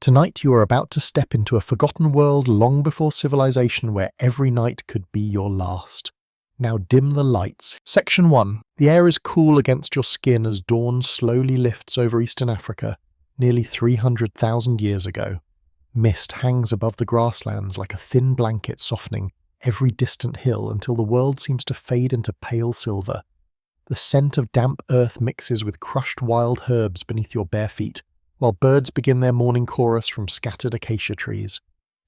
Tonight you are about to step into a forgotten world long before civilization where every night could be your last. Now dim the lights. Section 1. The air is cool against your skin as dawn slowly lifts over eastern Africa, nearly 300,000 years ago. Mist hangs above the grasslands like a thin blanket softening every distant hill until the world seems to fade into pale silver. The scent of damp earth mixes with crushed wild herbs beneath your bare feet, while birds begin their morning chorus from scattered acacia trees.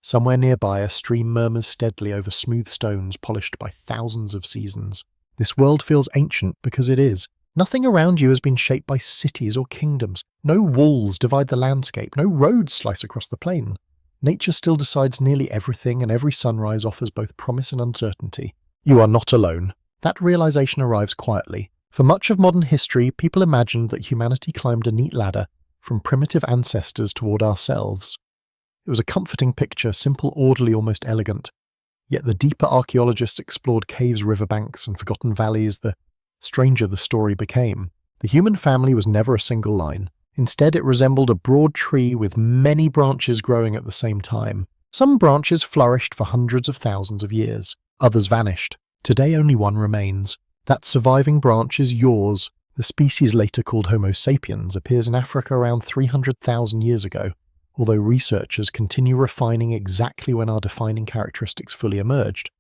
Somewhere nearby, a stream murmurs steadily over smooth stones polished by thousands of seasons. This world feels ancient because it is. Nothing around you has been shaped by cities or kingdoms. No walls divide the landscape, no roads slice across the plain. Nature still decides nearly everything, and every sunrise offers both promise and uncertainty. You are not alone. That realization arrives quietly. For much of modern history, people imagined that humanity climbed a neat ladder from primitive ancestors toward ourselves. It was a comforting picture, simple, orderly, almost elegant. Yet the deeper archaeologists explored caves, riverbanks, and forgotten valleys, the stranger the story became. The human family was never a single line. Instead, it resembled a broad tree with many branches growing at the same time. Some branches flourished for hundreds of thousands of years. Others vanished. Today only one remains. That surviving branch is yours. The species later called Homo Sapiens appears in Africa around 300,000 years ago, although researchers continue refining exactly when our defining characteristics fully emerged.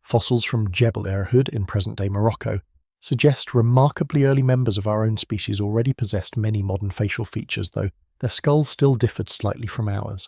Fossils from Jebel Irhoud in present-day Morocco suggest remarkably early members of our own species already possessed many modern facial features, though their skulls still differed slightly from ours.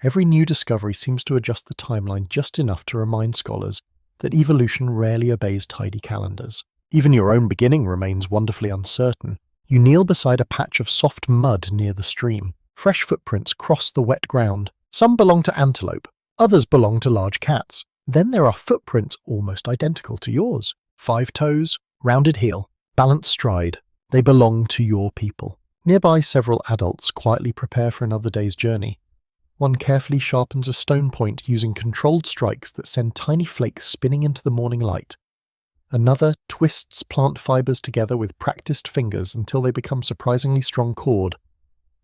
Every new discovery seems to adjust the timeline just enough to remind scholars that evolution rarely obeys tidy calendars. Even your own beginning remains wonderfully uncertain. You kneel beside a patch of soft mud near the stream. Fresh footprints cross the wet ground. Some belong to antelope, others belong to large cats. Then there are footprints almost identical to yours. 5 toes, rounded heel, balanced stride. They belong to your people. Nearby, several adults quietly prepare for another day's journey. One carefully sharpens a stone point using controlled strikes that send tiny flakes spinning into the morning light. Another twists plant fibers together with practiced fingers until they become surprisingly strong cord.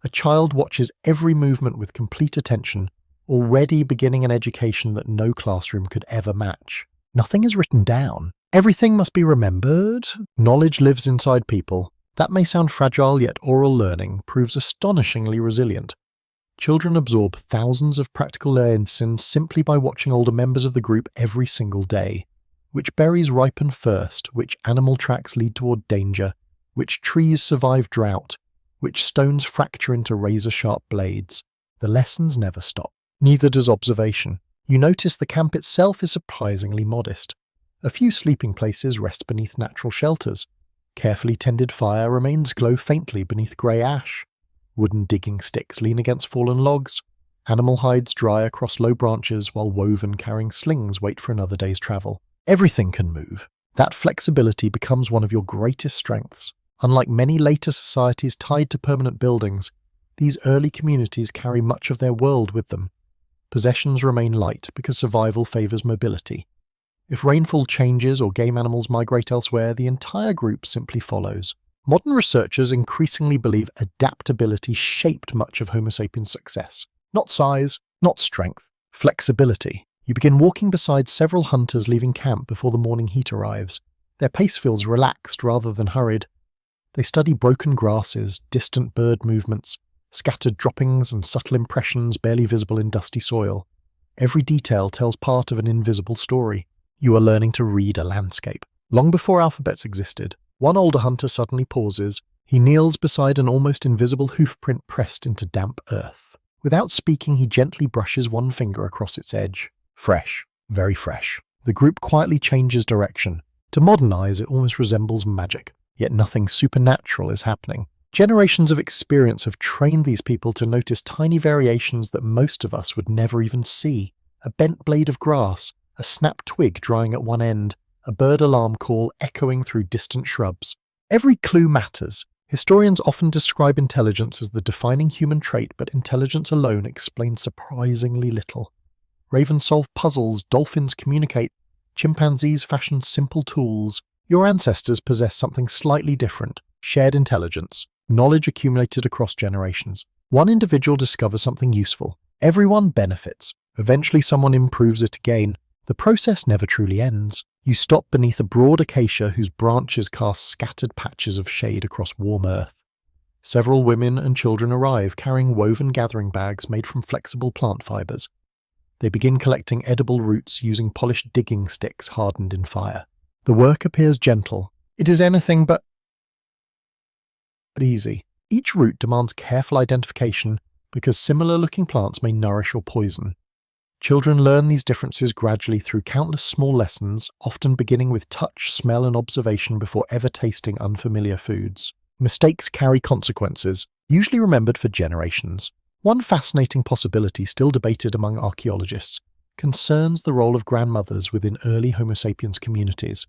A child watches every movement with complete attention, already beginning an education that no classroom could ever match. Nothing is written down. Everything must be remembered. Knowledge lives inside people. That may sound fragile, yet oral learning proves astonishingly resilient. Children absorb thousands of practical lessons simply by watching older members of the group every single day. Which berries ripen first, which animal tracks lead toward danger, which trees survive drought, which stones fracture into razor-sharp blades. The lessons never stop. Neither does observation. You notice the camp itself is surprisingly modest. A few sleeping places rest beneath natural shelters. Carefully tended fire remains glow faintly beneath grey ash. Wooden digging sticks lean against fallen logs. Animal hides dry across low branches while woven carrying slings wait for another day's travel. Everything can move. That flexibility becomes one of your greatest strengths. Unlike many later societies tied to permanent buildings, these early communities carry much of their world with them. Possessions remain light because survival favors mobility. If rainfall changes or game animals migrate elsewhere, the entire group simply follows. Modern researchers increasingly believe adaptability shaped much of Homo sapiens' success. Not size, not strength, flexibility. You begin walking beside several hunters leaving camp before the morning heat arrives. Their pace feels relaxed rather than hurried. They study broken grasses, distant bird movements, scattered droppings and subtle impressions barely visible in dusty soil. Every detail tells part of an invisible story. You are learning to read a landscape. Long before alphabets existed, one older hunter suddenly pauses. He kneels beside an almost invisible hoofprint pressed into damp earth. Without speaking, he gently brushes one finger across its edge. Fresh, very fresh. The group quietly changes direction. To modern eyes, it almost resembles magic, yet nothing supernatural is happening. Generations of experience have trained these people to notice tiny variations that most of us would never even see. A bent blade of grass, a snapped twig drying at one end, a bird alarm call echoing through distant shrubs. Every clue matters. Historians often describe intelligence as the defining human trait, but intelligence alone explains surprisingly little. Ravens solve puzzles, dolphins communicate, chimpanzees fashion simple tools. Your ancestors possessed something slightly different: shared intelligence, knowledge accumulated across generations. One individual discovers something useful. Everyone benefits. Eventually someone improves it again. The process never truly ends. You stop beneath a broad acacia whose branches cast scattered patches of shade across warm earth. Several women and children arrive carrying woven gathering bags made from flexible plant fibers. They begin collecting edible roots using polished digging sticks hardened in fire. The work appears gentle. It is anything but easy. Each root demands careful identification because similar-looking plants may nourish or poison. Children learn these differences gradually through countless small lessons, often beginning with touch, smell and observation before ever tasting unfamiliar foods. Mistakes carry consequences, usually remembered for generations. One fascinating possibility still debated among archaeologists concerns the role of grandmothers within early Homo sapiens communities.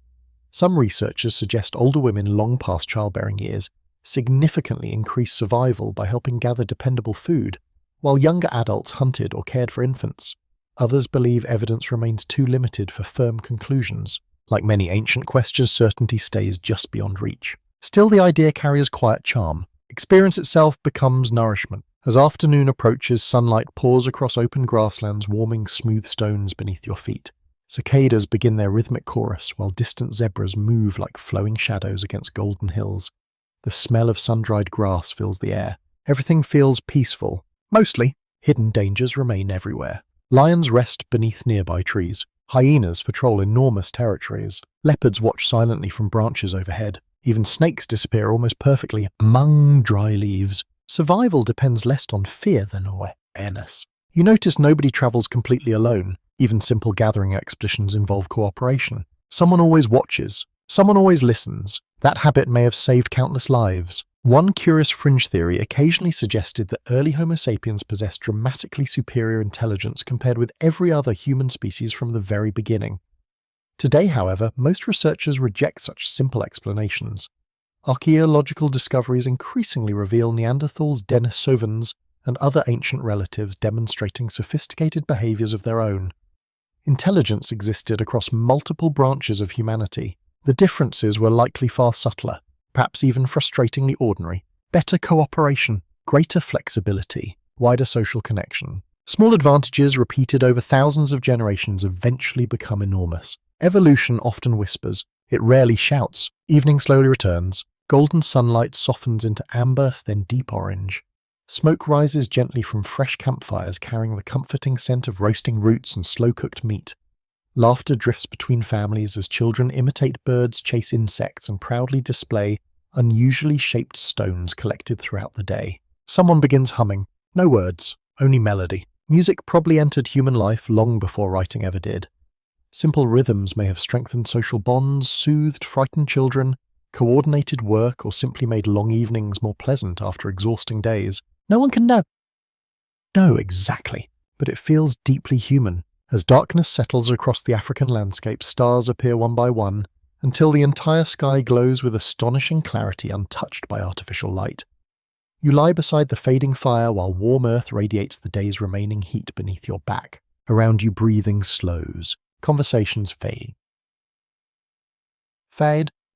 Some researchers suggest older women long past childbearing years significantly increased survival by helping gather dependable food, while younger adults hunted or cared for infants. Others believe evidence remains too limited for firm conclusions. Like many ancient questions, certainty stays just beyond reach. Still, the idea carries quiet charm. Experience itself becomes nourishment. As afternoon approaches, sunlight pours across open grasslands, warming smooth stones beneath your feet. Cicadas begin their rhythmic chorus, while distant zebras move like flowing shadows against golden hills. The smell of sun-dried grass fills the air. Everything feels peaceful. Mostly, hidden dangers remain everywhere. Lions rest beneath nearby trees. Hyenas patrol enormous territories. Leopards watch silently from branches overhead. Even snakes disappear almost perfectly among dry leaves. Survival depends less on fear than awareness. You notice nobody travels completely alone. Even simple gathering expeditions involve cooperation. Someone always watches. Someone always listens. That habit may have saved countless lives. One curious fringe theory occasionally suggested that early Homo sapiens possessed dramatically superior intelligence compared with every other human species from the very beginning. Today, however, most researchers reject such simple explanations. Archaeological discoveries increasingly reveal Neanderthals, Denisovans, and other ancient relatives demonstrating sophisticated behaviors of their own. Intelligence existed across multiple branches of humanity. The differences were likely far subtler, perhaps even frustratingly ordinary. Better cooperation, greater flexibility, wider social connection. Small advantages repeated over thousands of generations eventually become enormous. Evolution often whispers, it rarely shouts. Evening slowly returns. Golden sunlight softens into amber, then deep orange. Smoke rises gently from fresh campfires carrying the comforting scent of roasting roots and slow-cooked meat. Laughter drifts between families as children imitate birds, chase insects, and proudly display unusually shaped stones collected throughout the day. Someone begins humming. No words, only melody. Music probably entered human life long before writing ever did. Simple rhythms may have strengthened social bonds, soothed frightened children, coordinated work, or simply made long evenings more pleasant after exhausting days. No one can know exactly, but it feels deeply human. As darkness settles across the African landscape, stars appear one by one, until the entire sky glows with astonishing clarity untouched by artificial light. You lie beside the fading fire while warm earth radiates the day's remaining heat beneath your back. Around you breathing slows. Conversations fade.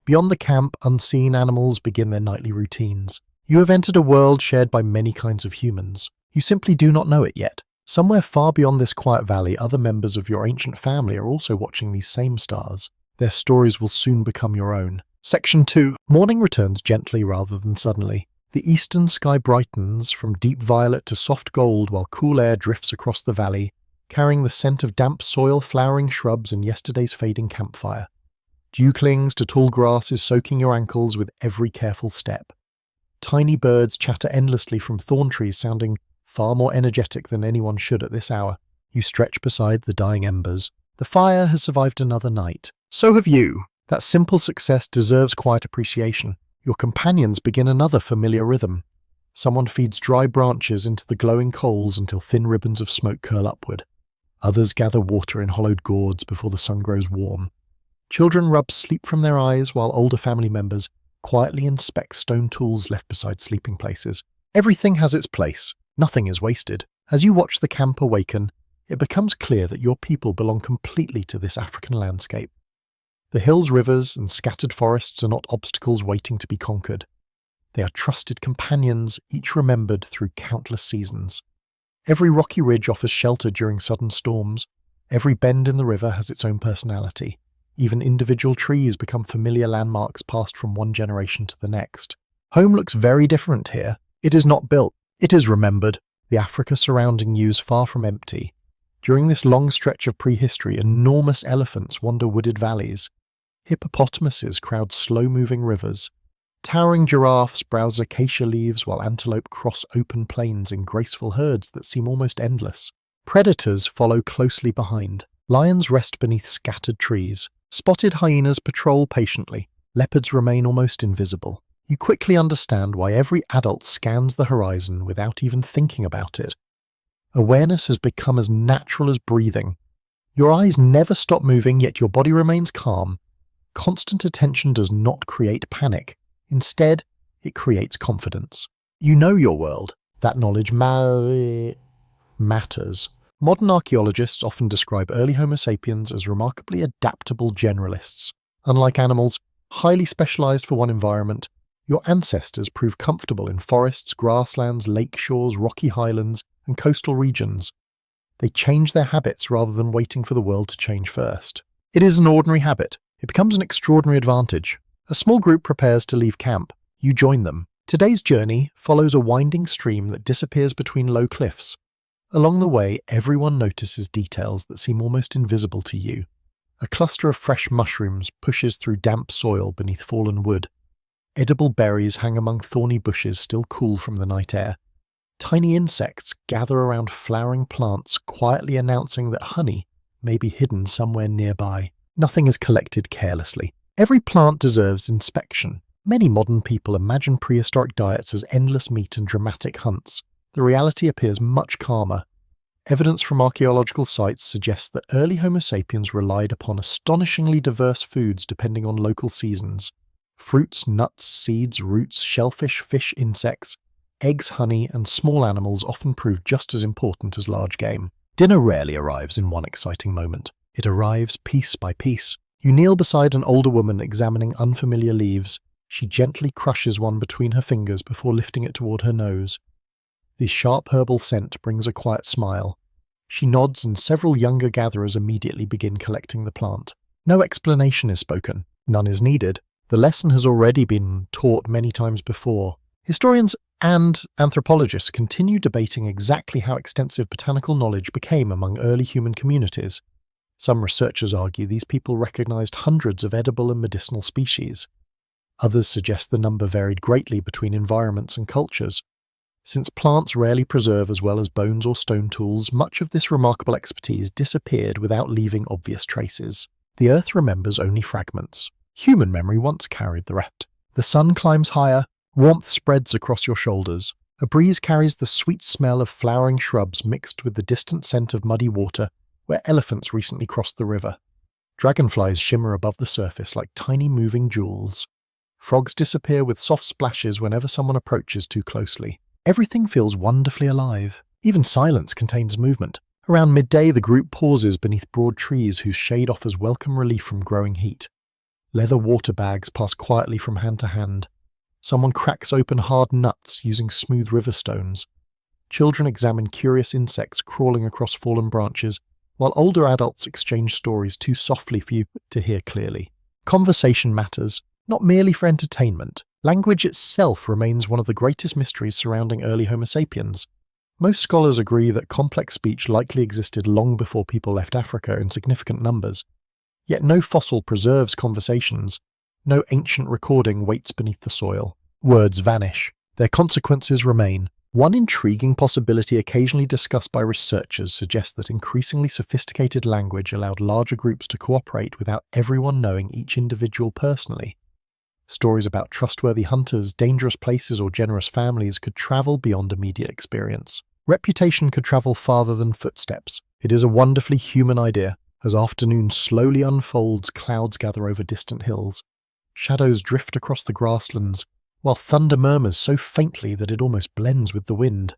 Beyond the camp, unseen animals begin their nightly routines. You have entered a world shared by many kinds of humans. You simply do not know it yet. Somewhere far beyond this quiet valley, other members of your ancient family are also watching these same stars. Their stories will soon become your own. Section 2. Morning returns gently rather than suddenly. The eastern sky brightens from deep violet to soft gold while cool air drifts across the valley, carrying the scent of damp soil, flowering shrubs, and yesterday's fading campfire. Dew clings to tall grasses, soaking your ankles with every careful step. Tiny birds chatter endlessly from thorn trees, sounding far more energetic than anyone should at this hour. You stretch beside the dying embers. The fire has survived another night. So have you. That simple success deserves quiet appreciation. Your companions begin another familiar rhythm. Someone feeds dry branches into the glowing coals until thin ribbons of smoke curl upward. Others gather water in hollowed gourds before the sun grows warm. Children rub sleep from their eyes while older family members quietly inspect stone tools left beside sleeping places. Everything has its place. Nothing is wasted. As you watch the camp awaken, it becomes clear that your people belong completely to this African landscape. The hills, rivers, and scattered forests are not obstacles waiting to be conquered. They are trusted companions, each remembered through countless seasons. Every rocky ridge offers shelter during sudden storms. Every bend in the river has its own personality. Even individual trees become familiar landmarks passed from one generation to the next. Home looks very different here. It is not built. It is remembered. The Africa surrounding you is far from empty. During this long stretch of prehistory, enormous elephants wander wooded valleys. Hippopotamuses crowd slow-moving rivers. Towering giraffes browse acacia leaves while antelope cross open plains in graceful herds that seem almost endless. Predators follow closely behind. Lions rest beneath scattered trees. Spotted hyenas patrol patiently. Leopards remain almost invisible. You quickly understand why every adult scans the horizon without even thinking about it. Awareness has become as natural as breathing. Your eyes never stop moving, yet your body remains calm. Constant attention does not create panic. Instead, it creates confidence. You know your world. That knowledge matters. Modern archaeologists often describe early Homo sapiens as remarkably adaptable generalists. Unlike animals, highly specialized for one environment, your ancestors proved comfortable in forests, grasslands, lake shores, rocky highlands, and coastal regions. They changed their habits rather than waiting for the world to change first. It is an ordinary habit. It becomes an extraordinary advantage. A small group prepares to leave camp. You join them. Today's journey follows a winding stream that disappears between low cliffs. Along the way, everyone notices details that seem almost invisible to you. A cluster of fresh mushrooms pushes through damp soil beneath fallen wood. Edible berries hang among thorny bushes still cool from the night air. Tiny insects gather around flowering plants, quietly announcing that honey may be hidden somewhere nearby. Nothing is collected carelessly. Every plant deserves inspection. Many modern people imagine prehistoric diets as endless meat and dramatic hunts. The reality appears much calmer. Evidence from archaeological sites suggests that early Homo sapiens relied upon astonishingly diverse foods depending on local seasons. Fruits, nuts, seeds, roots, shellfish, fish, insects, eggs, honey, and small animals often prove just as important as large game. Dinner rarely arrives in one exciting moment. It arrives piece by piece. You kneel beside an older woman examining unfamiliar leaves. She gently crushes one between her fingers before lifting it toward her nose. The sharp herbal scent brings a quiet smile. She nods and several younger gatherers immediately begin collecting the plant. No explanation is spoken. None is needed. The lesson has already been taught many times before. Historians and anthropologists continue debating exactly how extensive botanical knowledge became among early human communities. Some researchers argue these people recognized hundreds of edible and medicinal species. Others suggest the number varied greatly between environments and cultures. Since plants rarely preserve as well as bones or stone tools, much of this remarkable expertise disappeared without leaving obvious traces. The Earth remembers only fragments. Human memory once carried the rest. The sun climbs higher, warmth spreads across your shoulders. A breeze carries the sweet smell of flowering shrubs mixed with the distant scent of muddy water where elephants recently crossed the river. Dragonflies shimmer above the surface like tiny moving jewels. Frogs disappear with soft splashes whenever someone approaches too closely. Everything feels wonderfully alive. Even silence contains movement. Around midday, the group pauses beneath broad trees whose shade offers welcome relief from growing heat. Leather water bags pass quietly from hand to hand. Someone cracks open hard nuts using smooth river stones. Children examine curious insects crawling across fallen branches, while older adults exchange stories too softly for you to hear clearly. Conversation matters, not merely for entertainment. Language itself remains one of the greatest mysteries surrounding early Homo sapiens. Most scholars agree that complex speech likely existed long before people left Africa in significant numbers. Yet no fossil preserves conversations. No ancient recording waits beneath the soil. Words vanish. Their consequences remain. One intriguing possibility occasionally discussed by researchers suggests that increasingly sophisticated language allowed larger groups to cooperate without everyone knowing each individual personally. Stories about trustworthy hunters, dangerous places, or generous families could travel beyond immediate experience. Reputation could travel farther than footsteps. It is a wonderfully human idea. As afternoon slowly unfolds, clouds gather over distant hills. Shadows drift across the grasslands, while thunder murmurs so faintly that it almost blends with the wind.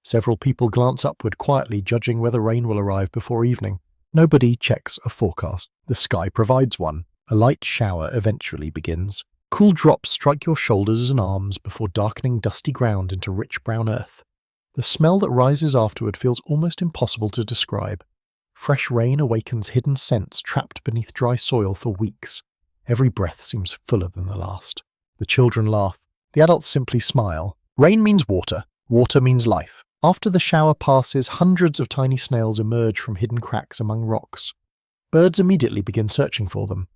Several people glance upward quietly, judging whether rain will arrive before evening. Nobody checks a forecast. The sky provides one. A light shower eventually begins. Cool drops strike your shoulders and arms before darkening dusty ground into rich brown earth. The smell that rises afterward feels almost impossible to describe. Fresh rain awakens hidden scents trapped beneath dry soil for weeks. Every breath seems fuller than the last. The children laugh. The adults simply smile. Rain means water. Water means life. After the shower passes, hundreds of tiny snails emerge from hidden cracks among rocks. Birds immediately begin searching for them.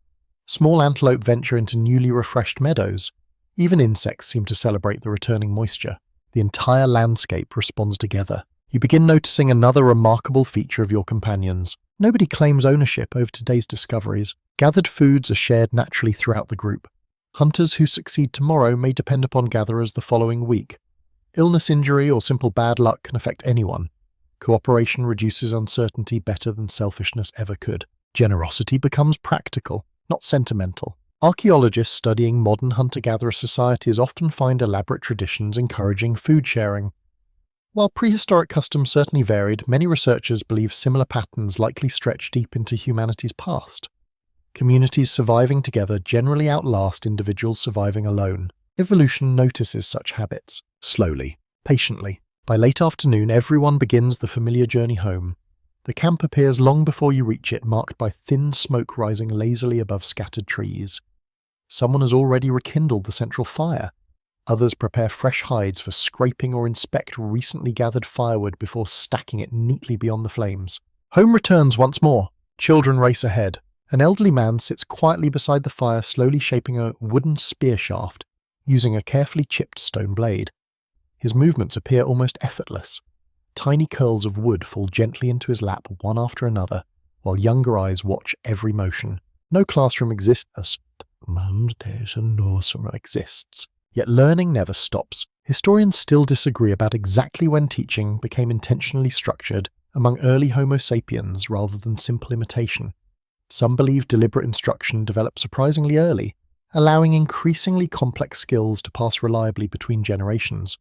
Small antelope venture into newly refreshed meadows. Even insects seem to celebrate the returning moisture. The entire landscape responds together. You begin noticing another remarkable feature of your companions. Nobody claims ownership over today's discoveries. Gathered foods are shared naturally throughout the group. Hunters who succeed tomorrow may depend upon gatherers the following week. Illness, injury, or simple bad luck can affect anyone. Cooperation reduces uncertainty better than selfishness ever could. Generosity becomes practical, not sentimental. Archaeologists studying modern hunter-gatherer societies often find elaborate traditions encouraging food sharing. While prehistoric customs certainly varied, many researchers believe similar patterns likely stretch deep into humanity's past. Communities surviving together generally outlast individuals surviving alone. Evolution notices such habits. Slowly, patiently. By late afternoon, everyone begins the familiar journey home. The camp appears long before you reach it, marked by thin smoke rising lazily above scattered trees. Someone has already rekindled the central fire. Others prepare fresh hides for scraping or inspect recently gathered firewood before stacking it neatly beyond the flames. Home returns once more. Children race ahead. An elderly man sits quietly beside the fire, slowly shaping a wooden spear shaft, using a carefully chipped stone blade. His movements appear almost effortless. Tiny curls of wood fall gently into his lap one after another, while younger eyes watch every motion. No classroom exists, yet learning never stops. Historians still disagree about exactly when teaching became intentionally structured among early Homo sapiens rather than simple imitation. Some believe deliberate instruction developed surprisingly early, allowing increasingly complex skills to pass reliably between generations.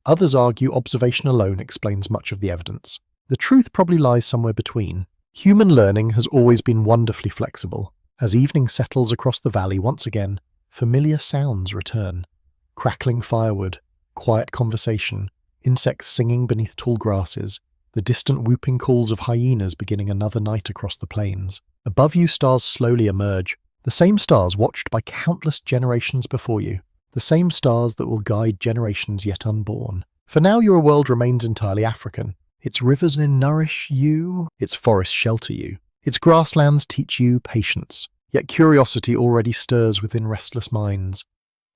Others argue observation alone explains much of the evidence. The truth probably lies somewhere between. Human learning has always been wonderfully flexible. As evening settles across the valley once again, familiar sounds return. Crackling firewood, quiet conversation, insects singing beneath tall grasses, the distant whooping calls of hyenas beginning another night across the plains. Above you, stars slowly emerge. The same stars watched by countless generations before you. The same stars that will guide generations yet unborn. For now, your world remains entirely African. Its rivers nourish you, its forests shelter you, its grasslands teach you patience. Yet curiosity already stirs within restless minds.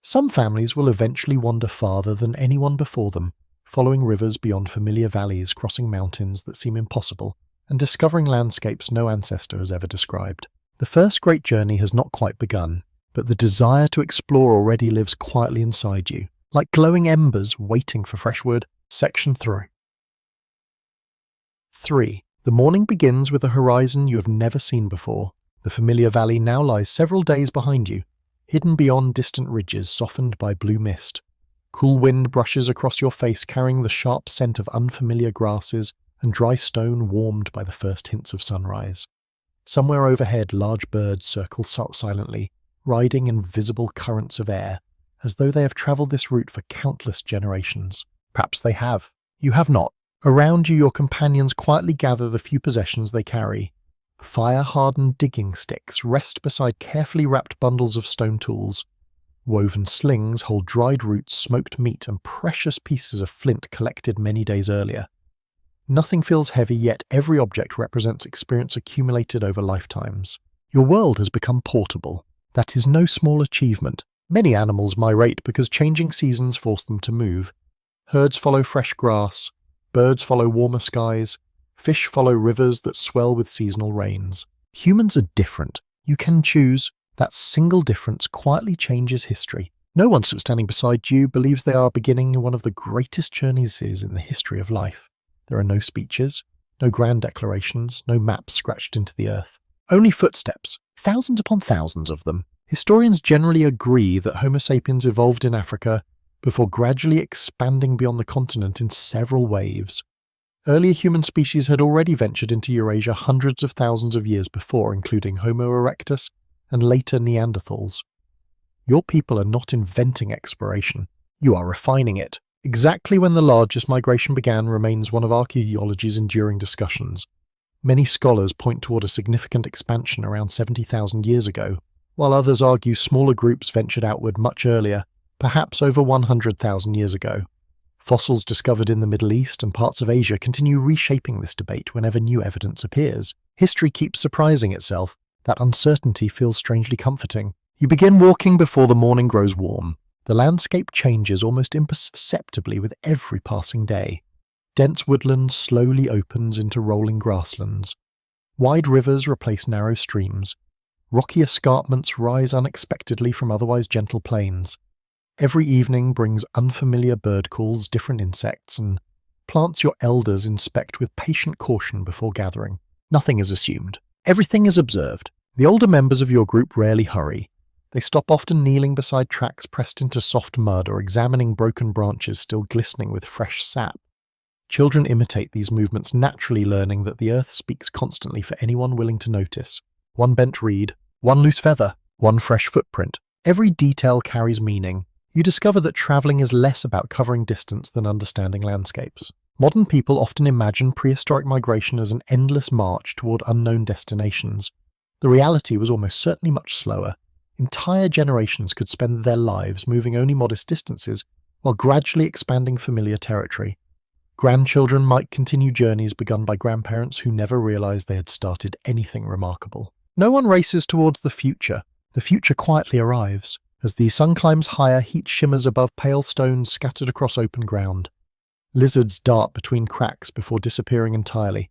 Some families will eventually wander farther than anyone before them, following rivers beyond familiar valleys, crossing mountains that seem impossible, and discovering landscapes no ancestor has ever described. The first great journey has not quite begun, but the desire to explore already lives quietly inside you, like glowing embers waiting for fresh wood. Section 3. 3. The morning begins with a horizon you have never seen before. The familiar valley now lies several days behind you, hidden beyond distant ridges softened by blue mist. Cool wind brushes across your face, carrying the sharp scent of unfamiliar grasses and dry stone warmed by the first hints of sunrise. Somewhere overhead, large birds circle silently, riding invisible currents of air, as though they have travelled this route for countless generations. Perhaps they have. You have not. Around you, your companions quietly gather the few possessions they carry. Fire-hardened digging sticks rest beside carefully wrapped bundles of stone tools. Woven slings hold dried roots, smoked meat, and precious pieces of flint collected many days earlier. Nothing feels heavy, yet every object represents experience accumulated over lifetimes. Your world has become portable. That is no small achievement. Many animals migrate because changing seasons force them to move. Herds follow fresh grass, birds follow warmer skies, fish follow rivers that swell with seasonal rains. Humans are different. You can choose. That single difference quietly changes history. No one standing beside you believes they are beginning one of the greatest journeys in the history of life. There are no speeches, no grand declarations, no maps scratched into the earth. Only footsteps, thousands upon thousands of them. Historians generally agree that Homo sapiens evolved in Africa before gradually expanding beyond the continent in several waves. Earlier human species had already ventured into Eurasia hundreds of thousands of years before, including Homo erectus and later Neanderthals. Your people are not inventing exploration. You are refining it. Exactly when the largest migration began remains one of archaeology's enduring discussions. Many scholars point toward a significant expansion around 70,000 years ago, while others argue smaller groups ventured outward much earlier, perhaps over 100,000 years ago. Fossils discovered in the Middle East and parts of Asia continue reshaping this debate whenever new evidence appears. History keeps surprising itself. That uncertainty feels strangely comforting. You begin walking before the morning grows warm. The landscape changes almost imperceptibly with every passing day. Dense woodland slowly opens into rolling grasslands. Wide rivers replace narrow streams. Rocky escarpments rise unexpectedly from otherwise gentle plains. Every evening brings unfamiliar bird calls, different insects, and plants your elders inspect with patient caution before gathering. Nothing is assumed. Everything is observed. The older members of your group rarely hurry. They stop often kneeling beside tracks pressed into soft mud or examining broken branches still glistening with fresh sap. Children imitate these movements, naturally learning that the earth speaks constantly for anyone willing to notice. One bent reed, one loose feather, one fresh footprint. Every detail carries meaning. You discover that traveling is less about covering distance than understanding landscapes. Modern people often imagine prehistoric migration as an endless march toward unknown destinations. The reality was almost certainly much slower. Entire generations could spend their lives moving only modest distances while gradually expanding familiar territory. Grandchildren might continue journeys begun by grandparents who never realized they had started anything remarkable. No one races towards the future. The future quietly arrives. As the sun climbs higher, heat shimmers above pale stones scattered across open ground. Lizards dart between cracks before disappearing entirely.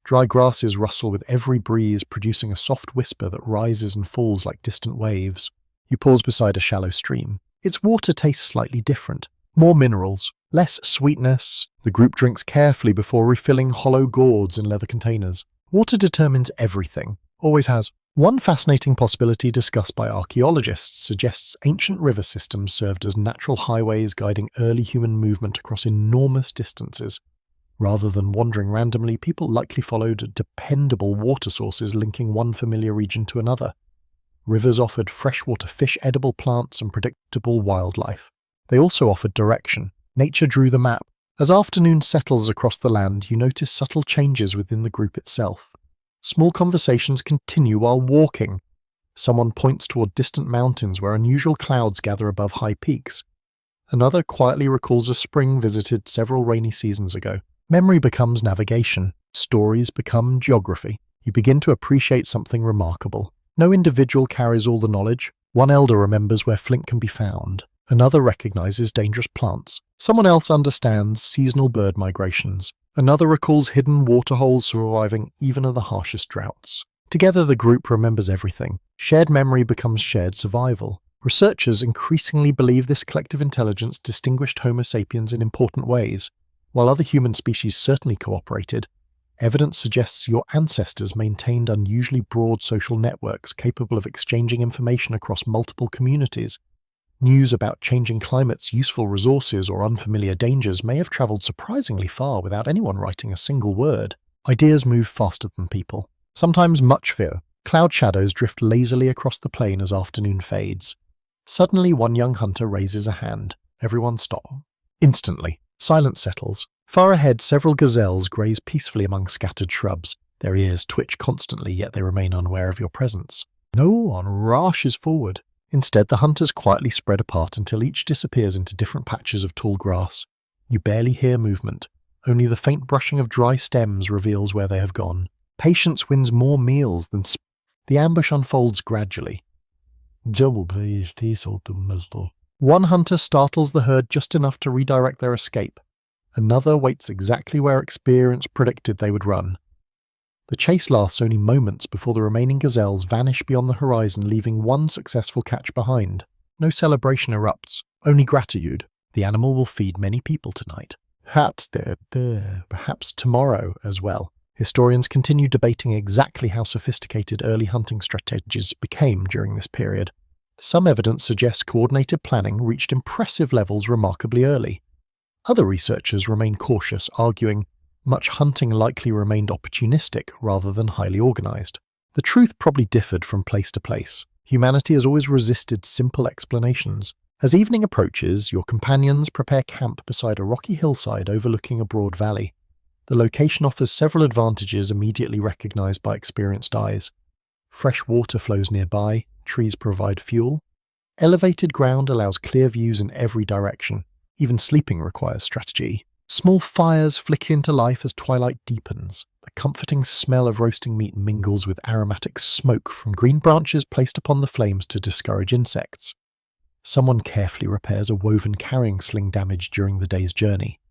Dry grasses rustle with every breeze, producing a soft whisper that rises and falls like distant waves. You pause beside a shallow stream. Its water tastes slightly different. More minerals, less sweetness. The group drinks carefully before refilling hollow gourds in leather containers. Water determines everything. Always has. One fascinating possibility discussed by archaeologists suggests ancient river systems served as natural highways guiding early human movement across enormous distances. Rather than wandering randomly, people likely followed dependable water sources linking one familiar region to another. Rivers offered freshwater fish, edible plants, and predictable wildlife. They also offered direction. Nature drew the map. As afternoon settles across the land, you notice subtle changes within the group itself. Small conversations continue while walking. Someone points toward distant mountains where unusual clouds gather above high peaks. Another quietly recalls a spring visited several rainy seasons ago. Memory becomes navigation. Stories become geography. You begin to appreciate something remarkable. No individual carries all the knowledge. One elder remembers where flint can be found. Another recognizes dangerous plants. Someone else understands seasonal bird migrations. Another recalls hidden waterholes surviving even in the harshest droughts. Together, the group remembers everything. Shared memory becomes shared survival. Researchers increasingly believe this collective intelligence distinguished Homo sapiens in important ways. While other human species certainly cooperated, evidence suggests your ancestors maintained unusually broad social networks capable of exchanging information across multiple communities. News about changing climates, useful resources, or unfamiliar dangers may have traveled surprisingly far without anyone writing a single word. Ideas move faster than people. Sometimes much fear. Cloud shadows drift lazily across the plain as afternoon fades. Suddenly, one young hunter raises a hand. Everyone stops. Instantly, silence settles. Far ahead, several gazelles graze peacefully among scattered shrubs. Their ears twitch constantly, yet they remain unaware of your presence. No one rushes forward. Instead, the hunters quietly spread apart until each disappears into different patches of tall grass. You barely hear movement. Only the faint brushing of dry stems reveals where they have gone. Patience wins more meals than the ambush unfolds gradually. One hunter startles the herd just enough to redirect their escape. Another waits exactly where experience predicted they would run. The chase lasts only moments before the remaining gazelles vanish beyond the horizon, leaving one successful catch behind. No celebration erupts, only gratitude. The animal will feed many people tonight. Perhaps tomorrow as well. Historians continue debating exactly how sophisticated early hunting strategies became during this period. Some evidence suggests coordinated planning reached impressive levels remarkably early. Other researchers remain cautious, arguing much hunting likely remained opportunistic rather than highly organized. The truth probably differed from place to place. Humanity has always resisted simple explanations. As evening approaches, your companions prepare camp beside a rocky hillside overlooking a broad valley. The location offers several advantages immediately recognized by experienced eyes. Fresh water flows nearby, trees provide fuel. Elevated ground allows clear views in every direction. Even sleeping requires strategy. Small fires flicker into life as twilight deepens. The comforting smell of roasting meat mingles with aromatic smoke from green branches placed upon the flames to discourage insects. Someone carefully repairs a woven carrying sling damaged during the day's journey.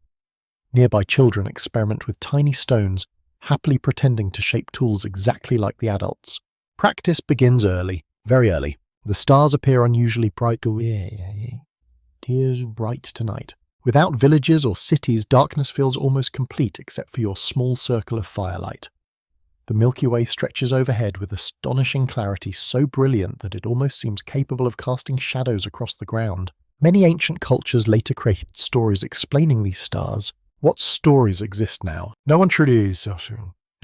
Nearby children experiment with tiny stones, happily pretending to shape tools exactly like the adults. Practice begins early, very early. The stars appear unusually bright. Tears bright tonight. Without villages or cities, darkness feels almost complete except for your small circle of firelight. The Milky Way stretches overhead with astonishing clarity so brilliant that it almost seems capable of casting shadows across the ground. Many ancient cultures later created stories explaining these stars. What stories exist now? No one truly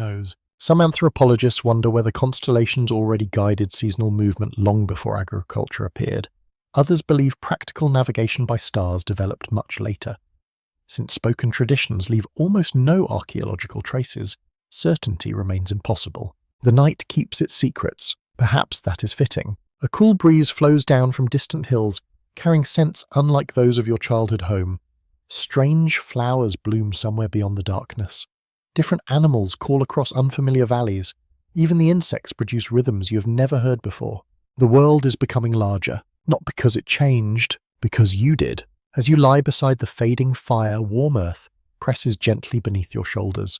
knows. Some anthropologists wonder whether constellations already guided seasonal movement long before agriculture appeared. Others believe practical navigation by stars developed much later. Since spoken traditions leave almost no archaeological traces, certainty remains impossible. The night keeps its secrets. Perhaps that is fitting. A cool breeze flows down from distant hills, carrying scents unlike those of your childhood home. Strange flowers bloom somewhere beyond the darkness. Different animals call across unfamiliar valleys. Even the insects produce rhythms you have never heard before. The world is becoming larger. Not because it changed, because you did. As you lie beside the fading fire, warm earth presses gently beneath your shoulders.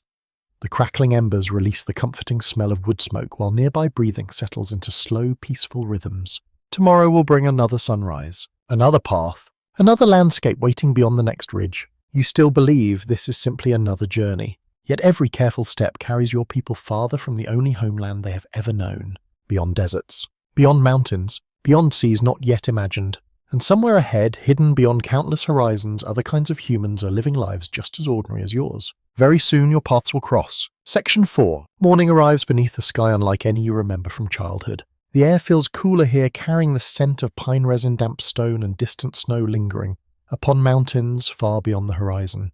The crackling embers release the comforting smell of wood smoke while nearby breathing settles into slow, peaceful rhythms. Tomorrow will bring another sunrise, another path, another landscape waiting beyond the next ridge. You still believe this is simply another journey, yet every careful step carries your people farther from the only homeland they have ever known. Beyond deserts, beyond mountains, beyond seas not yet imagined, and somewhere ahead, hidden beyond countless horizons, other kinds of humans are living lives just as ordinary as yours. Very soon your paths will cross. Section 4. Morning arrives beneath a sky unlike any you remember from childhood. The air feels cooler here, carrying the scent of pine resin, damp stone, and distant snow lingering upon mountains far beyond the horizon.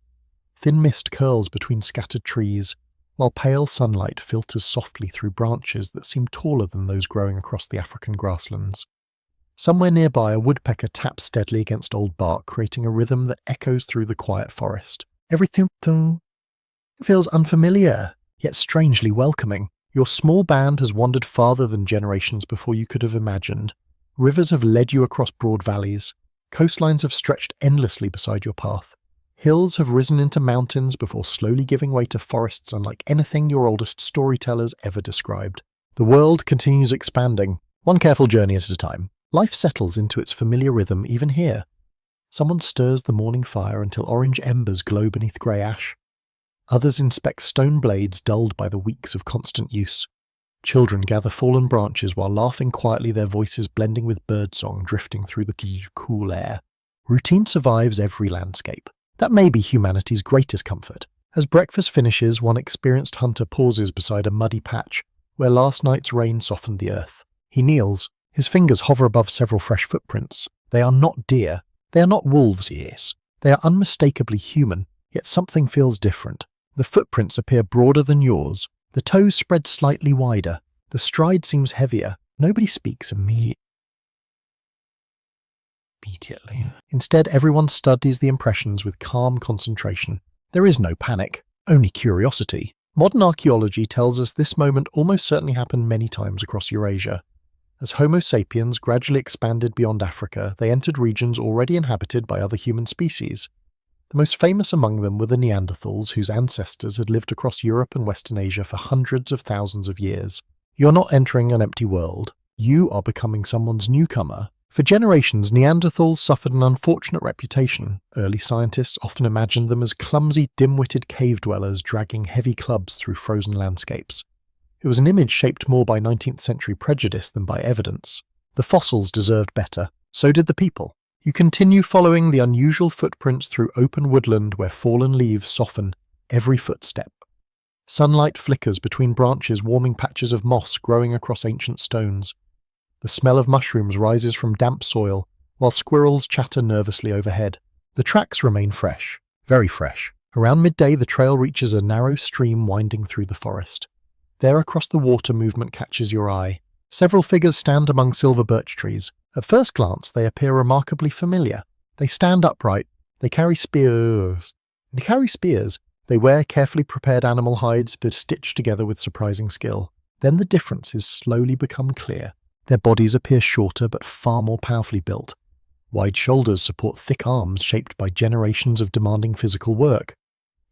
Thin mist curls between scattered trees, while pale sunlight filters softly through branches that seem taller than those growing across the African grasslands. Somewhere nearby, a woodpecker taps steadily against old bark, creating a rhythm that echoes through the quiet forest. Everything feels unfamiliar, yet strangely welcoming. Your small band has wandered farther than generations before you could have imagined. Rivers have led you across broad valleys. Coastlines have stretched endlessly beside your path. Hills have risen into mountains before slowly giving way to forests unlike anything your oldest storytellers ever described. The world continues expanding, one careful journey at a time. Life settles into its familiar rhythm even here. Someone stirs the morning fire until orange embers glow beneath grey ash. Others inspect stone blades dulled by the weeks of constant use. Children gather fallen branches while laughing quietly, their voices blending with birdsong drifting through the cool air. Routine survives every landscape. That may be humanity's greatest comfort. As breakfast finishes, one experienced hunter pauses beside a muddy patch where last night's rain softened the earth. He kneels. His fingers hover above several fresh footprints. They are not deer. They are not wolves, yes. They are unmistakably human, yet something feels different. The footprints appear broader than yours. The toes spread slightly wider. The stride seems heavier. Nobody speaks immediately. Instead, everyone studies the impressions with calm concentration. There is no panic, only curiosity. Modern archaeology tells us this moment almost certainly happened many times across Eurasia. As Homo sapiens gradually expanded beyond Africa, they entered regions already inhabited by other human species. The most famous among them were the Neanderthals, whose ancestors had lived across Europe and Western Asia for hundreds of thousands of years. You're not entering an empty world. You are becoming someone's newcomer. For generations, Neanderthals suffered an unfortunate reputation. Early scientists often imagined them as clumsy, dim-witted cave dwellers dragging heavy clubs through frozen landscapes. It was an image shaped more by 19th century prejudice than by evidence. The fossils deserved better. So did the people. You continue following the unusual footprints through open woodland where fallen leaves soften every footstep. Sunlight flickers between branches, warming patches of moss growing across ancient stones. The smell of mushrooms rises from damp soil, while squirrels chatter nervously overhead. The tracks remain fresh, very fresh. Around midday, the trail reaches a narrow stream winding through the forest. There across the water, movement catches your eye. Several figures stand among silver birch trees. At first glance, they appear remarkably familiar. They stand upright. They carry spears. They wear carefully prepared animal hides, but stitched together with surprising skill. Then the differences slowly become clear. Their bodies appear shorter but far more powerfully built. Wide shoulders support thick arms shaped by generations of demanding physical work.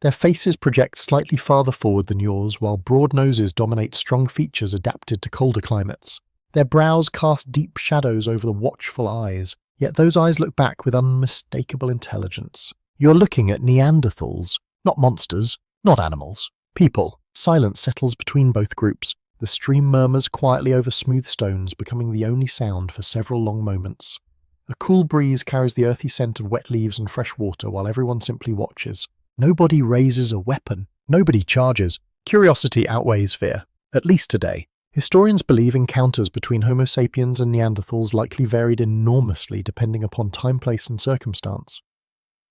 Their faces project slightly farther forward than yours, while broad noses dominate strong features adapted to colder climates. Their brows cast deep shadows over the watchful eyes, yet those eyes look back with unmistakable intelligence. You're looking at Neanderthals, not monsters, not animals, people. Silence settles between both groups. The stream murmurs quietly over smooth stones, becoming the only sound for several long moments. A cool breeze carries the earthy scent of wet leaves and fresh water while everyone simply watches. Nobody raises a weapon. Nobody charges. Curiosity outweighs fear. At least today. Historians believe encounters between Homo sapiens and Neanderthals likely varied enormously depending upon time, place, and circumstance.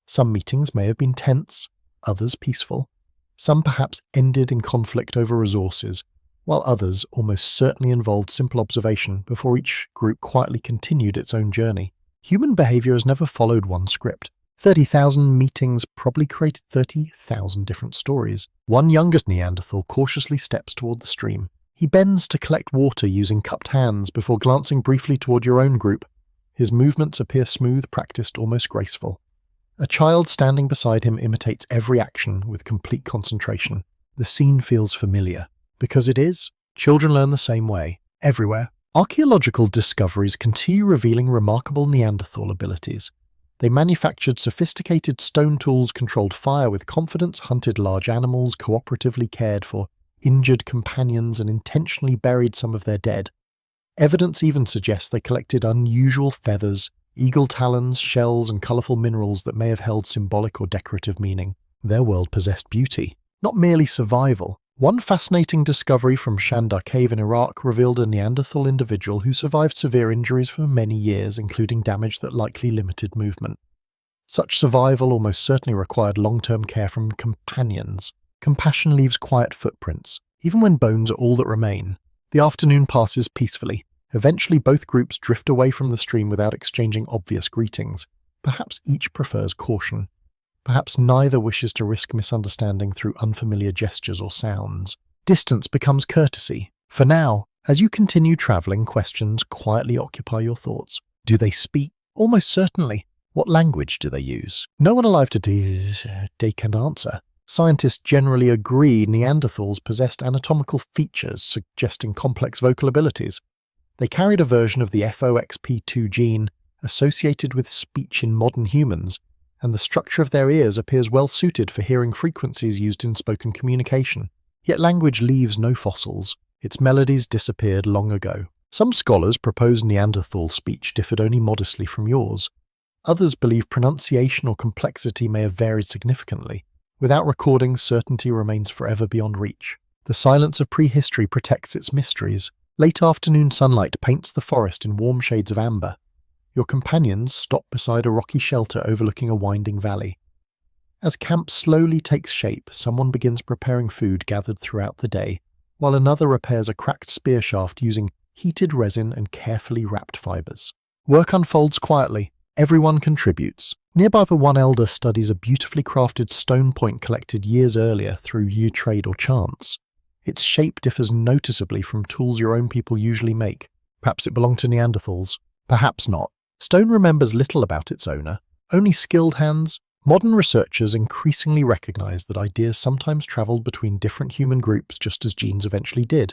Some meetings may have been tense, others peaceful. Some perhaps ended in conflict over resources, while others almost certainly involved simple observation before each group quietly continued its own journey. Human behavior has never followed one script. 30,000 meetings probably created 30,000 different stories. One younger Neanderthal cautiously steps toward the stream. He bends to collect water using cupped hands before glancing briefly toward your own group. His movements appear smooth, practiced, almost graceful. A child standing beside him imitates every action with complete concentration. The scene feels familiar. Because it is, children learn the same way, everywhere. Archaeological discoveries continue revealing remarkable Neanderthal abilities. They manufactured sophisticated stone tools, controlled fire with confidence, hunted large animals, cooperatively cared for injured companions, and intentionally buried some of their dead. Evidence even suggests they collected unusual feathers, eagle talons, shells, and colourful minerals that may have held symbolic or decorative meaning. Their world possessed beauty, not merely survival. One fascinating discovery from Shandar Cave in Iraq revealed a Neanderthal individual who survived severe injuries for many years, including damage that likely limited movement. Such survival almost certainly required long-term care from companions. Compassion leaves quiet footprints, even when bones are all that remain. The afternoon passes peacefully. Eventually both groups drift away from the stream without exchanging obvious greetings. Perhaps each prefers caution. Perhaps neither wishes to risk misunderstanding through unfamiliar gestures or sounds. Distance becomes courtesy. For now, as you continue traveling, questions quietly occupy your thoughts. Do they speak? Almost certainly. What language do they use? No one alive today can answer. Scientists generally agree Neanderthals possessed anatomical features suggesting complex vocal abilities. They carried a version of the FOXP2 gene associated with speech in modern humans, and the structure of their ears appears well suited for hearing frequencies used in spoken communication. Yet language leaves no fossils. Its melodies disappeared long ago. Some scholars propose Neanderthal speech differed only modestly from yours. Others believe pronunciation or complexity may have varied significantly. Without recordings, certainty remains forever beyond reach. The silence of prehistory protects its mysteries. Late afternoon sunlight paints the forest in warm shades of amber. Your companions stop beside a rocky shelter overlooking a winding valley. As camp slowly takes shape, someone begins preparing food gathered throughout the day, while another repairs a cracked spear shaft using heated resin and carefully wrapped fibers. Work unfolds quietly. Everyone contributes. Nearby, one elder studies a beautifully crafted stone point collected years earlier through trade or chance. Its shape differs noticeably from tools your own people usually make. Perhaps it belonged to Neanderthals. Perhaps not. Stone remembers little about its owner, only skilled hands. Modern researchers increasingly recognize that ideas sometimes traveled between different human groups just as genes eventually did.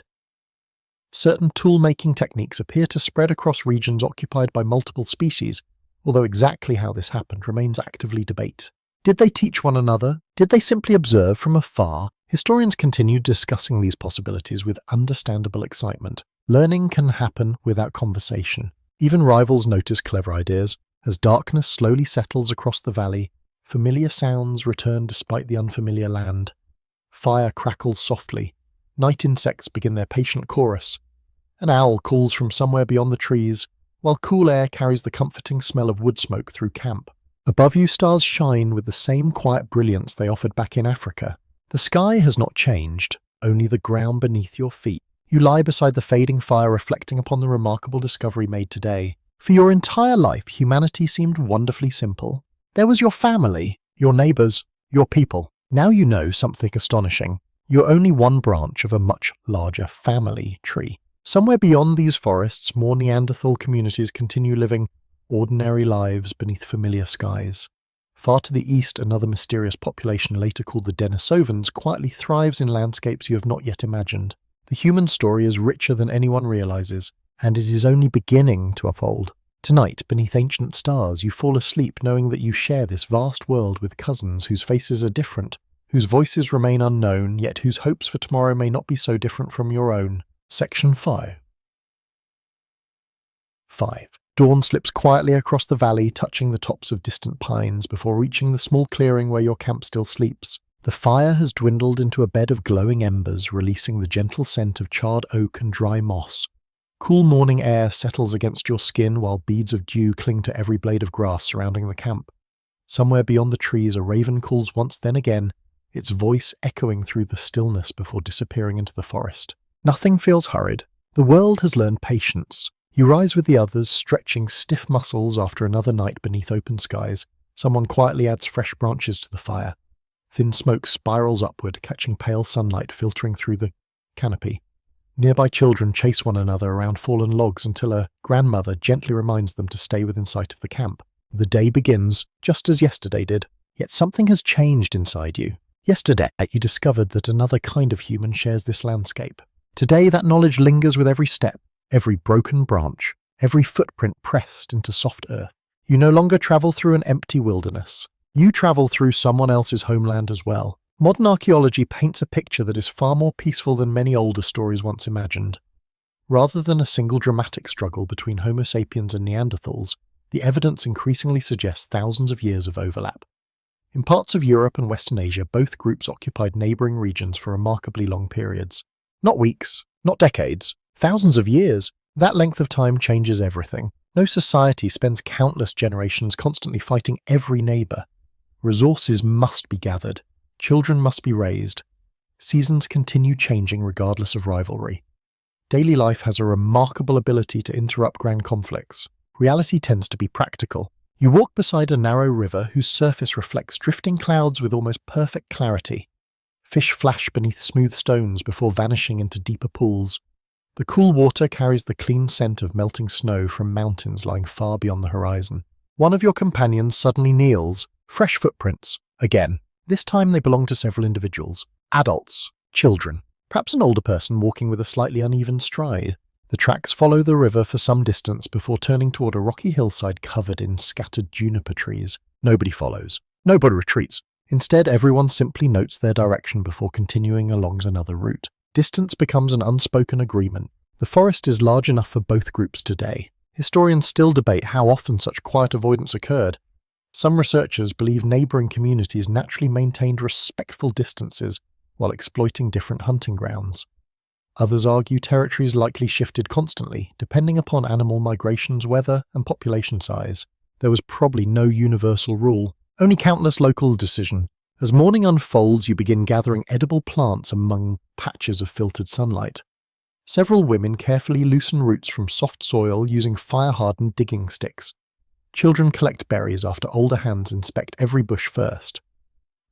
Certain tool-making techniques appear to spread across regions occupied by multiple species, although exactly how this happened remains actively debated. Did they teach one another? Did they simply observe from afar? Historians continue discussing these possibilities with understandable excitement. Learning can happen without conversation. Even rivals notice clever ideas. As darkness slowly settles across the valley, familiar sounds return despite the unfamiliar land. Fire crackles softly. Night insects begin their patient chorus. An owl calls from somewhere beyond the trees, while cool air carries the comforting smell of wood smoke through camp. Above you, stars shine with the same quiet brilliance they offered back in Africa. The sky has not changed, only the ground beneath your feet. You lie beside the fading fire, reflecting upon the remarkable discovery made today. For your entire life, humanity seemed wonderfully simple. There was your family, your neighbours, your people. Now you know something astonishing. You're only one branch of a much larger family tree. Somewhere beyond these forests, more Neanderthal communities continue living ordinary lives beneath familiar skies. Far to the east, another mysterious population, later called the Denisovans, quietly thrives in landscapes you have not yet imagined. The human story is richer than anyone realizes, and it is only beginning to unfold. Tonight, beneath ancient stars, you fall asleep knowing that you share this vast world with cousins whose faces are different, whose voices remain unknown, yet whose hopes for tomorrow may not be so different from your own. Section 5. 5. Dawn slips quietly across the valley, touching the tops of distant pines before reaching the small clearing where your camp still sleeps. The fire has dwindled into a bed of glowing embers, releasing the gentle scent of charred oak and dry moss. Cool morning air settles against your skin while beads of dew cling to every blade of grass surrounding the camp. Somewhere beyond the trees, a raven calls once then again, its voice echoing through the stillness before disappearing into the forest. Nothing feels hurried. The world has learned patience. You rise with the others, stretching stiff muscles after another night beneath open skies. Someone quietly adds fresh branches to the fire. Thin smoke spirals upward, catching pale sunlight filtering through the canopy. Nearby children chase one another around fallen logs until a grandmother gently reminds them to stay within sight of the camp. The day begins, just as yesterday did. Yet something has changed inside you. Yesterday, you discovered that another kind of human shares this landscape. Today, that knowledge lingers with every step, every broken branch, every footprint pressed into soft earth. You no longer travel through an empty wilderness. You travel through someone else's homeland as well. Modern archaeology paints a picture that is far more peaceful than many older stories once imagined. Rather than a single dramatic struggle between Homo sapiens and Neanderthals, the evidence increasingly suggests thousands of years of overlap. In parts of Europe and Western Asia, both groups occupied neighbouring regions for remarkably long periods. Not weeks, not decades, thousands of years. That length of time changes everything. No society spends countless generations constantly fighting every neighbour. Resources must be gathered. Children must be raised. Seasons continue changing regardless of rivalry. Daily life has a remarkable ability to interrupt grand conflicts. Reality tends to be practical. You walk beside a narrow river whose surface reflects drifting clouds with almost perfect clarity. Fish flash beneath smooth stones before vanishing into deeper pools. The cool water carries the clean scent of melting snow from mountains lying far beyond the horizon. One of your companions suddenly kneels. Fresh footprints. Again. This time they belong to several individuals. Adults. Children. Perhaps an older person walking with a slightly uneven stride. The tracks follow the river for some distance before turning toward a rocky hillside covered in scattered juniper trees. Nobody follows. Nobody retreats. Instead, everyone simply notes their direction before continuing along another route. Distance becomes an unspoken agreement. The forest is large enough for both groups today. Historians still debate how often such quiet avoidance occurred. Some researchers believe neighbouring communities naturally maintained respectful distances while exploiting different hunting grounds. Others argue territories likely shifted constantly, depending upon animal migrations, weather, and population size. There was probably no universal rule, only countless local decisions. As morning unfolds, you begin gathering edible plants among patches of filtered sunlight. Several women carefully loosen roots from soft soil using fire-hardened digging sticks. Children collect berries after older hands inspect every bush first.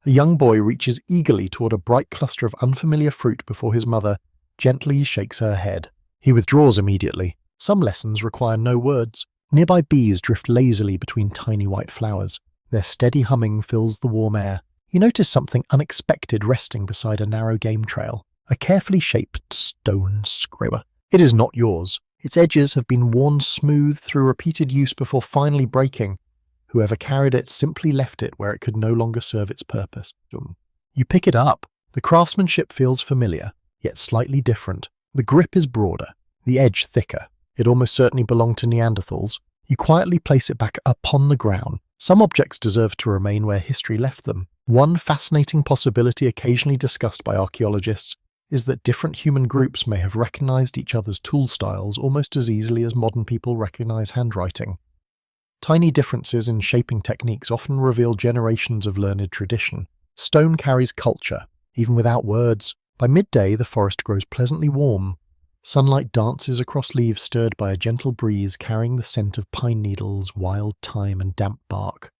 A young boy reaches eagerly toward a bright cluster of unfamiliar fruit before his mother gently shakes her head. He withdraws immediately. Some lessons require no words. Nearby bees drift lazily between tiny white flowers. Their steady humming fills the warm air. You notice something unexpected resting beside a narrow game trail. A carefully shaped stone skewer. It is not yours. Its edges have been worn smooth through repeated use before finally breaking. Whoever carried it simply left it where it could no longer serve its purpose. You pick it up. The craftsmanship feels familiar, yet slightly different. The grip is broader, the edge thicker. It almost certainly belonged to Neanderthals. You quietly place it back upon the ground. Some objects deserve to remain where history left them. One fascinating possibility occasionally discussed by archaeologists is that different human groups may have recognized each other's tool styles almost as easily as modern people recognize handwriting. Tiny differences in shaping techniques often reveal generations of learned tradition. Stone carries culture, even without words. By midday, the forest grows pleasantly warm. Sunlight dances across leaves stirred by a gentle breeze carrying the scent of pine needles, wild thyme, and damp bark.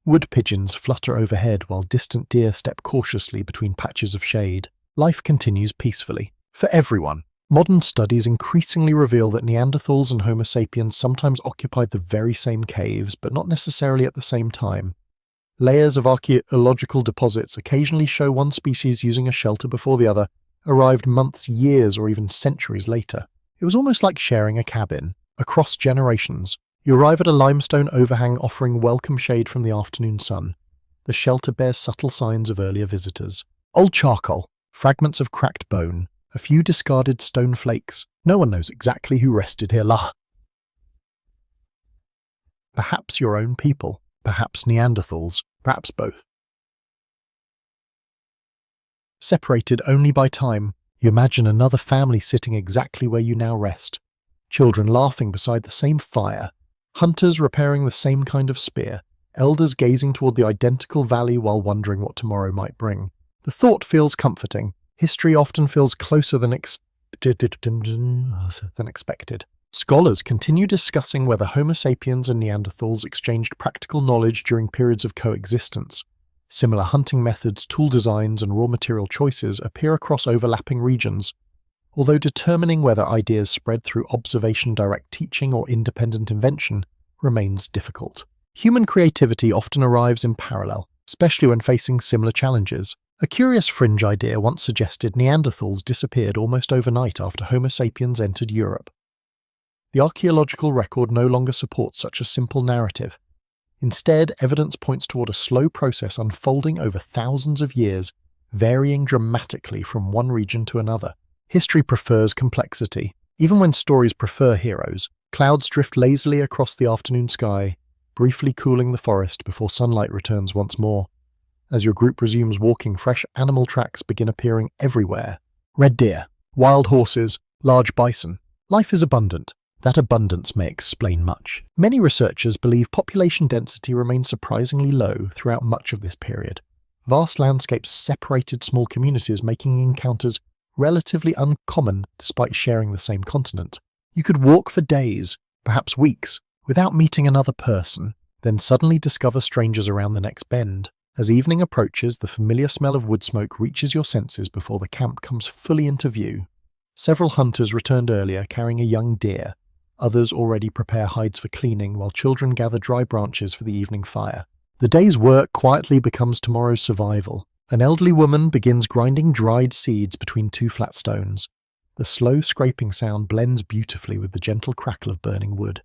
Wood pigeons flutter overhead while distant deer step cautiously between patches of shade. Life continues peacefully. For everyone. Modern studies increasingly reveal that Neanderthals and Homo sapiens sometimes occupied the very same caves, but not necessarily at the same time. Layers of archaeological deposits occasionally show one species using a shelter before the other arrived months, years, or even centuries later. It was almost like sharing a cabin. Across generations, you arrive at a limestone overhang offering welcome shade from the afternoon sun. The shelter bears subtle signs of earlier visitors. Old charcoal, fragments of cracked bone, a few discarded stone flakes. No one knows exactly who rested here. Perhaps your own people, perhaps Neanderthals, perhaps both. Separated only by time, you imagine another family sitting exactly where you now rest. Children laughing beside the same fire, hunters repairing the same kind of spear, elders gazing toward the identical valley while wondering what tomorrow might bring. The thought feels comforting. History often feels closer than expected. Scholars continue discussing whether Homo sapiens and Neanderthals exchanged practical knowledge during periods of coexistence. Similar hunting methods, tool designs, and raw material choices appear across overlapping regions, although determining whether ideas spread through observation, direct teaching, or independent invention remains difficult. Human creativity often arrives in parallel, especially when facing similar challenges. A curious fringe idea once suggested Neanderthals disappeared almost overnight after Homo sapiens entered Europe. The archaeological record no longer supports such a simple narrative. Instead, evidence points toward a slow process unfolding over thousands of years, varying dramatically from one region to another. History prefers complexity. Even when stories prefer heroes, clouds drift lazily across the afternoon sky, briefly cooling the forest before sunlight returns once more. As your group resumes walking, fresh animal tracks begin appearing everywhere. Red deer, wild horses, large bison. Life is abundant. That abundance may explain much. Many researchers believe population density remained surprisingly low throughout much of this period. Vast landscapes separated small communities, making encounters relatively uncommon despite sharing the same continent. You could walk for days, perhaps weeks, without meeting another person, then suddenly discover strangers around the next bend. As evening approaches, the familiar smell of wood smoke reaches your senses before the camp comes fully into view. Several hunters returned earlier carrying a young deer. Others already prepare hides for cleaning, while children gather dry branches for the evening fire. The day's work quietly becomes tomorrow's survival. An elderly woman begins grinding dried seeds between two flat stones. The slow scraping sound blends beautifully with the gentle crackle of burning wood.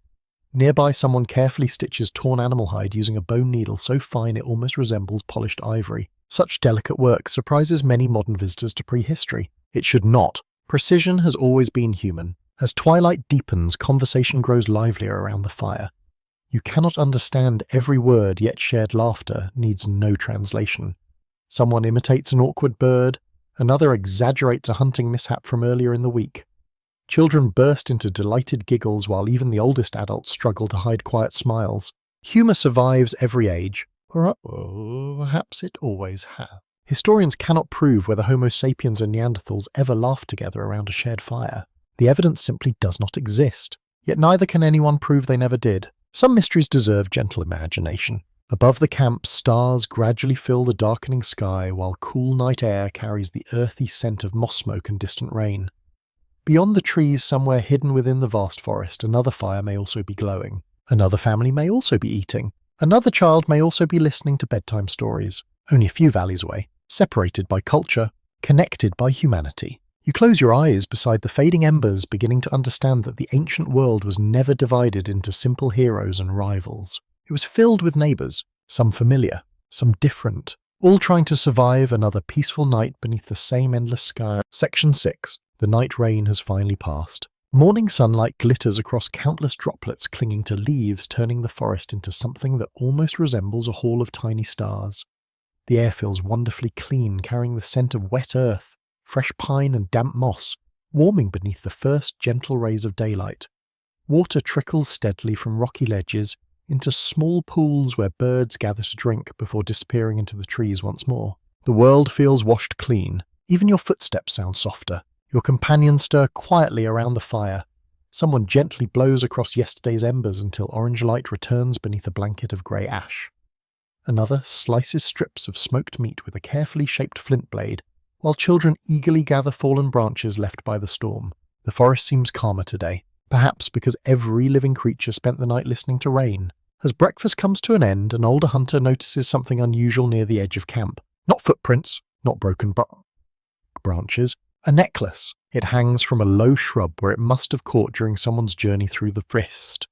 Nearby, someone carefully stitches torn animal hide using a bone needle so fine it almost resembles polished ivory. Such delicate work surprises many modern visitors to prehistory. It should not. Precision has always been human. As twilight deepens, conversation grows livelier around the fire. You cannot understand every word, yet shared laughter needs no translation. Someone imitates an awkward bird, another exaggerates a hunting mishap from earlier in the week. Children burst into delighted giggles while even the oldest adults struggle to hide quiet smiles. Humor survives every age. Perhaps it always has. Historians cannot prove whether Homo sapiens and Neanderthals ever laughed together around a shared fire. The evidence simply does not exist, yet neither can anyone prove they never did. Some mysteries deserve gentle imagination. Above the camp, stars gradually fill the darkening sky while cool night air carries the earthy scent of moss smoke and distant rain. Beyond the trees, somewhere hidden within the vast forest, another fire may also be glowing. Another family may also be eating. Another child may also be listening to bedtime stories, only a few valleys away, separated by culture, connected by humanity. You close your eyes beside the fading embers, beginning to understand that the ancient world was never divided into simple heroes and rivals. It was filled with neighbors, some familiar, some different, all trying to survive another peaceful night beneath the same endless sky. Section 6. The night rain has finally passed. Morning sunlight glitters across countless droplets clinging to leaves, turning the forest into something that almost resembles a hall of tiny stars. The air feels wonderfully clean, carrying the scent of wet earth, fresh pine and damp moss, warming beneath the first gentle rays of daylight. Water trickles steadily from rocky ledges into small pools where birds gather to drink before disappearing into the trees once more. The world feels washed clean. Even your footsteps sound softer. Your companions stir quietly around the fire. Someone gently blows across yesterday's embers until orange light returns beneath a blanket of grey ash. Another slices strips of smoked meat with a carefully shaped flint blade, while children eagerly gather fallen branches left by the storm. The forest seems calmer today, perhaps because every living creature spent the night listening to rain. As breakfast comes to an end, an older hunter notices something unusual near the edge of camp. Not footprints, not broken branches, a necklace. It hangs from a low shrub where it must have caught during someone's journey through the forest.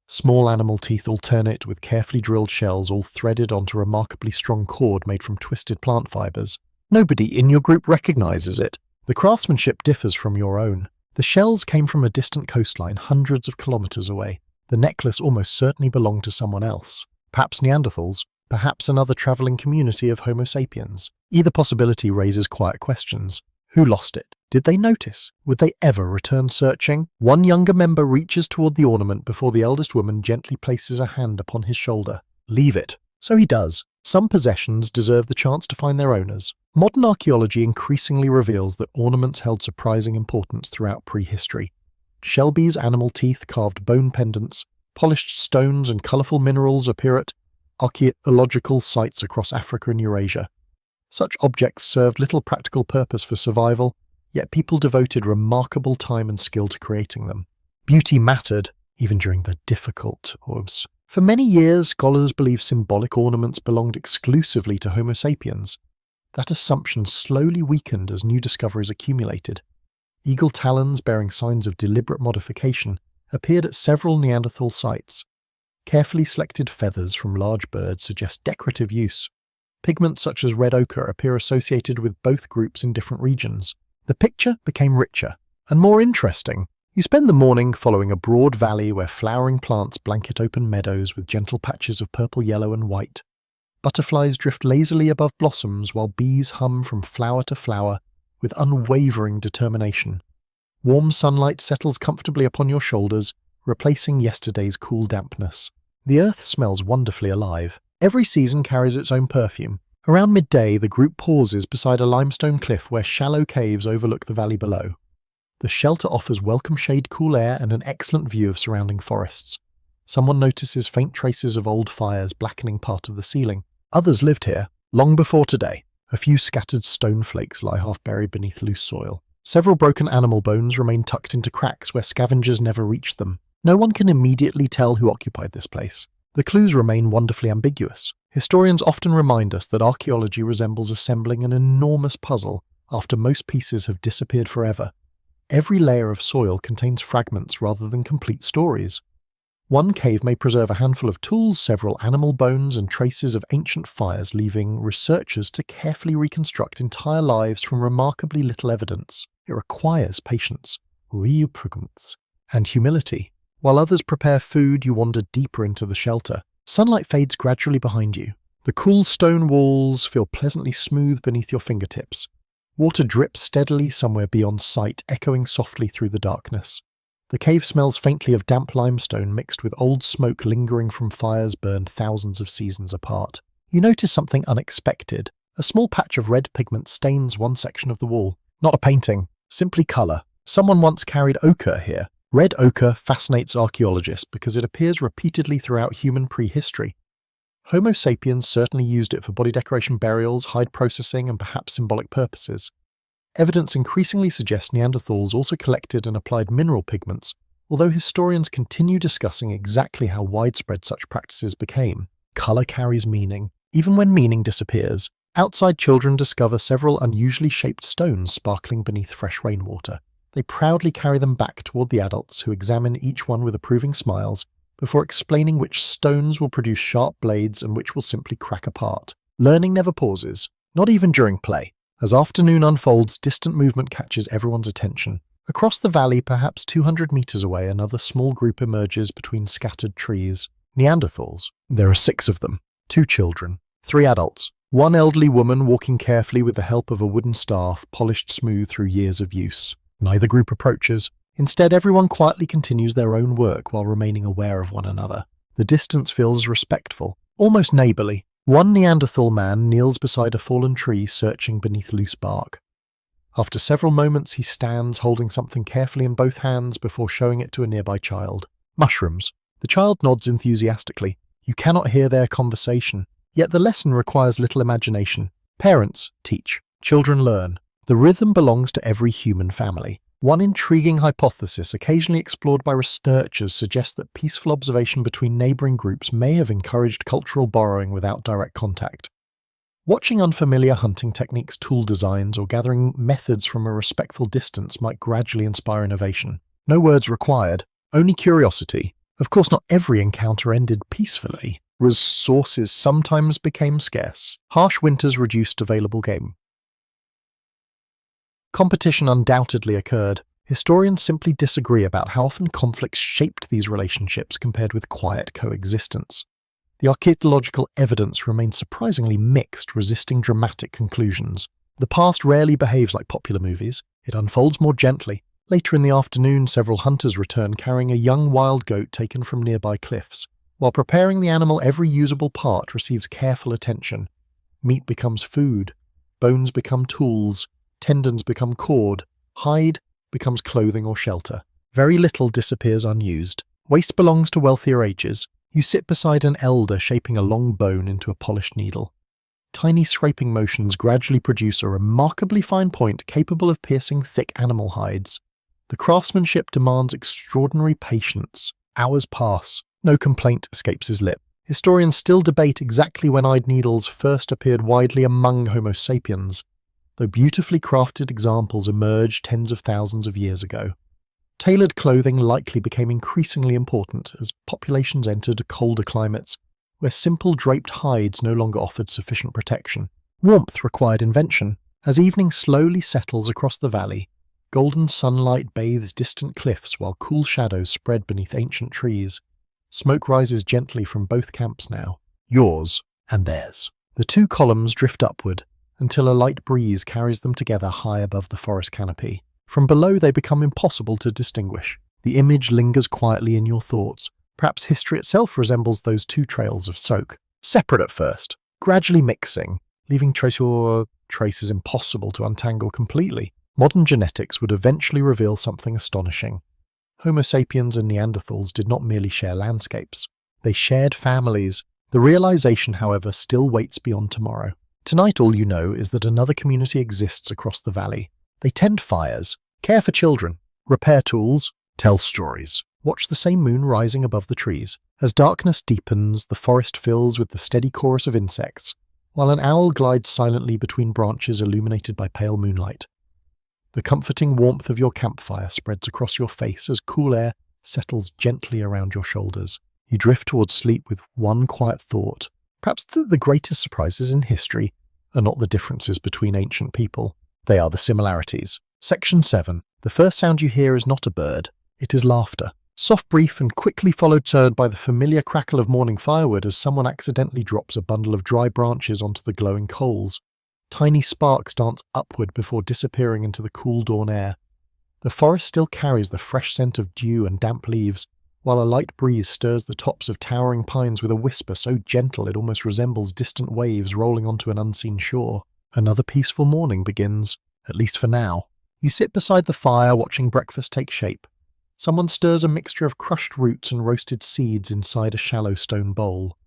Small animal teeth alternate with carefully drilled shells all threaded onto remarkably strong cord made from twisted plant fibers. Nobody in your group recognizes it. The craftsmanship differs from your own. The shells came from a distant coastline hundreds of kilometers away. The necklace almost certainly belonged to someone else. Perhaps Neanderthals, perhaps another traveling community of Homo Sapiens. Either possibility raises quiet questions. Who lost it? Did they notice? Would they ever return searching? One younger member reaches toward the ornament before the eldest woman gently places a hand upon his shoulder. Leave it. So he does. Some possessions deserve the chance to find their owners. Modern archaeology increasingly reveals that ornaments held surprising importance throughout prehistory. Shelby's animal teeth carved bone pendants, polished stones and colourful minerals appear at archaeological sites across Africa and Eurasia. Such objects served little practical purpose for survival, yet people devoted remarkable time and skill to creating them. Beauty mattered, even during the difficult times. For many years, scholars believed symbolic ornaments belonged exclusively to Homo sapiens. That assumption slowly weakened as new discoveries accumulated. Eagle talons bearing signs of deliberate modification appeared at several Neanderthal sites. Carefully selected feathers from large birds suggest decorative use. Pigments such as red ochre appear associated with both groups in different regions. The picture became richer and more interesting. You spend the morning following a broad valley where flowering plants blanket open meadows with gentle patches of purple, yellow and white. Butterflies drift lazily above blossoms while bees hum from flower to flower with unwavering determination. Warm sunlight settles comfortably upon your shoulders, replacing yesterday's cool dampness. The earth smells wonderfully alive. Every season carries its own perfume. Around midday, the group pauses beside a limestone cliff where shallow caves overlook the valley below. The shelter offers welcome shade, cool air, and an excellent view of surrounding forests. Someone notices faint traces of old fires blackening part of the ceiling. Others lived here, long before today. A few scattered stone flakes lie half buried beneath loose soil. Several broken animal bones remain tucked into cracks where scavengers never reached them. No one can immediately tell who occupied this place. The clues remain wonderfully ambiguous. Historians often remind us that archaeology resembles assembling an enormous puzzle after most pieces have disappeared forever. Every layer of soil contains fragments rather than complete stories. One cave may preserve a handful of tools, several animal bones, and traces of ancient fires, leaving researchers to carefully reconstruct entire lives from remarkably little evidence. It requires patience, and humility. While others prepare food, you wander deeper into the shelter. Sunlight fades gradually behind you. The cool stone walls feel pleasantly smooth beneath your fingertips. Water drips steadily somewhere beyond sight, echoing softly through the darkness. The cave smells faintly of damp limestone mixed with old smoke lingering from fires burned thousands of seasons apart. You notice something unexpected. A small patch of red pigment stains one section of the wall. Not a painting, simply colour. Someone once carried ochre here. Red ochre fascinates archaeologists because it appears repeatedly throughout human prehistory. Homo sapiens certainly used it for body decoration, burials, hide processing, and perhaps symbolic purposes. Evidence increasingly suggests Neanderthals also collected and applied mineral pigments, although historians continue discussing exactly how widespread such practices became. Colour carries meaning, even when meaning disappears. Outside children discover several unusually shaped stones sparkling beneath fresh rainwater. They proudly carry them back toward the adults, who examine each one with approving smiles, before explaining which stones will produce sharp blades and which will simply crack apart. Learning never pauses, not even during play. As afternoon unfolds, distant movement catches everyone's attention. Across the valley, perhaps 200 meters away, another small group emerges between scattered trees. Neanderthals. There are 6 of them. 2 children, 3 adults. One elderly woman walking carefully with the help of a wooden staff polished smooth through years of use. Neither group approaches. Instead, everyone quietly continues their own work while remaining aware of one another. The distance feels respectful, almost neighbourly. One Neanderthal man kneels beside a fallen tree searching beneath loose bark. After several moments, he stands holding something carefully in both hands before showing it to a nearby child. Mushrooms. The child nods enthusiastically. You cannot hear their conversation, yet the lesson requires little imagination. Parents teach, children learn. The rhythm belongs to every human family. One intriguing hypothesis occasionally explored by researchers suggests that peaceful observation between neighbouring groups may have encouraged cultural borrowing without direct contact. Watching unfamiliar hunting techniques, tool designs, or gathering methods from a respectful distance might gradually inspire innovation. No words required, only curiosity. Of course, not every encounter ended peacefully. Resources sometimes became scarce. Harsh winters reduced available game. Competition undoubtedly occurred. Historians simply disagree about how often conflicts shaped these relationships compared with quiet coexistence. The archaeological evidence remains surprisingly mixed, resisting dramatic conclusions. The past rarely behaves like popular movies. It unfolds more gently. Later in the afternoon, several hunters return carrying a young wild goat taken from nearby cliffs. While preparing the animal, every usable part receives careful attention. Meat becomes food. Bones become tools. Tendons become cord, hide becomes clothing or shelter. Very little disappears unused. Waste belongs to wealthier ages. You sit beside an elder shaping a long bone into a polished needle. Tiny scraping motions gradually produce a remarkably fine point capable of piercing thick animal hides. The craftsmanship demands extraordinary patience. Hours pass. No complaint escapes his lip. Historians still debate exactly when eyed needles first appeared widely among Homo sapiens, though beautifully crafted examples emerged tens of thousands of years ago. Tailored clothing likely became increasingly important as populations entered colder climates, where simple draped hides no longer offered sufficient protection. Warmth required invention. As evening slowly settles across the valley, golden sunlight bathes distant cliffs while cool shadows spread beneath ancient trees. Smoke rises gently from both camps now, yours and theirs. The two columns drift upward, until a light breeze carries them together high above the forest canopy. From below they become impossible to distinguish. The image lingers quietly in your thoughts. Perhaps history itself resembles those two trails of soak, separate at first, gradually mixing, leaving traces impossible to untangle completely. Modern genetics would eventually reveal something astonishing. Homo sapiens and Neanderthals did not merely share landscapes. They shared families. The realization, however, still waits beyond tomorrow. Tonight all you know is that another community exists across the valley. They tend fires, care for children, repair tools, tell stories. Watch the same moon rising above the trees. As darkness deepens, the forest fills with the steady chorus of insects, while an owl glides silently between branches illuminated by pale moonlight. The comforting warmth of your campfire spreads across your face as cool air settles gently around your shoulders. You drift towards sleep with one quiet thought. Perhaps the greatest surprises in history are not the differences between ancient people. They are the similarities. Section 7. The first sound you hear is not a bird. It is laughter. Soft, brief, and quickly followed by the familiar crackle of morning firewood as someone accidentally drops a bundle of dry branches onto the glowing coals. Tiny sparks dance upward before disappearing into the cool dawn air. The forest still carries the fresh scent of dew and damp leaves, while a light breeze stirs the tops of towering pines with a whisper so gentle it almost resembles distant waves rolling onto an unseen shore. Another peaceful morning begins, at least for now. You sit beside the fire watching breakfast take shape. Someone stirs a mixture of crushed roots and roasted seeds inside a shallow stone bowl.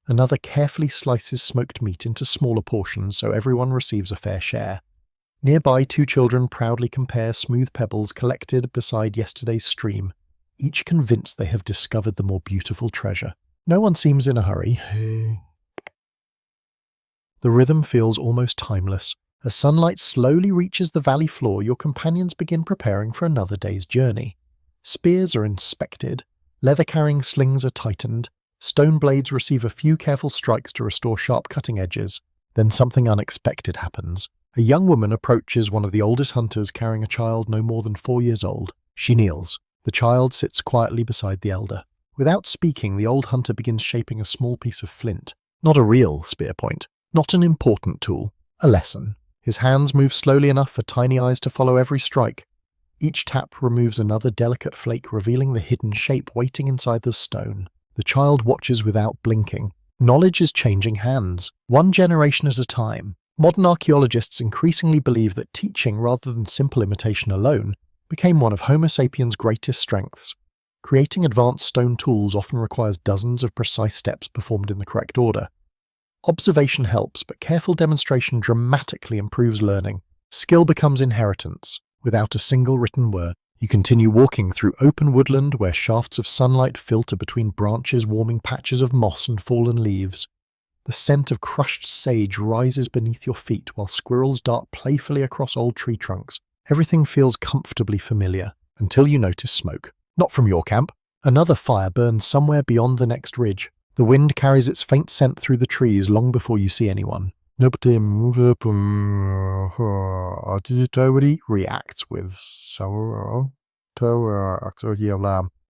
Another carefully slices smoked meat into smaller portions so everyone receives a fair share. Nearby, two children proudly compare smooth pebbles collected beside yesterday's stream, each convinced they have discovered the more beautiful treasure. No one seems in a hurry. The rhythm feels almost timeless. As sunlight slowly reaches the valley floor, your companions begin preparing for another day's journey. Spears are inspected, leather-carrying slings are tightened, stone blades receive a few careful strikes to restore sharp cutting edges. Then something unexpected happens. A young woman approaches one of the oldest hunters carrying a child no more than 4 years old. She kneels. The child sits quietly beside the elder. Without speaking, the old hunter begins shaping a small piece of flint. Not a real spear point, Not an important tool, a lesson. His hands move slowly enough for tiny eyes to follow every strike. Each tap removes another delicate flake, revealing the hidden shape waiting inside the stone. The child watches without blinking. Knowledge is changing hands, one generation at a time. Modern archaeologists increasingly believe that teaching, rather than simple imitation alone, became one of Homo sapiens' greatest strengths. Creating advanced stone tools often requires dozens of precise steps performed in the correct order. Observation helps, but careful demonstration dramatically improves learning. Skill becomes inheritance. Without a single written word, you continue walking through open woodland where shafts of sunlight filter between branches, warming patches of moss and fallen leaves. The scent of crushed sage rises beneath your feet while squirrels dart playfully across old tree trunks. Everything feels comfortably familiar, until you notice smoke. Not from your camp. Another fire burns somewhere beyond the next ridge. The wind carries its faint scent through the trees long before you see anyone. Nobody reacts with sorrow.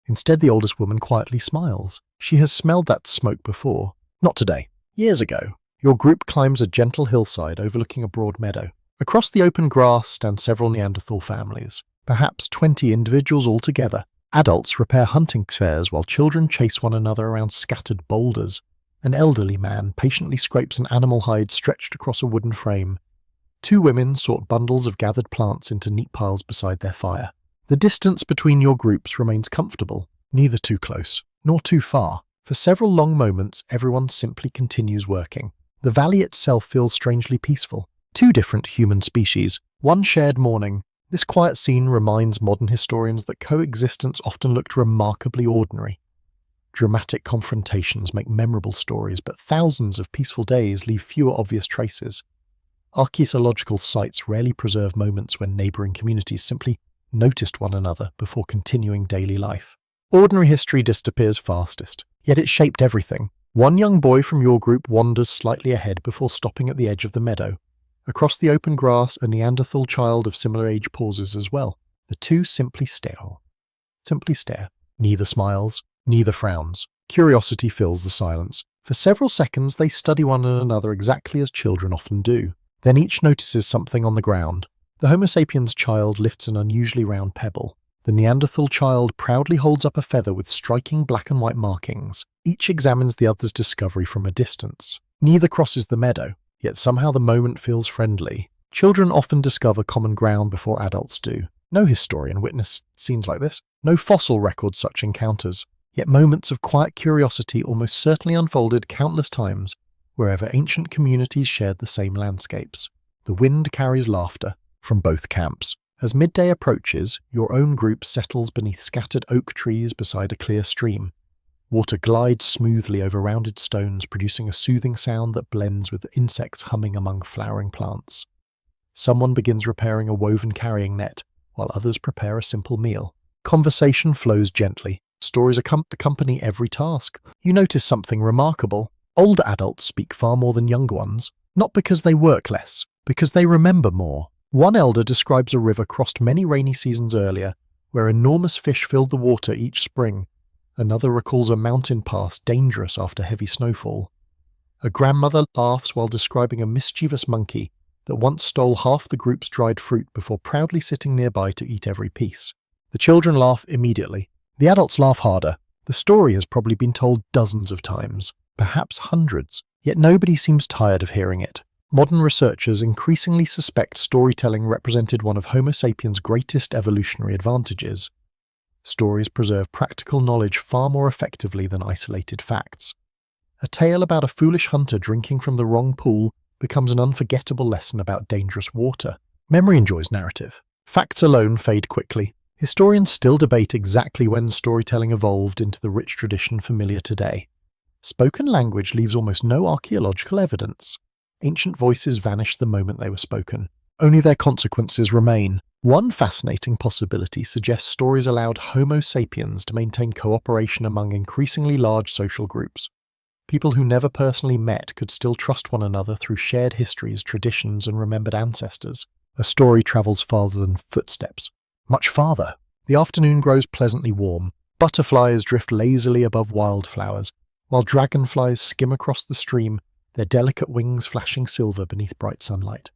Instead, the oldest woman quietly smiles. She has smelled that smoke before. Not today. Years ago. Your group climbs a gentle hillside overlooking a broad meadow. Across the open grass stand several Neanderthal families, perhaps 20 individuals altogether. Adults repair hunting spears while children chase one another around scattered boulders. An elderly man patiently scrapes an animal hide stretched across a wooden frame. Two women sort bundles of gathered plants into neat piles beside their fire. The distance between your groups remains comfortable, neither too close, nor too far. For several long moments, everyone simply continues working. The valley itself feels strangely peaceful. Two different human species, one shared morning. This quiet scene reminds modern historians that coexistence often looked remarkably ordinary. Dramatic confrontations make memorable stories, but thousands of peaceful days leave fewer obvious traces. Archaeological sites rarely preserve moments when neighboring communities simply noticed one another before continuing daily life. Ordinary history disappears fastest, yet it shaped everything. One young boy from your group wanders slightly ahead before stopping at the edge of the meadow. Across the open grass, a Neanderthal child of similar age pauses as well. The two simply stare. Neither smiles, neither frowns. Curiosity fills the silence. For several seconds, they study one another exactly as children often do. Then each notices something on the ground. The Homo sapiens child lifts an unusually round pebble. The Neanderthal child proudly holds up a feather with striking black and white markings. Each examines the other's discovery from a distance. Neither crosses the meadow, yet somehow the moment feels friendly. Children often discover common ground before adults do. No historian witnessed scenes like this. No fossil records such encounters. Yet moments of quiet curiosity almost certainly unfolded countless times wherever ancient communities shared the same landscapes. The wind carries laughter from both camps. As midday approaches, your own group settles beneath scattered oak trees beside a clear stream. Water glides smoothly over rounded stones, producing a soothing sound that blends with insects humming among flowering plants. Someone begins repairing a woven carrying net, while others prepare a simple meal. Conversation flows gently. Stories accompany every task. You notice something remarkable. Older adults speak far more than younger ones, not because they work less, because they remember more. One elder describes a river crossed many rainy seasons earlier, where enormous fish filled the water each spring. Another recalls a mountain pass dangerous after heavy snowfall. A grandmother laughs while describing a mischievous monkey that once stole half the group's dried fruit before proudly sitting nearby to eat every piece. The children laugh immediately. The adults laugh harder. The story has probably been told dozens of times, perhaps hundreds, yet nobody seems tired of hearing it. Modern researchers increasingly suspect storytelling represented one of Homo sapiens' greatest evolutionary advantages. Stories preserve practical knowledge far more effectively than isolated facts. A tale about a foolish hunter drinking from the wrong pool becomes an unforgettable lesson about dangerous water. Memory enjoys narrative. Facts alone fade quickly. Historians still debate exactly when storytelling evolved into the rich tradition familiar today. Spoken language leaves almost no archaeological evidence. Ancient voices vanished the moment they were spoken. Only their consequences remain. One fascinating possibility suggests stories allowed Homo sapiens to maintain cooperation among increasingly large social groups. People who never personally met could still trust one another through shared histories, traditions, and remembered ancestors. A story travels farther than footsteps. Much farther. The afternoon grows pleasantly warm. Butterflies drift lazily above wildflowers, while dragonflies skim across the stream, their delicate wings flashing silver beneath bright sunlight.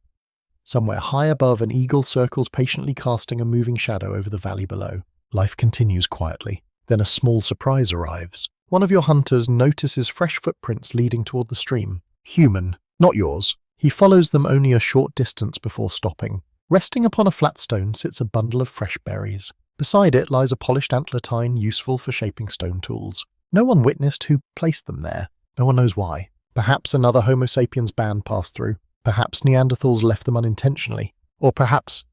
Somewhere high above, an eagle circles patiently, casting a moving shadow over the valley below. Life continues quietly. Then a small surprise arrives. One of your hunters notices fresh footprints leading toward the stream. Human, not yours. He follows them only a short distance before stopping. Resting upon a flat stone sits a bundle of fresh berries. Beside it lies a polished antler tine useful for shaping stone tools. No one witnessed who placed them there. No one knows why. Perhaps another Homo sapiens band passed through. Perhaps Neanderthals left them unintentionally. Or perhaps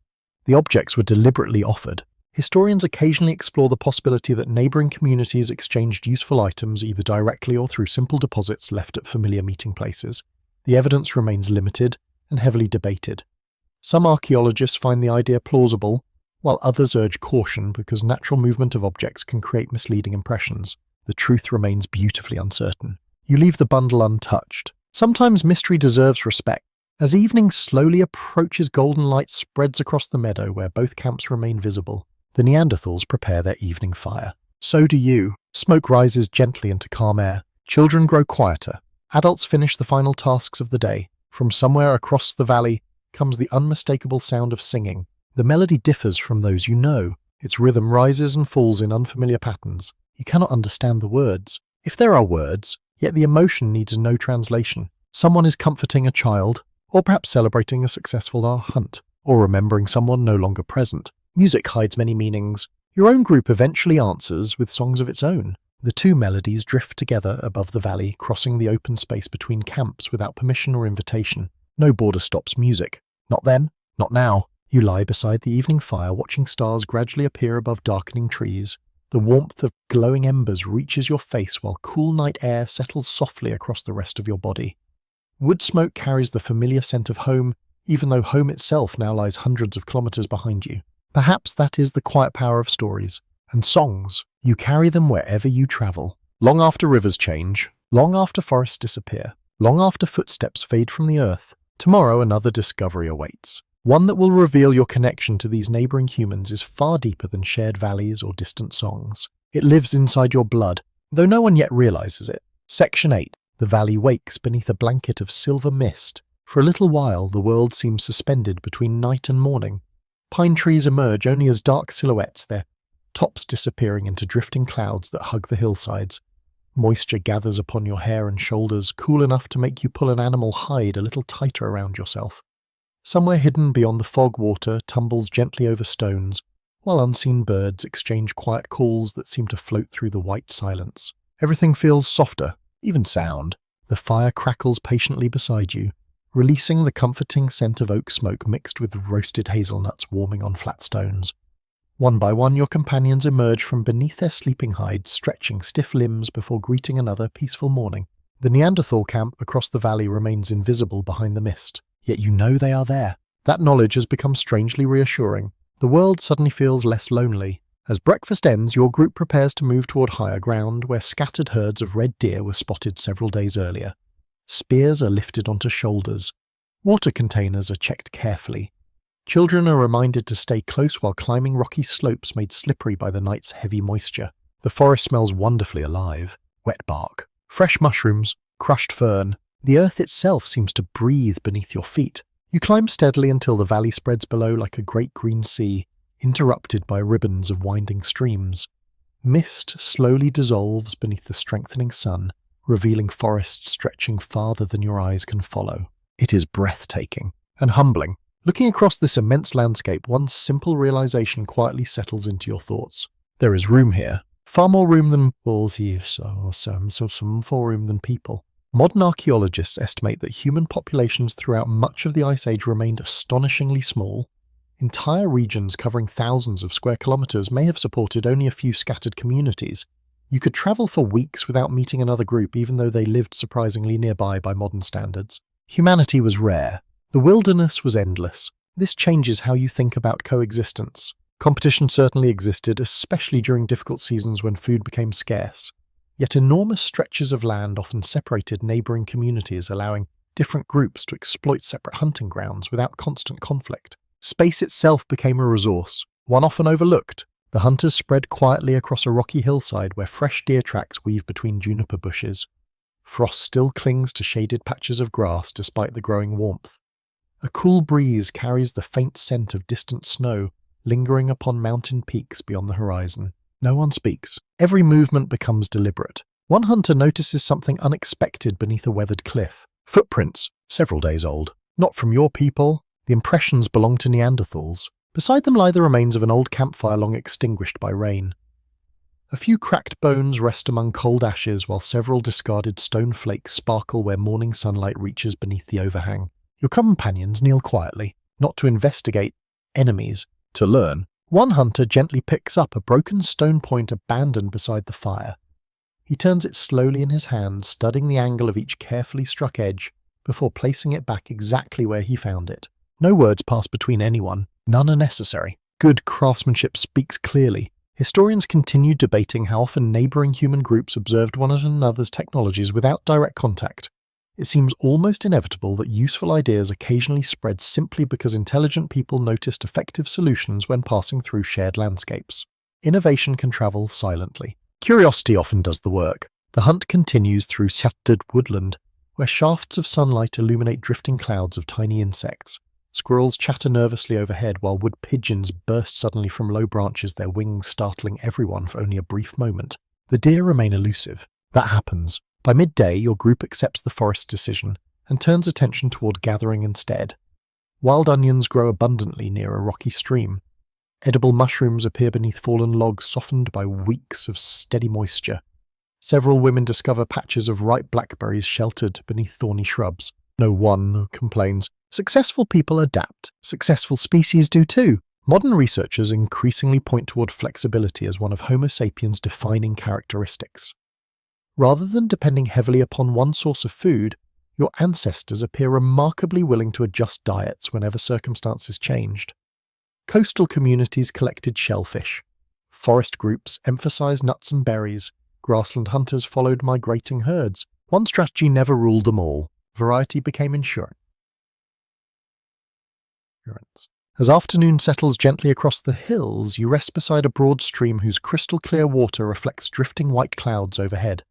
the objects were deliberately offered. Historians occasionally explore the possibility that neighbouring communities exchanged useful items either directly or through simple deposits left at familiar meeting places. The evidence remains limited and heavily debated. Some archaeologists find the idea plausible, while others urge caution because natural movement of objects can create misleading impressions. The truth remains beautifully uncertain. You leave the bundle untouched. Sometimes mystery deserves respect. As evening slowly approaches, golden light spreads across the meadow where both camps remain visible. The Neanderthals prepare their evening fire. So do you. Smoke rises gently into calm air. Children grow quieter. Adults finish the final tasks of the day. From somewhere across the valley comes the unmistakable sound of singing. The melody differs from those you know. Its rhythm rises and falls in unfamiliar patterns. You cannot understand the words. If there are words, yet the emotion needs no translation. Someone is comforting a child, or perhaps celebrating a successful hunt, or remembering someone no longer present. Music hides many meanings. Your own group eventually answers with songs of its own. The two melodies drift together above the valley, crossing the open space between camps without permission or invitation. No border stops music. Not then, not now. You lie beside the evening fire, watching stars gradually appear above darkening trees. The warmth of glowing embers reaches your face while cool night air settles softly across the rest of your body. Wood smoke carries the familiar scent of home, even though home itself now lies hundreds of kilometers behind you. Perhaps that is the quiet power of stories. And songs, you carry them wherever you travel. Long after rivers change, long after forests disappear, long after footsteps fade from the earth, tomorrow another discovery awaits. One that will reveal your connection to these neighbouring humans is far deeper than shared valleys or distant songs. It lives inside your blood, though no one yet realises it. Section 8. The valley wakes beneath a blanket of silver mist. For a little while, the world seems suspended between night and morning. Pine trees emerge only as dark silhouettes, their tops disappearing into drifting clouds that hug the hillsides. Moisture gathers upon your hair and shoulders, cool enough to make you pull an animal hide a little tighter around yourself. Somewhere hidden beyond the fog, water tumbles gently over stones, while unseen birds exchange quiet calls that seem to float through the white silence. Everything feels softer, even sound. The fire crackles patiently beside you, releasing the comforting scent of oak smoke mixed with roasted hazelnuts warming on flat stones. One by one, your companions emerge from beneath their sleeping hides, stretching stiff limbs before greeting another peaceful morning. The Neanderthal camp across the valley remains invisible behind the mist, yet you know they are there. That knowledge has become strangely reassuring. The world suddenly feels less lonely. As breakfast ends, your group prepares to move toward higher ground, where scattered herds of red deer were spotted several days earlier. Spears are lifted onto shoulders. Water containers are checked carefully. Children are reminded to stay close while climbing rocky slopes made slippery by the night's heavy moisture. The forest smells wonderfully alive. Wet bark, fresh mushrooms, crushed fern. The earth itself seems to breathe beneath your feet. You climb steadily until the valley spreads below like a great green sea, interrupted by ribbons of winding streams. Mist slowly dissolves beneath the strengthening sun, revealing forests stretching farther than your eyes can follow. It is breathtaking and humbling. Looking across this immense landscape, one simple realization quietly settles into your thoughts. There is room here. Far more room than more room than people. Modern archaeologists estimate that human populations throughout much of the Ice Age remained astonishingly small. Entire regions covering thousands of square kilometers may have supported only a few scattered communities. You could travel for weeks without meeting another group, even though they lived surprisingly nearby by modern standards. Humanity was rare. The wilderness was endless. This changes how you think about coexistence. Competition certainly existed, especially during difficult seasons when food became scarce. Yet enormous stretches of land often separated neighbouring communities, allowing different groups to exploit separate hunting grounds without constant conflict. Space itself became a resource, one often overlooked. The hunters spread quietly across a rocky hillside where fresh deer tracks weave between juniper bushes. Frost still clings to shaded patches of grass despite the growing warmth. A cool breeze carries the faint scent of distant snow, lingering upon mountain peaks beyond the horizon. No one speaks. Every movement becomes deliberate. One hunter notices something unexpected beneath a weathered cliff. Footprints, several days old. Not from your people. The impressions belong to Neanderthals. Beside them lie the remains of an old campfire long extinguished by rain. A few cracked bones rest among cold ashes while several discarded stone flakes sparkle where morning sunlight reaches beneath the overhang. Your companions kneel quietly, not to investigate enemies, to learn. One hunter gently picks up a broken stone point abandoned beside the fire. He turns it slowly in his hand, studying the angle of each carefully struck edge, before placing it back exactly where he found it. No words pass between anyone. None are necessary. Good craftsmanship speaks clearly. Historians continue debating how often neighbouring human groups observed one another's technologies without direct contact. It seems almost inevitable that useful ideas occasionally spread simply because intelligent people noticed effective solutions when passing through shared landscapes. Innovation can travel silently. Curiosity often does the work. The hunt continues through shattered woodland, where shafts of sunlight illuminate drifting clouds of tiny insects. Squirrels chatter nervously overhead while wood pigeons burst suddenly from low branches, their wings startling everyone for only a brief moment. The deer remain elusive. That happens. By midday, your group accepts the forest's decision and turns attention toward gathering instead. Wild onions grow abundantly near a rocky stream. Edible mushrooms appear beneath fallen logs softened by weeks of steady moisture. Several women discover patches of ripe blackberries sheltered beneath thorny shrubs. No one complains. Successful people adapt. Successful species do too. Modern researchers increasingly point toward flexibility as one of Homo sapiens' defining characteristics. Rather than depending heavily upon one source of food, your ancestors appear remarkably willing to adjust diets whenever circumstances changed. Coastal communities collected shellfish. Forest groups emphasized nuts and berries. Grassland hunters followed migrating herds. One strategy never ruled them all. Variety became insurance. As afternoon settles gently across the hills, you rest beside a broad stream whose crystal-clear water reflects drifting white clouds overhead.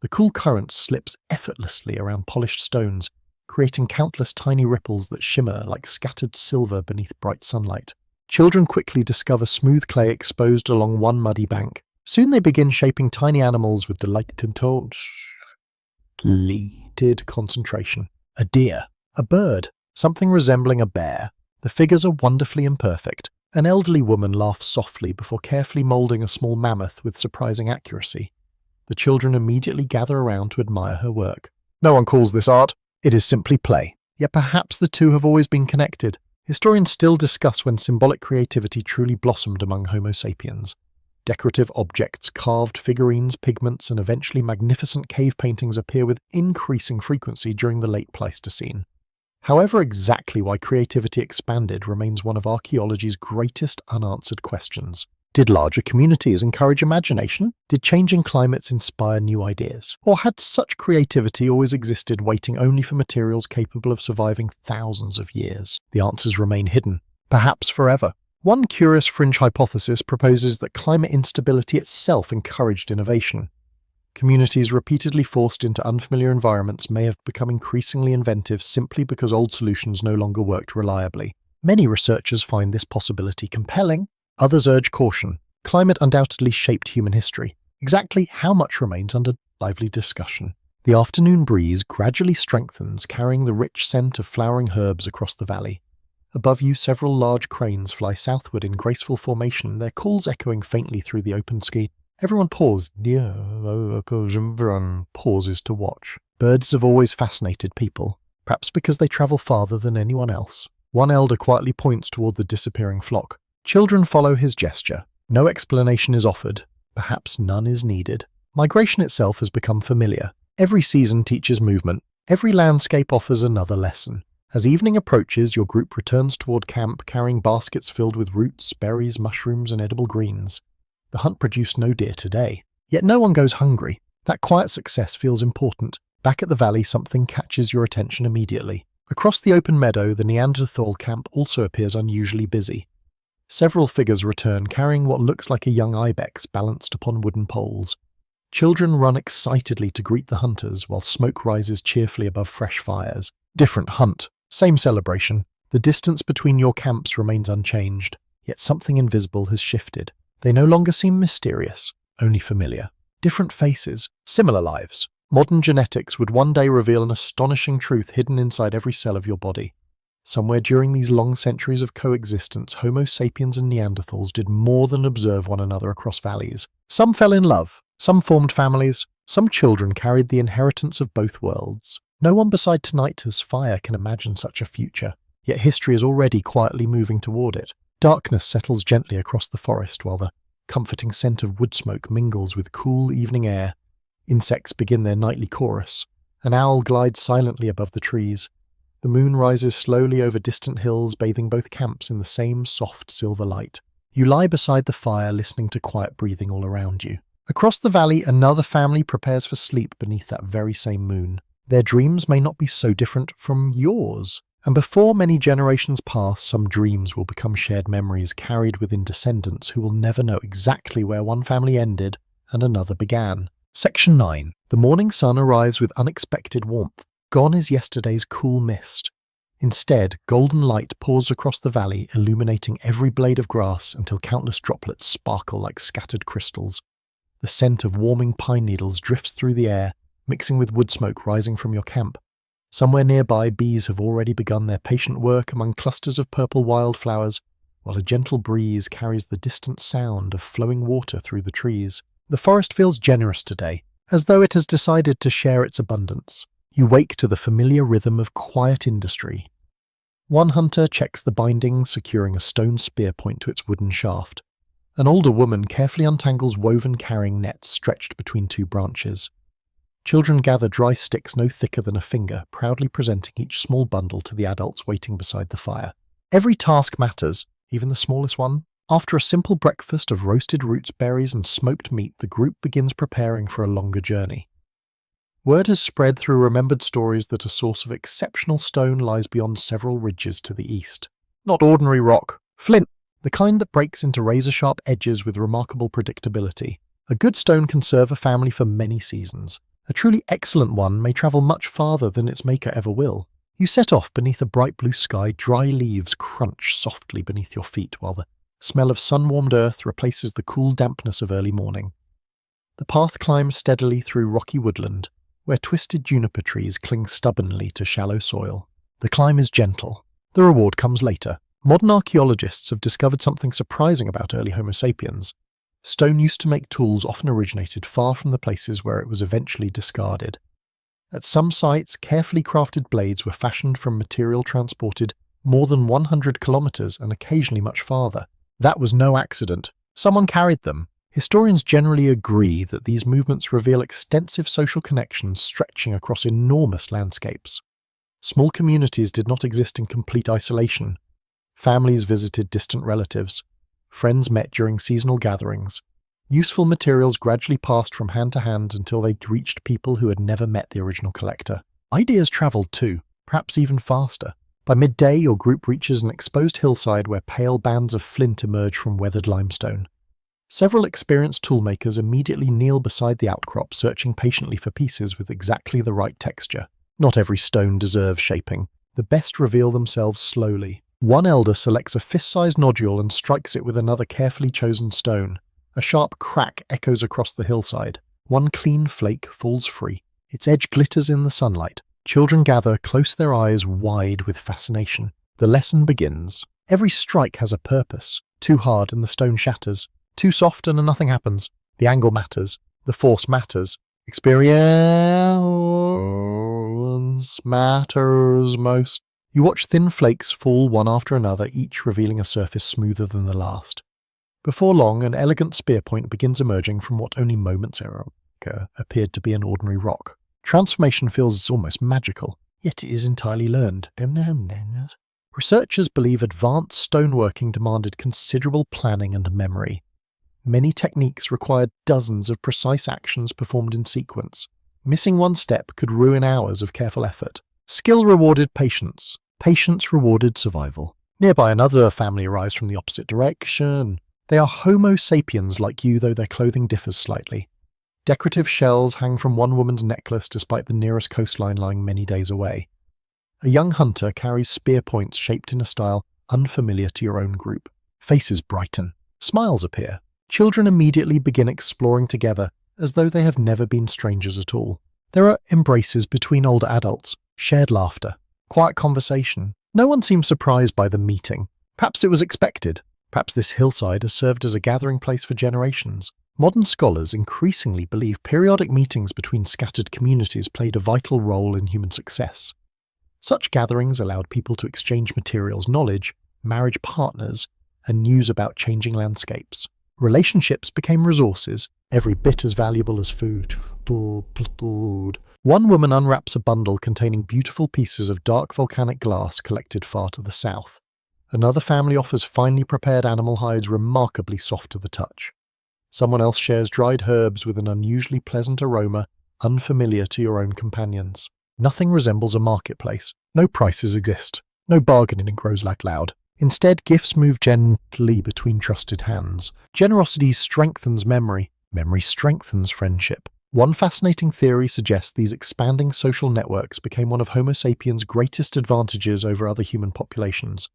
The cool current slips effortlessly around polished stones, creating countless tiny ripples that shimmer like scattered silver beneath bright sunlight. Children quickly discover smooth clay exposed along one muddy bank. Soon they begin shaping tiny animals with delighted concentration. A deer, a bird, something resembling a bear. The figures are wonderfully imperfect. An elderly woman laughs softly before carefully moulding a small mammoth with surprising accuracy. The children immediately gather around to admire her work. No one calls this art. It is simply play. Yet perhaps the two have always been connected. Historians still discuss when symbolic creativity truly blossomed among Homo sapiens. Decorative objects, carved figurines, pigments, and eventually magnificent cave paintings appear with increasing frequency during the late Pleistocene. However, exactly why creativity expanded remains one of archaeology's greatest unanswered questions. Did larger communities encourage imagination? Did changing climates inspire new ideas? Or had such creativity always existed, waiting only for materials capable of surviving thousands of years? The answers remain hidden, perhaps forever. One curious fringe hypothesis proposes that climate instability itself encouraged innovation. Communities repeatedly forced into unfamiliar environments may have become increasingly inventive simply because old solutions no longer worked reliably. Many researchers find this possibility compelling. Others urge caution. Climate undoubtedly shaped human history. Exactly how much remains under lively discussion. The afternoon breeze gradually strengthens, carrying the rich scent of flowering herbs across the valley. Above you, several large cranes fly southward in graceful formation, their calls echoing faintly through the open sky. Everyone pauses to watch. Birds have always fascinated people, perhaps because they travel farther than anyone else. One elder quietly points toward the disappearing flock. Children follow his gesture. No explanation is offered. Perhaps none is needed. Migration itself has become familiar. Every season teaches movement. Every landscape offers another lesson. As evening approaches, your group returns toward camp, carrying baskets filled with roots, berries, mushrooms, and edible greens. The hunt produced no deer today. Yet no one goes hungry. That quiet success feels important. Back at the valley, something catches your attention immediately. Across the open meadow, the Neanderthal camp also appears unusually busy. Several figures return, carrying what looks like a young ibex balanced upon wooden poles. Children run excitedly to greet the hunters while smoke rises cheerfully above fresh fires. Different hunt, same celebration. The distance between your camps remains unchanged, yet something invisible has shifted. They no longer seem mysterious, only familiar. Different faces, similar lives. Modern genetics would one day reveal an astonishing truth hidden inside every cell of your body. Somewhere during these long centuries of coexistence, Homo sapiens and Neanderthals did more than observe one another across valleys. Some fell in love, some formed families, some children carried the inheritance of both worlds. No one beside tonight's fire can imagine such a future, yet history is already quietly moving toward it. Darkness settles gently across the forest while the comforting scent of wood smoke mingles with cool evening air. Insects begin their nightly chorus. An owl glides silently above the trees. The moon rises slowly over distant hills, bathing both camps in the same soft silver light. You lie beside the fire, listening to quiet breathing all around you. Across the valley, another family prepares for sleep beneath that very same moon. Their dreams may not be so different from yours. And before many generations pass, some dreams will become shared memories carried within descendants who will never know exactly where one family ended and another began. Section 9. The morning sun arrives with unexpected warmth. Gone is yesterday's cool mist. Instead, golden light pours across the valley, illuminating every blade of grass until countless droplets sparkle like scattered crystals. The scent of warming pine needles drifts through the air, mixing with wood smoke rising from your camp. Somewhere nearby, bees have already begun their patient work among clusters of purple wildflowers, while a gentle breeze carries the distant sound of flowing water through the trees. The forest feels generous today, as though it has decided to share its abundance. You wake to the familiar rhythm of quiet industry. One hunter checks the bindings, securing a stone spear point to its wooden shaft. An older woman carefully untangles woven carrying nets stretched between two branches. Children gather dry sticks no thicker than a finger, proudly presenting each small bundle to the adults waiting beside the fire. Every task matters, even the smallest one. After a simple breakfast of roasted roots, berries, and smoked meat, the group begins preparing for a longer journey. Word has spread through remembered stories that a source of exceptional stone lies beyond several ridges to the east. Not ordinary rock, flint, the kind that breaks into razor-sharp edges with remarkable predictability. A good stone can serve a family for many seasons. A truly excellent one may travel much farther than its maker ever will. You set off beneath a bright blue sky, dry leaves crunch softly beneath your feet while the smell of sun-warmed earth replaces the cool dampness of early morning. The path climbs steadily through rocky woodland, where twisted juniper trees cling stubbornly to shallow soil. The climb is gentle. The reward comes later. Modern archaeologists have discovered something surprising about early Homo sapiens. Stone used to make tools often originated far from the places where it was eventually discarded. At some sites, carefully crafted blades were fashioned from material transported more than 100 kilometers and occasionally much farther. That was no accident. Someone carried them. Historians generally agree that these movements reveal extensive social connections stretching across enormous landscapes. Small communities did not exist in complete isolation. Families visited distant relatives. Friends met during seasonal gatherings. Useful materials gradually passed from hand to hand until they reached people who had never met the original collector. Ideas traveled too, perhaps even faster. By midday, your group reaches an exposed hillside where pale bands of flint emerge from weathered limestone. Several experienced toolmakers immediately kneel beside the outcrop, searching patiently for pieces with exactly the right texture. Not every stone deserves shaping. The best reveal themselves slowly. One elder selects a fist-sized nodule and strikes it with another carefully chosen stone. A sharp crack echoes across the hillside. One clean flake falls free. Its edge glitters in the sunlight. Children gather, close their eyes wide with fascination. The lesson begins. Every strike has a purpose. Too hard and the stone shatters. Too soft and nothing happens. The angle matters. The force matters. Experience matters most. You watch thin flakes fall one after another, each revealing a surface smoother than the last. Before long, an elegant spear point begins emerging from what only moments ago appeared to be an ordinary rock. Transformation feels almost magical, yet it is entirely learned. Researchers believe advanced stoneworking demanded considerable planning and memory. Many techniques required dozens of precise actions performed in sequence. Missing one step could ruin hours of careful effort. Skill rewarded patience. Patience rewarded survival. Nearby, another family arrives from the opposite direction. They are Homo sapiens like you, though their clothing differs slightly. Decorative shells hang from one woman's necklace despite the nearest coastline lying many days away. A young hunter carries spear points shaped in a style unfamiliar to your own group. Faces brighten. Smiles appear. Children immediately begin exploring together as though they have never been strangers at all. There are embraces between older adults, shared laughter, quiet conversation. No one seems surprised by the meeting. Perhaps it was expected. Perhaps this hillside has served as a gathering place for generations. Modern scholars increasingly believe periodic meetings between scattered communities played a vital role in human success. Such gatherings allowed people to exchange materials, knowledge, marriage partners, and news about changing landscapes. Relationships became resources, every bit as valuable as food. One woman unwraps a bundle containing beautiful pieces of dark volcanic glass collected far to the south. Another family offers finely prepared animal hides remarkably soft to the touch. Someone else shares dried herbs with an unusually pleasant aroma, unfamiliar to your own companions. Nothing resembles a marketplace. No prices exist. No bargaining grows loud. Instead, gifts move gently between trusted hands. Generosity strengthens memory. Memory strengthens friendship. One fascinating theory suggests these expanding social networks became one of Homo sapiens' greatest advantages over other human populations.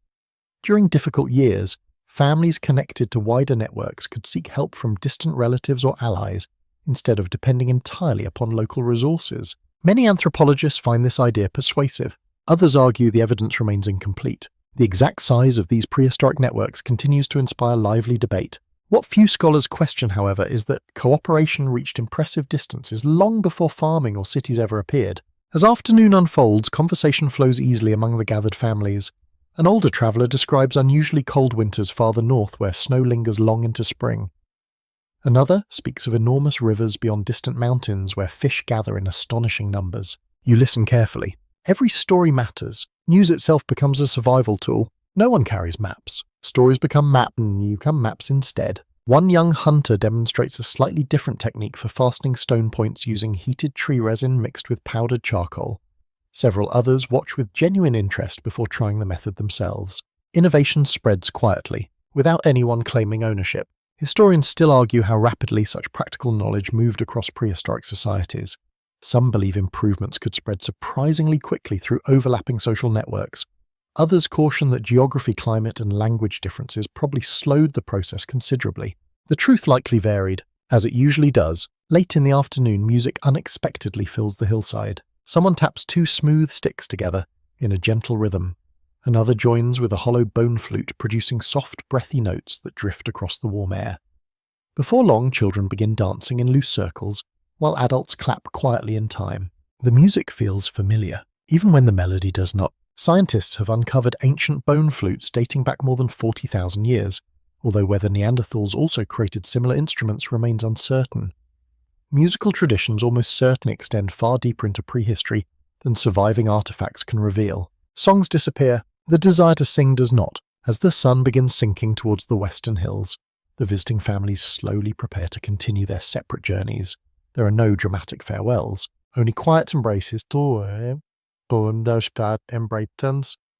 During difficult years, families connected to wider networks could seek help from distant relatives or allies instead of depending entirely upon local resources. Many anthropologists find this idea persuasive. Others argue the evidence remains incomplete. The exact size of these prehistoric networks continues to inspire lively debate. What few scholars question, however, is that cooperation reached impressive distances long before farming or cities ever appeared. As afternoon unfolds, conversation flows easily among the gathered families. An older traveller describes unusually cold winters farther north where snow lingers long into spring. Another speaks of enormous rivers beyond distant mountains where fish gather in astonishing numbers. You listen carefully. Every story matters. News itself becomes a survival tool. No one carries maps. Stories become maps instead. One young hunter demonstrates a slightly different technique for fastening stone points using heated tree resin mixed with powdered charcoal. Several others watch with genuine interest before trying the method themselves. Innovation spreads quietly, without anyone claiming ownership. Historians still argue how rapidly such practical knowledge moved across prehistoric societies. Some believe improvements could spread surprisingly quickly through overlapping social networks. Others caution that geography, climate, and language differences probably slowed the process considerably. The truth likely varied. As it usually does, late in the afternoon, music unexpectedly fills the hillside. Someone taps two smooth sticks together in a gentle rhythm. Another joins with a hollow bone flute, producing soft, breathy notes that drift across the warm air. Before long, children begin dancing in loose circles, while adults clap quietly in time. The music feels familiar, even when the melody does not. Scientists have uncovered ancient bone flutes dating back more than 40,000 years, although whether Neanderthals also created similar instruments remains uncertain. Musical traditions almost certainly extend far deeper into prehistory than surviving artifacts can reveal. Songs disappear, the desire to sing does not. As the sun begins sinking towards the western hills, the visiting families slowly prepare to continue their separate journeys. There are no dramatic farewells, only quiet embraces,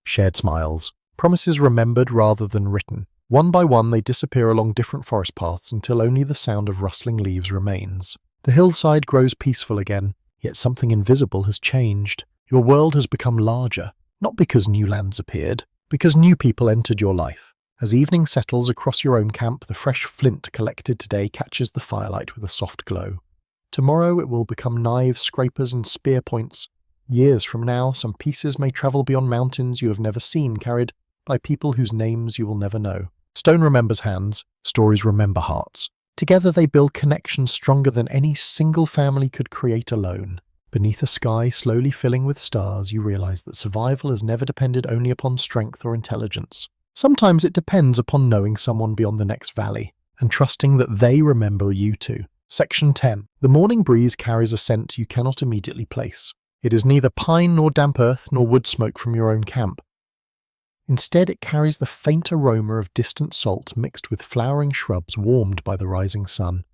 shared smiles, promises remembered rather than written. One by one they disappear along different forest paths until only the sound of rustling leaves remains. The hillside grows peaceful again, yet something invisible has changed. Your world has become larger, not because new lands appeared, because new people entered your life. As evening settles across your own camp, the fresh flint collected today catches the firelight with a soft glow. Tomorrow it will become knives, scrapers, and spear points. Years from now, some pieces may travel beyond mountains you have never seen, carried by people whose names you will never know. Stone remembers hands, stories remember hearts. Together they build connections stronger than any single family could create alone. Beneath a sky slowly filling with stars, you realize that survival has never depended only upon strength or intelligence. Sometimes it depends upon knowing someone beyond the next valley, and trusting that they remember you too. Section 10. The morning breeze carries a scent you cannot immediately place. It is neither pine nor damp earth nor wood smoke from your own camp. Instead, it carries the faint aroma of distant salt mixed with flowering shrubs warmed by the rising sun.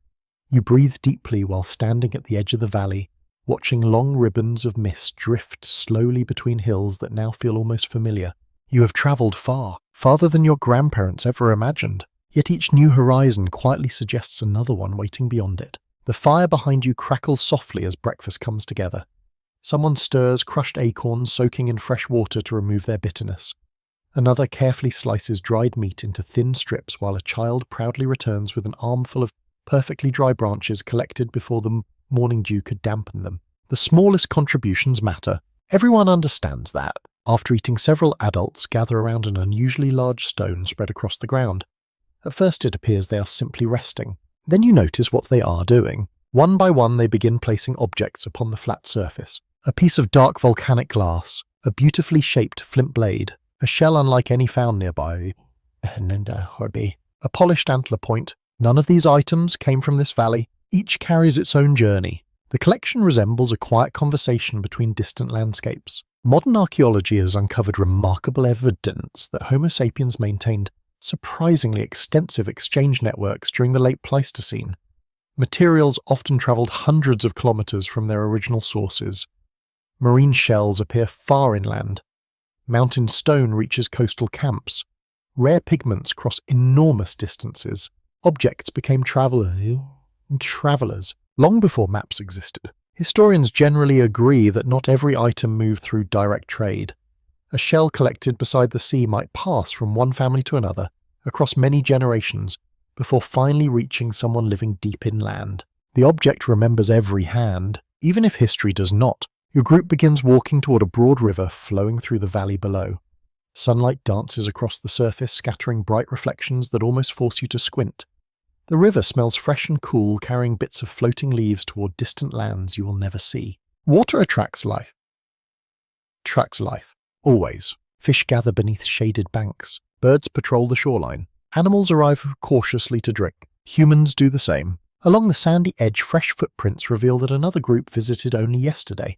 You breathe deeply while standing at the edge of the valley, watching long ribbons of mist drift slowly between hills that now feel almost familiar. You have travelled far, farther than your grandparents ever imagined, yet each new horizon quietly suggests another one waiting beyond it. The fire behind you crackles softly as breakfast comes together. Someone stirs crushed acorns soaking in fresh water to remove their bitterness. Another carefully slices dried meat into thin strips while a child proudly returns with an armful of perfectly dry branches collected before the morning dew could dampen them. The smallest contributions matter. Everyone understands that. After eating, several adults gather around an unusually large stone spread across the ground. At first it appears they are simply resting. Then you notice what they are doing. One by one they begin placing objects upon the flat surface. A piece of dark volcanic glass, a beautifully shaped flint blade, a shell unlike any found nearby, a polished antler point. None of these items came from this valley. Each carries its own journey. The collection resembles a quiet conversation between distant landscapes. Modern archaeology has uncovered remarkable evidence that Homo sapiens maintained surprisingly extensive exchange networks during the late Pleistocene. Materials often travelled hundreds of kilometres from their original sources. Marine shells appear far inland. Mountain stone reaches coastal camps. Rare pigments cross enormous distances. Objects became travellers long before maps existed. Historians generally agree that not every item moved through direct trade. A shell collected beside the sea might pass from one family to another, across many generations, before finally reaching someone living deep inland. The object remembers every hand, even if history does not. Your group begins walking toward a broad river flowing through the valley below. Sunlight dances across the surface, scattering bright reflections that almost force you to squint. The river smells fresh and cool, carrying bits of floating leaves toward distant lands you will never see. Water attracts life. Always. Fish gather beneath shaded banks. Birds patrol the shoreline. Animals arrive cautiously to drink. Humans do the same. Along the sandy edge, fresh footprints reveal that another group visited only yesterday.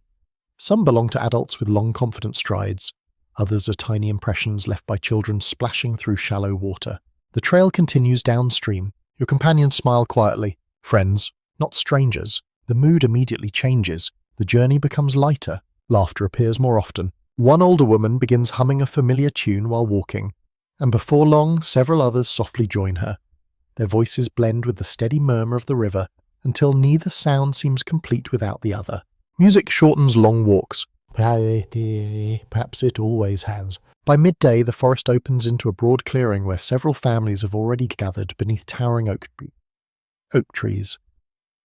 Some belong to adults with long, confident strides. Others are tiny impressions left by children splashing through shallow water. The trail continues downstream. Your companions smile quietly. Friends, not strangers. The mood immediately changes. The journey becomes lighter. Laughter appears more often. One older woman begins humming a familiar tune while walking, and before long several others softly join her. Their voices blend with the steady murmur of the river until neither sound seems complete without the other. Music shortens long walks. Perhaps it always has. By midday, the forest opens into a broad clearing where several families have already gathered beneath towering oak trees.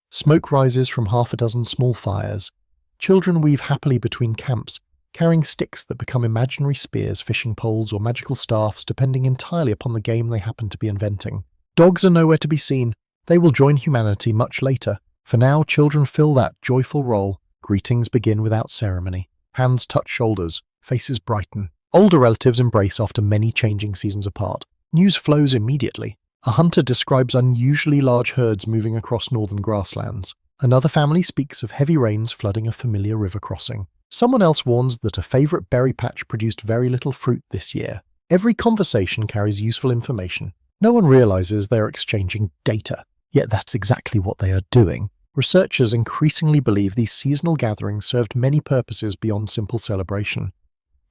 Smoke rises from half a dozen small fires. Children weave happily between camps, carrying sticks that become imaginary spears, fishing poles, or magical staffs, depending entirely upon the game they happen to be inventing. Dogs are nowhere to be seen. They will join humanity much later. For now, children fill that joyful role. Greetings begin without ceremony. Hands touch shoulders. Faces brighten. Older relatives embrace after many changing seasons apart. News flows immediately. A hunter describes unusually large herds moving across northern grasslands. Another family speaks of heavy rains flooding a familiar river crossing. Someone else warns that a favourite berry patch produced very little fruit this year. Every conversation carries useful information. No one realises they are exchanging data. Yet that's exactly what they are doing. Researchers increasingly believe these seasonal gatherings served many purposes beyond simple celebration.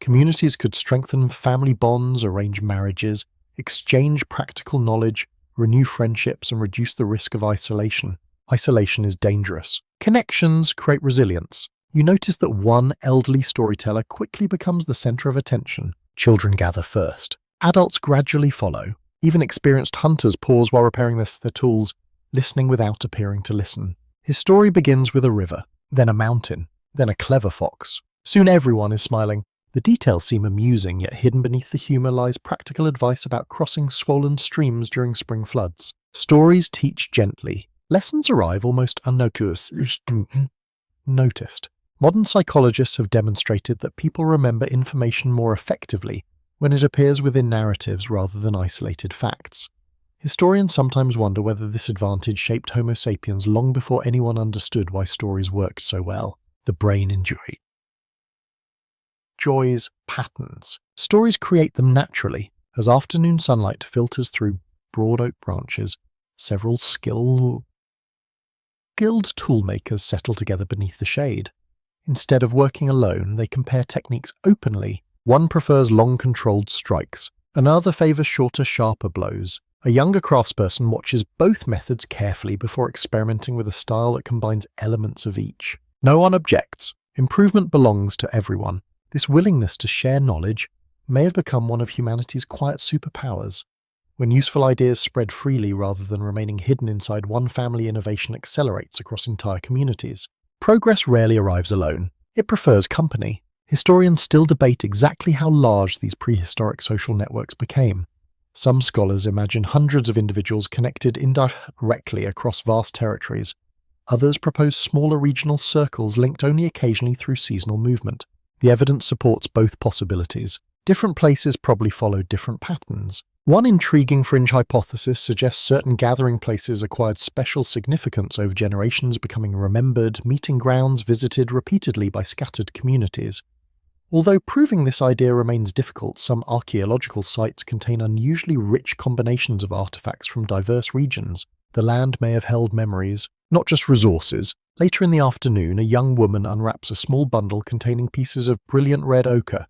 Communities could strengthen family bonds, arrange marriages, exchange practical knowledge, renew friendships, and reduce the risk of isolation. Isolation is dangerous. Connections create resilience. You notice that one elderly storyteller quickly becomes the center of attention. Children gather first. Adults gradually follow. Even experienced hunters pause while repairing their tools, listening without appearing to listen. His story begins with a river, then a mountain, then a clever fox. Soon everyone is smiling. The details seem amusing, yet hidden beneath the humor lies practical advice about crossing swollen streams during spring floods. Stories teach gently. Lessons arrive almost unnoticed. Modern psychologists have demonstrated that people remember information more effectively when it appears within narratives rather than isolated facts. Historians sometimes wonder whether this advantage shaped Homo sapiens long before anyone understood why stories worked so well. The brain enjoys patterns. Stories create them naturally. As afternoon sunlight filters through broad oak branches, several skilled toolmakers settle together beneath the shade. Instead of working alone, they compare techniques openly. One prefers long, controlled strikes. Another favors shorter, sharper blows. A younger craftsperson watches both methods carefully before experimenting with a style that combines elements of each. No one objects. Improvement belongs to everyone. This willingness to share knowledge may have become one of humanity's quiet superpowers. When useful ideas spread freely rather than remaining hidden inside one family, innovation accelerates across entire communities. Progress rarely arrives alone. It prefers company. Historians still debate exactly how large these prehistoric social networks became. Some scholars imagine hundreds of individuals connected indirectly across vast territories. Others propose smaller regional circles linked only occasionally through seasonal movement. The evidence supports both possibilities. Different places probably followed different patterns. One intriguing fringe hypothesis suggests certain gathering places acquired special significance over generations, becoming remembered meeting grounds visited repeatedly by scattered communities. Although proving this idea remains difficult, some archaeological sites contain unusually rich combinations of artifacts from diverse regions. The land may have held memories, not just resources. Later in the afternoon, a young woman unwraps a small bundle containing pieces of brilliant red ochre.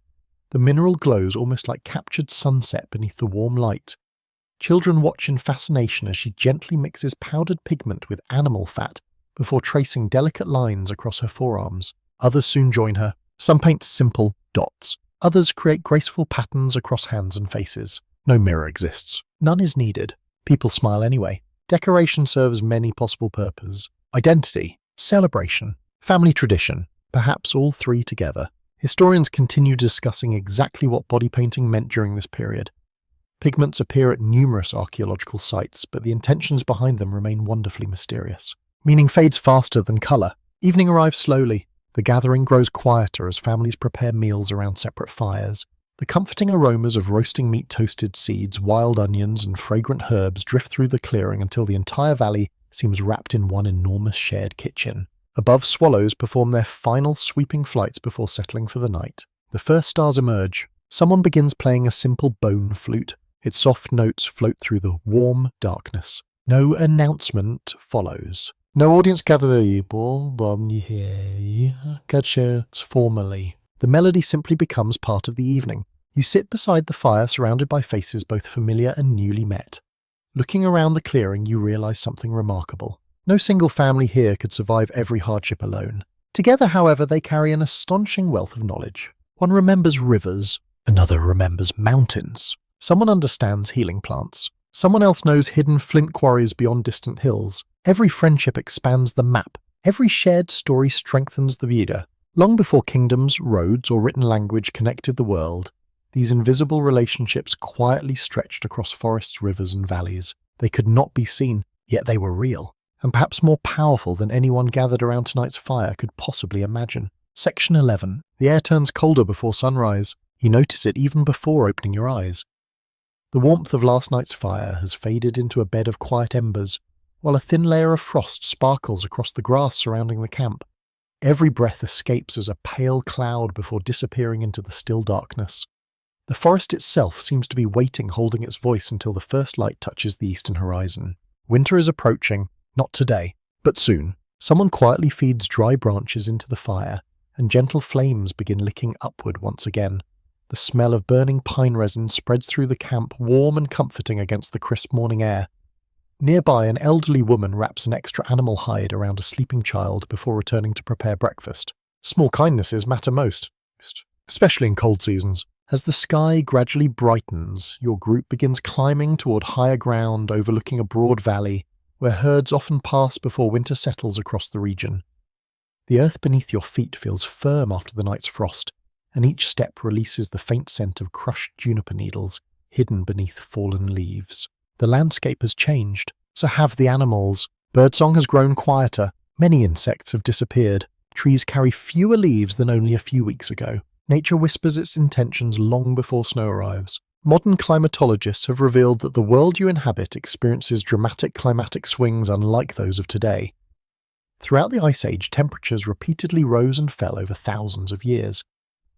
The mineral glows almost like captured sunset beneath the warm light. Children watch in fascination as she gently mixes powdered pigment with animal fat before tracing delicate lines across her forearms. Others soon join her. Some paint simple dots. Others create graceful patterns across hands and faces. No mirror exists. None is needed. People smile anyway. Decoration serves many possible purposes. Identity, celebration, family tradition, perhaps all three together. Historians continue discussing exactly what body painting meant during this period. Pigments appear at numerous archaeological sites, but the intentions behind them remain wonderfully mysterious. Meaning fades faster than colour. Evening arrives slowly. The gathering grows quieter as families prepare meals around separate fires. The comforting aromas of roasting meat, toasted seeds, wild onions, and fragrant herbs drift through the clearing until the entire valley seems wrapped in one enormous shared kitchen. Above, swallows perform their final sweeping flights before settling for the night. The first stars emerge. Someone begins playing a simple bone flute. Its soft notes float through the warm darkness. No announcement follows. No audience gathers formally. The melody simply becomes part of the evening. You sit beside the fire surrounded by faces both familiar and newly met. Looking around the clearing, you realize something remarkable. No single family here could survive every hardship alone. Together, however, they carry an astonishing wealth of knowledge. One remembers rivers, another remembers mountains. Someone understands healing plants. Someone else knows hidden flint quarries beyond distant hills. Every friendship expands the map. Every shared story strengthens the reader. Long before kingdoms, roads, or written language connected the world, these invisible relationships quietly stretched across forests, rivers, and valleys. They could not be seen, yet they were real, and perhaps more powerful than anyone gathered around tonight's fire could possibly imagine. Section 11. The air turns colder before sunrise. You notice it even before opening your eyes. The warmth of last night's fire has faded into a bed of quiet embers, while a thin layer of frost sparkles across the grass surrounding the camp. Every breath escapes as a pale cloud before disappearing into the still darkness. The forest itself seems to be waiting, holding its voice until the first light touches the eastern horizon. Winter is approaching, not today, but soon. Someone quietly feeds dry branches into the fire, and gentle flames begin licking upward once again. The smell of burning pine resin spreads through the camp, warm and comforting against the crisp morning air. Nearby, an elderly woman wraps an extra animal hide around a sleeping child before returning to prepare breakfast. Small kindnesses matter most, especially in cold seasons. As the sky gradually brightens, your group begins climbing toward higher ground overlooking a broad valley, where herds often pass before winter settles across the region. The earth beneath your feet feels firm after the night's frost, and each step releases the faint scent of crushed juniper needles hidden beneath fallen leaves. The landscape has changed, so have the animals. Birdsong has grown quieter. Many insects have disappeared. Trees carry fewer leaves than only a few weeks ago. Nature whispers its intentions long before snow arrives. Modern climatologists have revealed that the world you inhabit experiences dramatic climatic swings unlike those of today. Throughout the Ice Age, temperatures repeatedly rose and fell over thousands of years.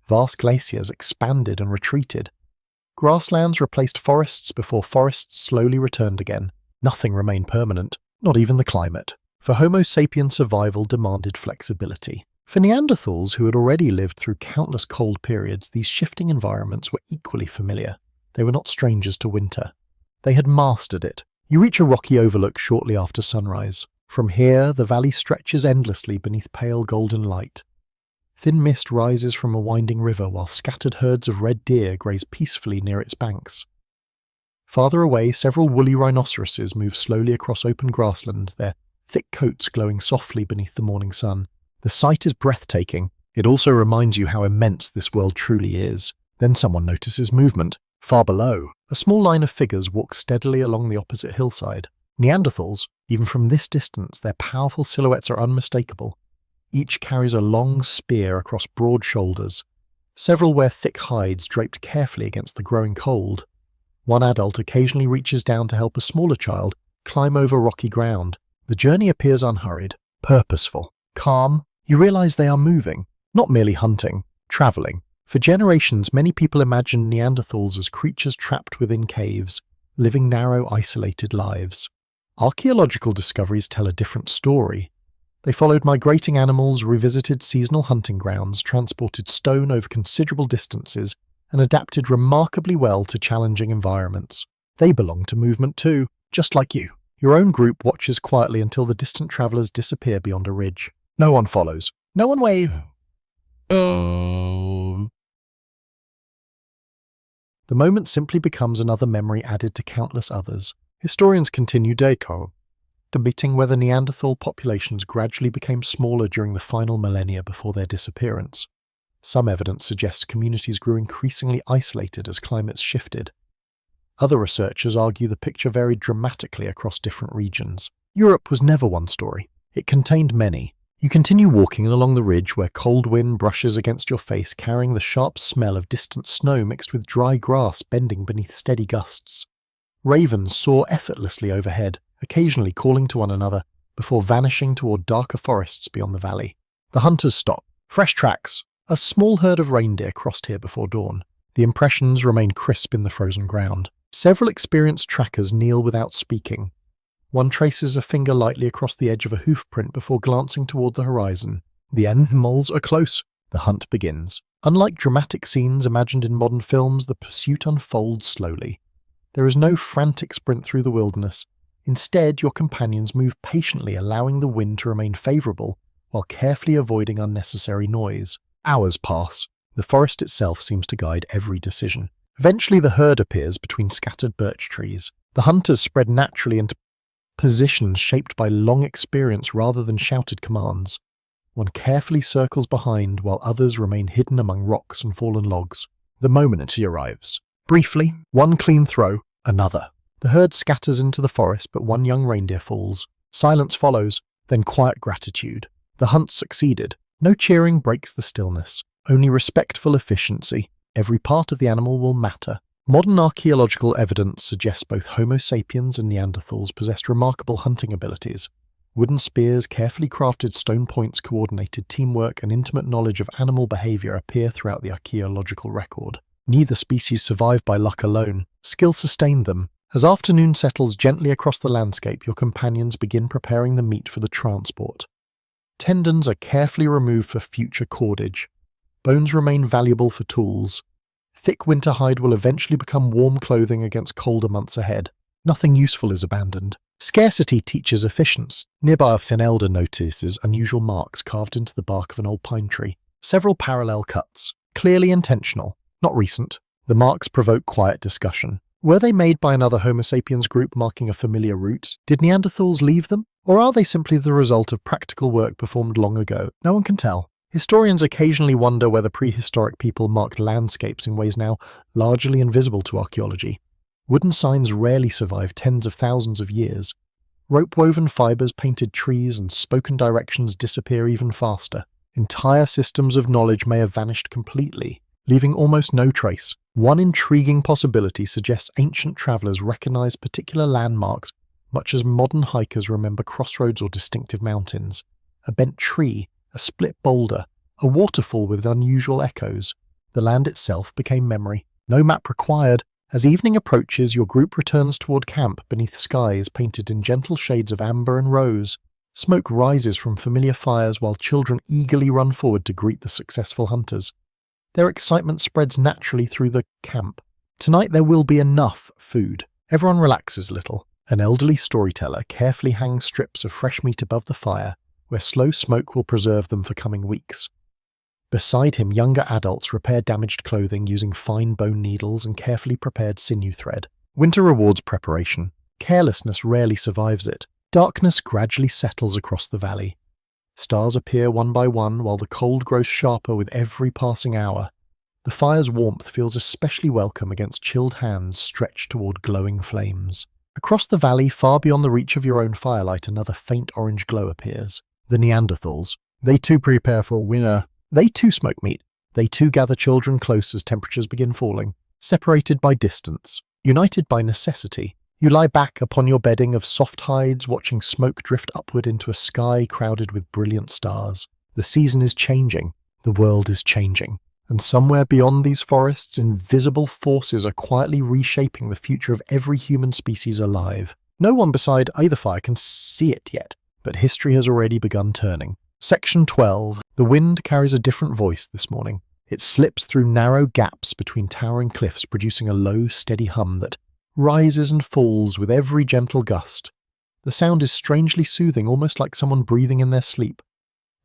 Vast glaciers expanded and retreated. Grasslands replaced forests before forests slowly returned again. Nothing remained permanent, not even the climate. For Homo Sapiens, survival demanded flexibility. For Neanderthals, who had already lived through countless cold periods, these shifting environments were equally familiar. They were not strangers to winter. They had mastered it. You reach a rocky overlook shortly after sunrise. From here, the valley stretches endlessly beneath pale golden light. Thin mist rises from a winding river while scattered herds of red deer graze peacefully near its banks. Farther away, several woolly rhinoceroses move slowly across open grassland, their thick coats glowing softly beneath the morning sun. The sight is breathtaking. It also reminds you how immense this world truly is. Then someone notices movement. Far below, a small line of figures walk steadily along the opposite hillside. Neanderthals, even from this distance, their powerful silhouettes are unmistakable. Each carries a long spear across broad shoulders. Several wear thick hides draped carefully against the growing cold. One adult occasionally reaches down to help a smaller child climb over rocky ground. The journey appears unhurried, purposeful, calm. You realize they are moving, not merely hunting, traveling. For generations, many people imagined Neanderthals as creatures trapped within caves, living narrow, isolated lives. Archaeological discoveries tell a different story. They followed migrating animals, revisited seasonal hunting grounds, transported stone over considerable distances, and adapted remarkably well to challenging environments. They belong to movement too, just like you. Your own group watches quietly until the distant travelers disappear beyond a ridge. No one follows. No one waves. The moment simply becomes another memory added to countless others. Historians continue debating whether Neanderthal populations gradually became smaller during the final millennia before their disappearance. Some evidence suggests communities grew increasingly isolated as climates shifted. Other researchers argue the picture varied dramatically across different regions. Europe was never one story. It contained many. You continue walking along the ridge where cold wind brushes against your face, carrying the sharp smell of distant snow mixed with dry grass bending beneath steady gusts. Ravens soar effortlessly overhead, occasionally calling to one another, before vanishing toward darker forests beyond the valley. The hunters stop. Fresh tracks. A small herd of reindeer crossed here before dawn. The impressions remain crisp in the frozen ground. Several experienced trackers kneel without speaking. One traces a finger lightly across the edge of a hoof print before glancing toward the horizon. The animals are close. The hunt begins. Unlike dramatic scenes imagined in modern films, the pursuit unfolds slowly. There is no frantic sprint through the wilderness. Instead, your companions move patiently, allowing the wind to remain favorable while carefully avoiding unnecessary noise. Hours pass. The forest itself seems to guide every decision. Eventually, the herd appears between scattered birch trees. The hunters spread naturally into positions shaped by long experience rather than shouted commands. One carefully circles behind while others remain hidden among rocks and fallen logs. The moment arrives. Briefly, one clean throw, another. The herd scatters into the forest, but one young reindeer falls. Silence follows, then quiet gratitude. The hunt succeeded. No cheering breaks the stillness. Only respectful efficiency. Every part of the animal will matter. Modern archaeological evidence suggests both Homo sapiens and Neanderthals possessed remarkable hunting abilities. Wooden spears, carefully crafted stone points, coordinated teamwork, and intimate knowledge of animal behavior appear throughout the archaeological record. Neither species survived by luck alone. Skill sustained them. As afternoon settles gently across the landscape, your companions begin preparing the meat for the transport. Tendons are carefully removed for future cordage. Bones remain valuable for tools. Thick winter hide will eventually become warm clothing against colder months ahead. Nothing useful is abandoned. Scarcity teaches efficiency. Nearby, an elder notices unusual marks carved into the bark of an old pine tree. Several parallel cuts. Clearly intentional. Not recent. The marks provoke quiet discussion. Were they made by another Homo sapiens group marking a familiar route? Did Neanderthals leave them? Or are they simply the result of practical work performed long ago? No one can tell. Historians occasionally wonder whether prehistoric people marked landscapes in ways now largely invisible to archaeology. Wooden signs rarely survive tens of thousands of years. Rope-woven fibers, painted trees, and spoken directions disappear even faster. Entire systems of knowledge may have vanished completely, leaving almost no trace. One intriguing possibility suggests ancient travelers recognized particular landmarks, much as modern hikers remember crossroads or distinctive mountains. A bent tree, a split boulder, a waterfall with unusual echoes. The land itself became memory. No map required. As evening approaches, your group returns toward camp beneath skies painted in gentle shades of amber and rose. Smoke rises from familiar fires while children eagerly run forward to greet the successful hunters. Their excitement spreads naturally through the camp. Tonight there will be enough food. Everyone relaxes a little. An elderly storyteller carefully hangs strips of fresh meat above the fire, where slow smoke will preserve them for coming weeks. Beside him, younger adults repair damaged clothing using fine bone needles and carefully prepared sinew thread. Winter rewards preparation. Carelessness rarely survives it. Darkness gradually settles across the valley. Stars appear one by one while the cold grows sharper with every passing hour. The fire's warmth feels especially welcome against chilled hands stretched toward glowing flames. Across the valley, far beyond the reach of your own firelight, another faint orange glow appears. The Neanderthals. They too prepare for winter. They too smoke meat. They too gather children close as temperatures begin falling. Separated by distance, united by necessity, you lie back upon your bedding of soft hides, watching smoke drift upward into a sky crowded with brilliant stars. The season is changing. The world is changing. And somewhere beyond these forests, invisible forces are quietly reshaping the future of every human species alive. No one beside either fire can see it yet, but history has already begun turning. Section 12. The wind carries a different voice this morning. It slips through narrow gaps between towering cliffs, producing a low, steady hum that rises and falls with every gentle gust. The sound is strangely soothing, almost like someone breathing in their sleep.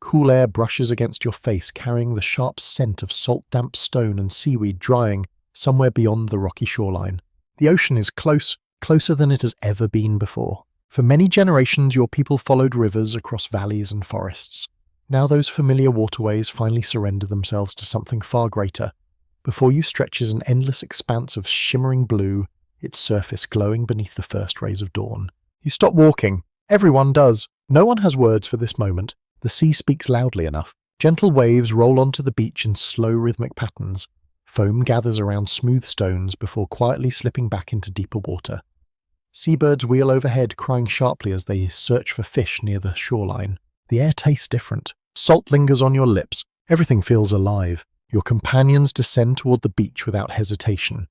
Cool air brushes against your face, carrying the sharp scent of salt-damp stone and seaweed drying somewhere beyond the rocky shoreline. The ocean is close, closer than it has ever been before. For many generations, your people followed rivers across valleys and forests. Now those familiar waterways finally surrender themselves to something far greater. Before you stretches an endless expanse of shimmering blue, its surface glowing beneath the first rays of dawn. You stop walking. Everyone does. No one has words for this moment. The sea speaks loudly enough. Gentle waves roll onto the beach in slow rhythmic patterns. Foam gathers around smooth stones before quietly slipping back into deeper water. Seabirds wheel overhead, crying sharply as they search for fish near the shoreline. The air tastes different. Salt lingers on your lips. Everything feels alive. Your companions descend toward the beach without hesitation.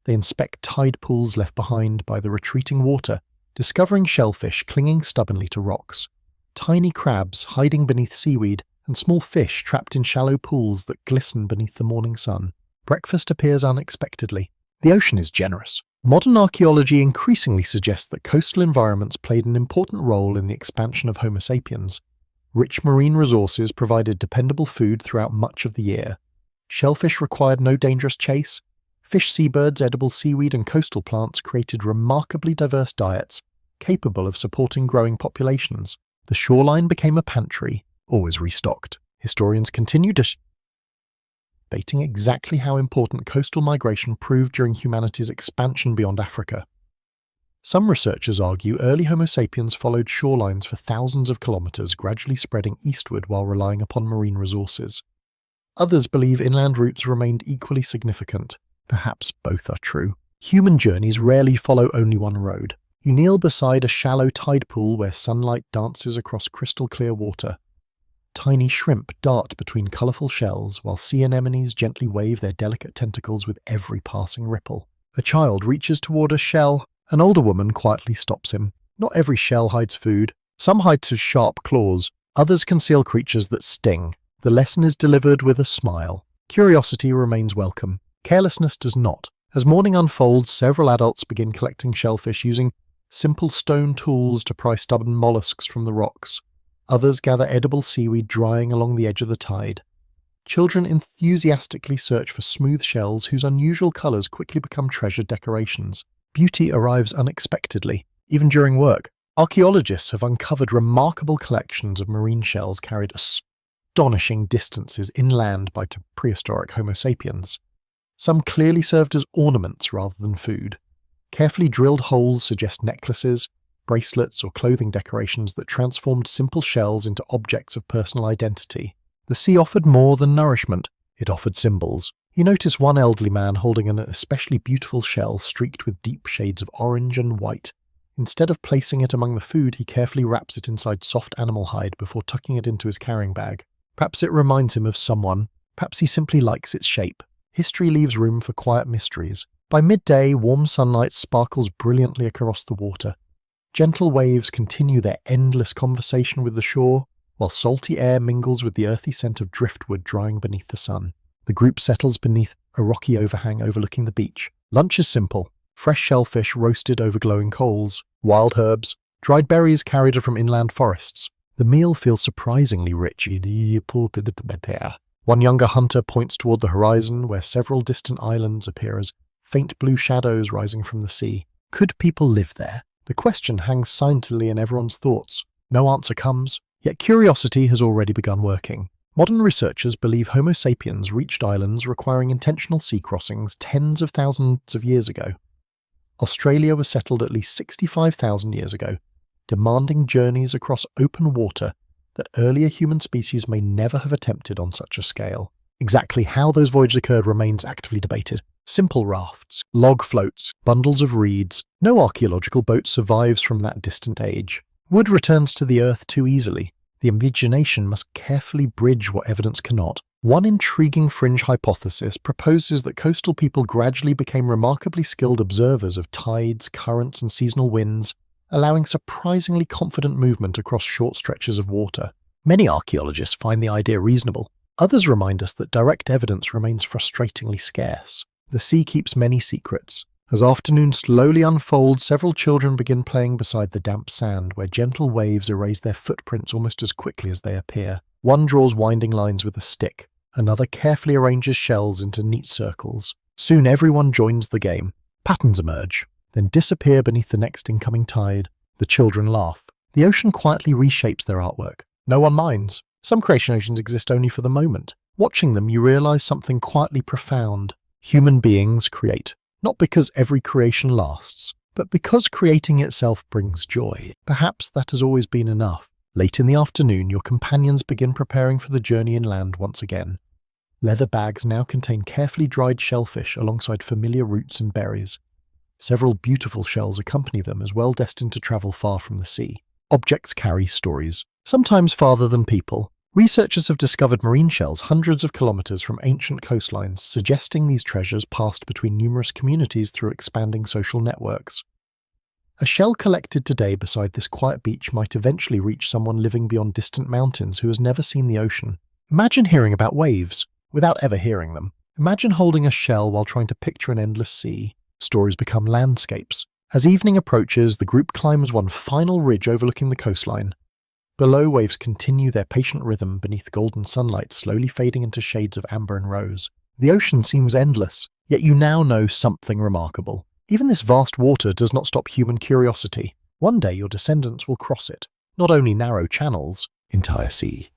They inspect tide pools left behind by the retreating water, discovering shellfish clinging stubbornly to rocks. Tiny crabs hiding beneath seaweed, and small fish trapped in shallow pools that glisten beneath the morning sun. Breakfast appears unexpectedly. The ocean is generous. Modern archaeology increasingly suggests that coastal environments played an important role in the expansion of Homo sapiens. Rich marine resources provided dependable food throughout much of the year. Shellfish required no dangerous chase. Fish, seabirds, edible seaweed, and coastal plants created remarkably diverse diets, capable of supporting growing populations. The shoreline became a pantry, always restocked. Historians continue debating exactly how important coastal migration proved during humanity's expansion beyond Africa. Some researchers argue early Homo sapiens followed shorelines for thousands of kilometers, gradually spreading eastward while relying upon marine resources. Others believe inland routes remained equally significant. Perhaps both are true. Human journeys rarely follow only one road. You kneel beside a shallow tide pool where sunlight dances across crystal-clear water. Tiny shrimp dart between colourful shells, while sea anemones gently wave their delicate tentacles with every passing ripple. A child reaches toward a shell. An older woman quietly stops him. Not every shell hides food. Some hide sharp claws. Others conceal creatures that sting. The lesson is delivered with a smile. Curiosity remains welcome. Carelessness does not. As morning unfolds, several adults begin collecting shellfish using simple stone tools to pry stubborn mollusks from the rocks. Others gather edible seaweed drying along the edge of the tide. Children enthusiastically search for smooth shells whose unusual colours quickly become treasured decorations. Beauty arrives unexpectedly, even during work. Archaeologists have uncovered remarkable collections of marine shells carried astonishing distances inland by prehistoric Homo sapiens. Some clearly served as ornaments rather than food. Carefully drilled holes suggest necklaces, bracelets, or clothing decorations that transformed simple shells into objects of personal identity. The sea offered more than nourishment. It offered symbols. You notice one elderly man holding an especially beautiful shell streaked with deep shades of orange and white. Instead of placing it among the food, he carefully wraps it inside soft animal hide before tucking it into his carrying bag. Perhaps it reminds him of someone. Perhaps he simply likes its shape. History leaves room for quiet mysteries. By midday, warm sunlight sparkles brilliantly across the water. Gentle waves continue their endless conversation with the shore, while salty air mingles with the earthy scent of driftwood drying beneath the sun. The group settles beneath a rocky overhang overlooking the beach. Lunch is simple. fresh shellfish roasted over glowing coals, wild herbs, dried berries carried from inland forests. The meal feels surprisingly rich. One younger hunter points toward the horizon, where several distant islands appear as faint blue shadows rising from the sea. Could people live there? The question hangs silently in everyone's thoughts. No answer comes, yet curiosity has already begun working. Modern researchers believe Homo sapiens reached islands requiring intentional sea crossings tens of thousands of years ago. Australia was settled at least 65,000 years ago, demanding journeys across open water that earlier human species may never have attempted on such a scale. Exactly how those voyages occurred remains actively debated. Simple rafts, log floats, bundles of reeds. No archaeological boat survives from that distant age. Wood returns to the earth too easily. The imagination must carefully bridge what evidence cannot. One intriguing fringe hypothesis proposes that coastal people gradually became remarkably skilled observers of tides, currents, and seasonal winds, allowing surprisingly confident movement across short stretches of water. Many archaeologists find the idea reasonable. Others remind us that direct evidence remains frustratingly scarce. The sea keeps many secrets. As afternoon slowly unfolds, several children begin playing beside the damp sand, where gentle waves erase their footprints almost as quickly as they appear. One draws winding lines with a stick. Another carefully arranges shells into neat circles. Soon everyone joins the game. Patterns emerge, then disappear beneath the next incoming tide. The children laugh. The ocean quietly reshapes their artwork. No one minds. Some creations exist only for the moment. Watching them, you realize something quietly profound. Human beings create, not because every creation lasts, but because creating itself brings joy. Perhaps that has always been enough. Late in the afternoon, your companions begin preparing for the journey inland once again. Leather bags now contain carefully dried shellfish alongside familiar roots and berries. Several beautiful shells accompany them, as well destined to travel far from the sea. Objects carry stories, sometimes farther than people. Researchers have discovered marine shells hundreds of kilometers from ancient coastlines, suggesting these treasures passed between numerous communities through expanding social networks. A shell collected today beside this quiet beach might eventually reach someone living beyond distant mountains who has never seen the ocean. Imagine hearing about waves without ever hearing them. Imagine holding a shell while trying to picture an endless sea. Stories become landscapes. As evening approaches, the group climbs one final ridge overlooking the coastline. Below, waves continue their patient rhythm beneath golden sunlight, slowly fading into shades of amber and rose. The ocean seems endless, yet you now know something remarkable. Even this vast water does not stop human curiosity. One day your descendants will cross it. Not only narrow channels, entire sea.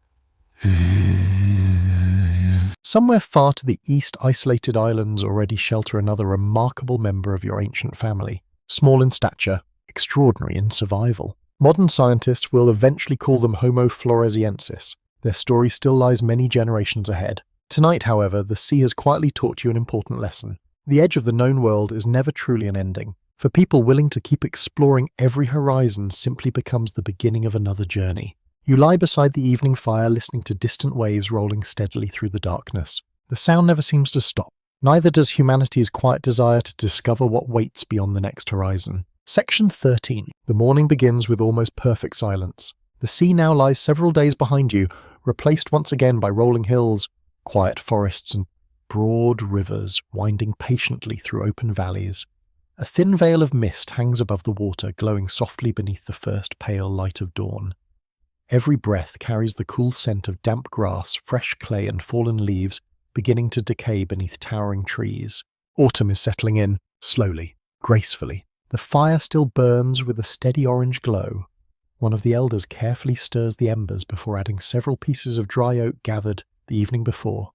Somewhere far to the east, isolated islands already shelter another remarkable member of your ancient family. Small in stature, extraordinary in survival. Modern scientists will eventually call them Homo floresiensis. Their story still lies many generations ahead. Tonight, however, the sea has quietly taught you an important lesson. The edge of the known world is never truly an ending. For people willing to keep exploring, every horizon simply becomes the beginning of another journey. You lie beside the evening fire, listening to distant waves rolling steadily through the darkness. The sound never seems to stop. Neither does humanity's quiet desire to discover what waits beyond the next horizon. Section 13. The morning begins with almost perfect silence. The sea now lies several days behind you, replaced once again by rolling hills, quiet forests, and broad rivers winding patiently through open valleys. A thin veil of mist hangs above the water, glowing softly beneath the first pale light of dawn. Every breath carries the cool scent of damp grass, fresh clay, and fallen leaves beginning to decay beneath towering trees. Autumn is settling in, slowly, gracefully. The fire still burns with a steady orange glow. One of the elders carefully stirs the embers before adding several pieces of dry oak gathered the evening before.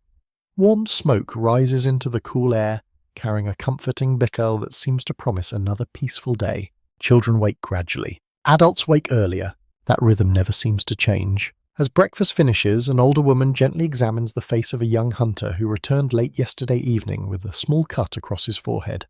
Warm smoke rises into the cool air, carrying a comforting bickle that seems to promise another peaceful day. Children wake gradually. Adults wake earlier. That rhythm never seems to change. As breakfast finishes, an older woman gently examines the face of a young hunter who returned late yesterday evening with a small cut across his forehead.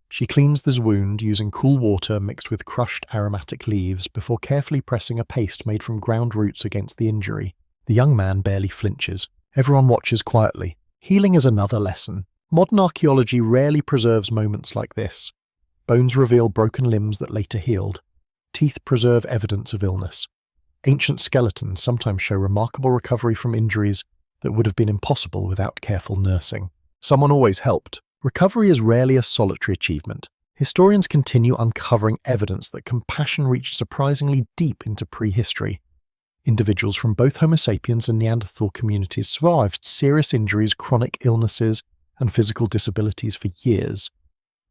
She cleans this wound using cool water mixed with crushed aromatic leaves before carefully pressing a paste made from ground roots against the injury. The young man barely flinches. Everyone watches quietly. Healing is another lesson. Modern archaeology rarely preserves moments like this. Bones reveal broken limbs that later healed. Teeth preserve evidence of illness. Ancient skeletons sometimes show remarkable recovery from injuries that would have been impossible without careful nursing. Someone always helped. Recovery is rarely a solitary achievement. historians continue uncovering evidence that compassion reached surprisingly deep into prehistory. Individuals from both Homo sapiens and Neanderthal communities survived serious injuries, chronic illnesses, and physical disabilities for years.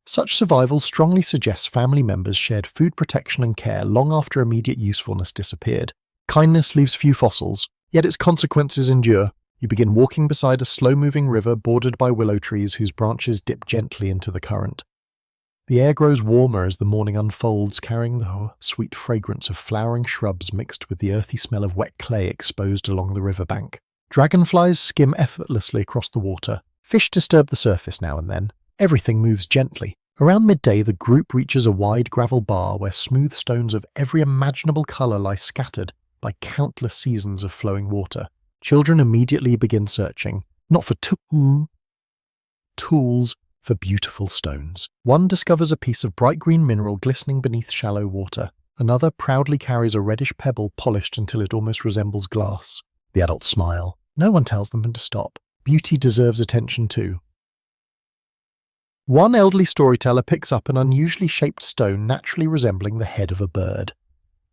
Such survival strongly suggests family members shared food protection and care long after immediate usefulness disappeared. Kindness leaves few fossils, yet its consequences endure. You begin walking beside a slow-moving river bordered by willow trees whose branches dip gently into the current. The air grows warmer as the morning unfolds, carrying the sweet fragrance of flowering shrubs mixed with the earthy smell of wet clay exposed along the riverbank. Dragonflies skim effortlessly across the water. Fish disturb the surface now and then. Everything moves gently. Around midday, the group reaches a wide gravel bar where smooth stones of every imaginable colour lie scattered by countless seasons of flowing water. Children immediately begin searching, not for tools, for beautiful stones. One discovers a piece of bright green mineral glistening beneath shallow water. Another proudly carries a reddish pebble polished until it almost resembles glass. The adults smile. No one tells them when to stop. Beauty deserves attention too. One elderly storyteller picks up an unusually shaped stone naturally resembling the head of a bird.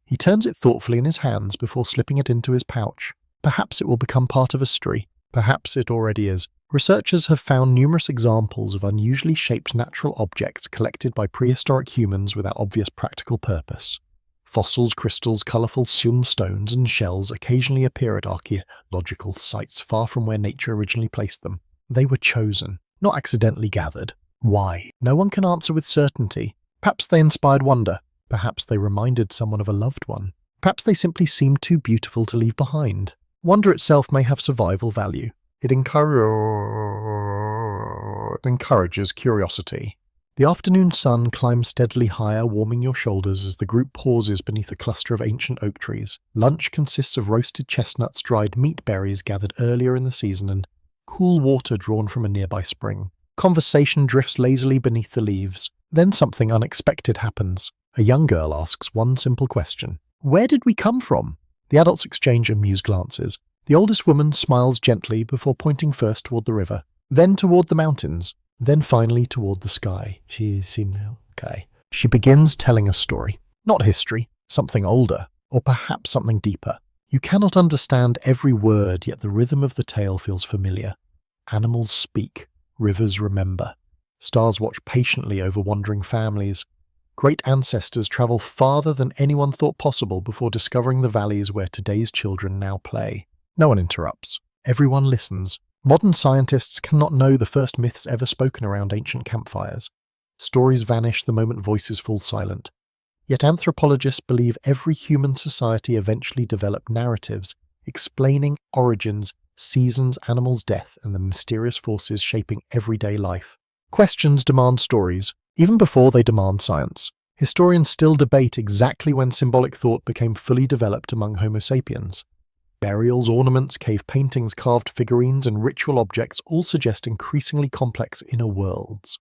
He turns it thoughtfully in his hands before slipping it into his pouch. Perhaps it will become part of a story. Perhaps it already is. Researchers have found numerous examples of unusually shaped natural objects collected by prehistoric humans without obvious practical purpose. Fossils, crystals, colourful stones and shells occasionally appear at archaeological sites far from where nature originally placed them. They were chosen, not accidentally gathered. Why? No one can answer with certainty. Perhaps they inspired wonder. Perhaps they reminded someone of a loved one. Perhaps they simply seemed too beautiful to leave behind. Wonder itself may have survival value. It encourages curiosity. The afternoon sun climbs steadily higher, warming your shoulders as the group pauses beneath a cluster of ancient oak trees. Lunch consists of roasted chestnuts, dried meat berries gathered earlier in the season, and cool water drawn from a nearby spring. Conversation drifts lazily beneath the leaves. Then something unexpected happens. A young girl asks one simple question. Where did we come from? The adults exchange amused glances. The oldest woman smiles gently before pointing first toward the river, then toward the mountains, then finally toward the sky. She begins telling a story. Not history, something older, or perhaps something deeper. You cannot understand every word, yet the rhythm of the tale feels familiar. Animals speak. Rivers remember. Stars watch patiently over wandering families. Great ancestors travel farther than anyone thought possible before discovering the valleys where today's children now play. No one interrupts. Everyone listens. Modern scientists cannot know the first myths ever spoken around ancient campfires. Stories vanish the moment voices fall silent. Yet anthropologists believe every human society eventually developed narratives explaining origins, seasons, animals' death, and the mysterious forces shaping everyday life. Questions demand stories, even before they demand science. Historians still debate exactly when symbolic thought became fully developed among Homo sapiens. Burials, ornaments, cave paintings, carved figurines, and ritual objects all suggest increasingly complex inner worlds.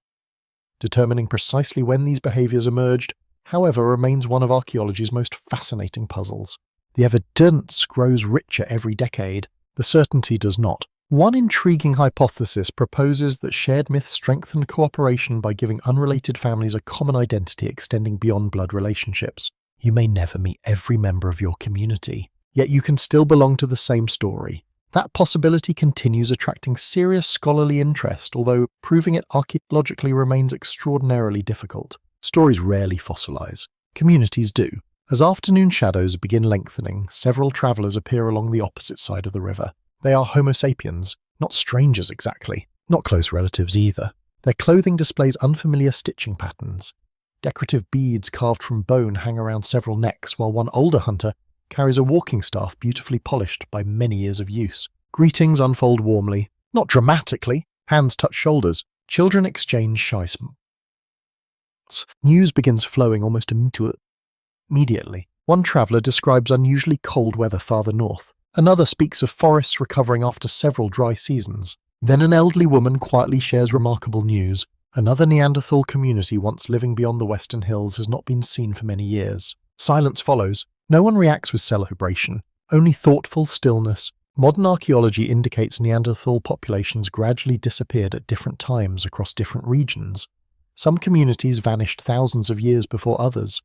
Determining precisely when these behaviours emerged, however, remains one of archaeology's most fascinating puzzles. The evidence grows richer every decade. The certainty does not. One intriguing hypothesis proposes that shared myths strengthen cooperation by giving unrelated families a common identity extending beyond blood relationships. You may never meet every member of your community, yet you can still belong to the same story. That possibility continues attracting serious scholarly interest, although proving it archaeologically remains extraordinarily difficult. Stories rarely fossilize. Communities do. As afternoon shadows begin lengthening, several travellers appear along the opposite side of the river. They are Homo sapiens, not strangers exactly, not close relatives either. Their clothing displays unfamiliar stitching patterns. Decorative beads carved from bone hang around several necks, while one older hunter carries a walking staff beautifully polished by many years of use. Greetings unfold warmly, not dramatically. Hands touch shoulders. Children exchange shy smiles. News begins flowing almost immediately. One traveller describes unusually cold weather farther north. Another speaks of forests recovering after several dry seasons. Then an elderly woman quietly shares remarkable news. Another Neanderthal community once living beyond the western hills has not been seen for many years. Silence follows. No one reacts with celebration, only thoughtful stillness. Modern archaeology indicates Neanderthal populations gradually disappeared at different times across different regions. Some communities vanished thousands of years before others.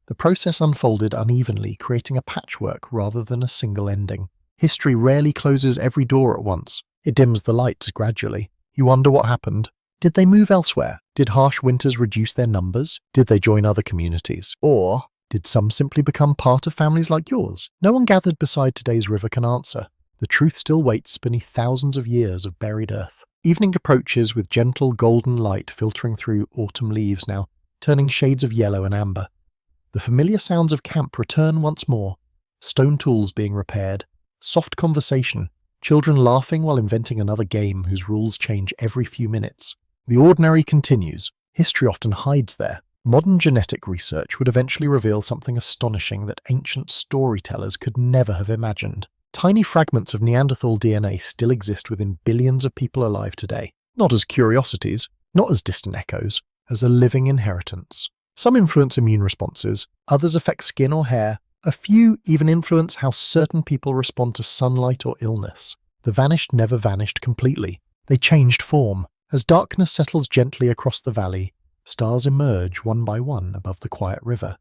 The process unfolded unevenly, creating a patchwork rather than a single ending. History rarely closes every door at once. It dims the lights gradually. You wonder what happened. Did they move elsewhere? Did harsh winters reduce their numbers? Did they join other communities? Or did some simply become part of families like yours? No one gathered beside today's river can answer. The truth still waits beneath thousands of years of buried earth. Evening approaches with gentle golden light filtering through autumn leaves now, turning shades of yellow and amber. The familiar sounds of camp return once more. Stone tools being repaired. Soft conversation. Children laughing while inventing another game whose rules change every few minutes. The ordinary continues. History often hides there. Modern genetic research would eventually reveal something astonishing that ancient storytellers could never have imagined. Tiny fragments of Neanderthal DNA still exist within billions of people alive today. Not as curiosities, not as distant echoes, as a living inheritance. Some influence immune responses, others affect skin or hair, a few even influence how certain people respond to sunlight or illness. The vanished never vanished completely. They changed form. As darkness settles gently across the valley, stars emerge one by one above the quiet river.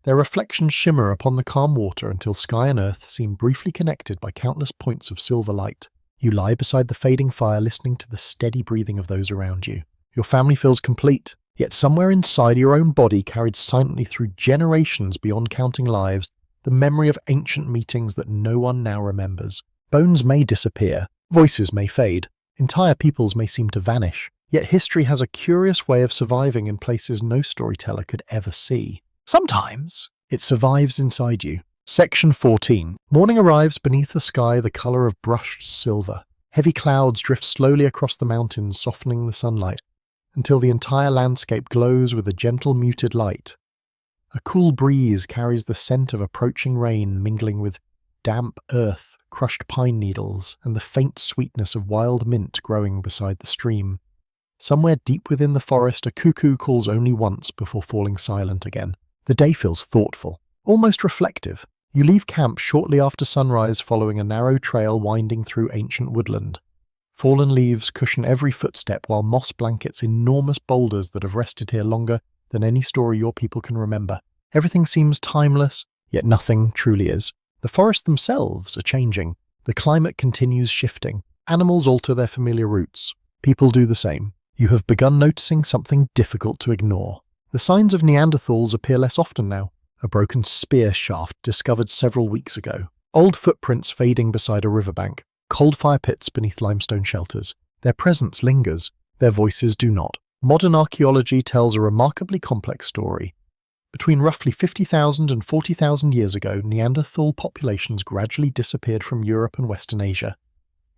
Their reflections shimmer upon the calm water until sky and earth seem briefly connected by countless points of silver light. You lie beside the fading fire listening to the steady breathing of those around you. Your family feels complete, yet somewhere inside your own body, carried silently through generations beyond counting lives, the memory of ancient meetings that no one now remembers. Bones may disappear, voices may fade, entire peoples may seem to vanish, yet history has a curious way of surviving in places no storyteller could ever see. Sometimes it survives inside you. Section 14. Morning arrives beneath a sky the color of brushed silver. Heavy clouds drift slowly across the mountains, softening the sunlight, until the entire landscape glows with a gentle muted light. A cool breeze carries the scent of approaching rain, mingling with damp earth, crushed pine needles, and the faint sweetness of wild mint growing beside the stream. Somewhere deep within the forest, a cuckoo calls only once before falling silent again. The day feels thoughtful, almost reflective. You leave camp shortly after sunrise, following a narrow trail winding through ancient woodland. Fallen leaves cushion every footstep, while moss blankets enormous boulders that have rested here longer than any story your people can remember. Everything seems timeless, yet nothing truly is. The forests themselves are changing. The climate continues shifting. Animals alter their familiar routes. People do the same. You have begun noticing something difficult to ignore. The signs of Neanderthals appear less often now. A broken spear shaft discovered several weeks ago. Old footprints fading beside a riverbank. Cold fire pits beneath limestone shelters. Their presence lingers. Their voices do not. Modern archaeology tells a remarkably complex story. Between roughly 50,000 and 40,000 years ago, Neanderthal populations gradually disappeared from Europe and Western Asia.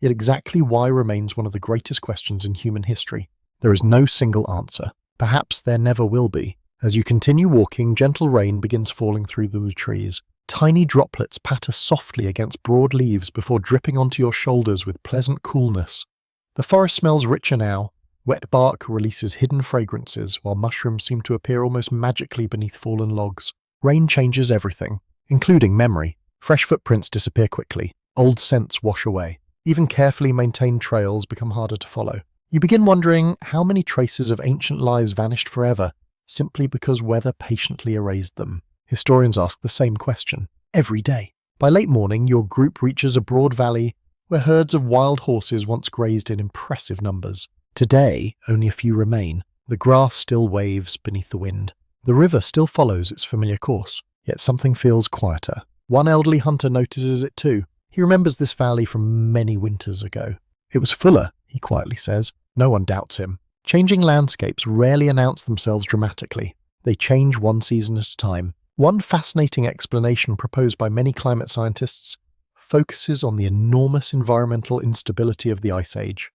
Yet exactly why remains one of the greatest questions in human history. There is no single answer. Perhaps there never will be. As you continue walking, gentle rain begins falling through the trees. Tiny droplets patter softly against broad leaves before dripping onto your shoulders with pleasant coolness. The forest smells richer now. Wet bark releases hidden fragrances, while mushrooms seem to appear almost magically beneath fallen logs. Rain changes everything, including memory. Fresh footprints disappear quickly. Old scents wash away. Even carefully maintained trails become harder to follow. You begin wondering how many traces of ancient lives vanished forever, simply because weather patiently erased them. Historians ask the same question every day. By late morning, your group reaches a broad valley where herds of wild horses once grazed in impressive numbers. Today, only a few remain. The grass still waves beneath the wind. The river still follows its familiar course, yet something feels quieter. One elderly hunter notices it too. He remembers this valley from many winters ago. It was fuller, he quietly says. No one doubts him. Changing landscapes rarely announce themselves dramatically. They change one season at a time. One fascinating explanation proposed by many climate scientists focuses on the enormous environmental instability of the Ice Age.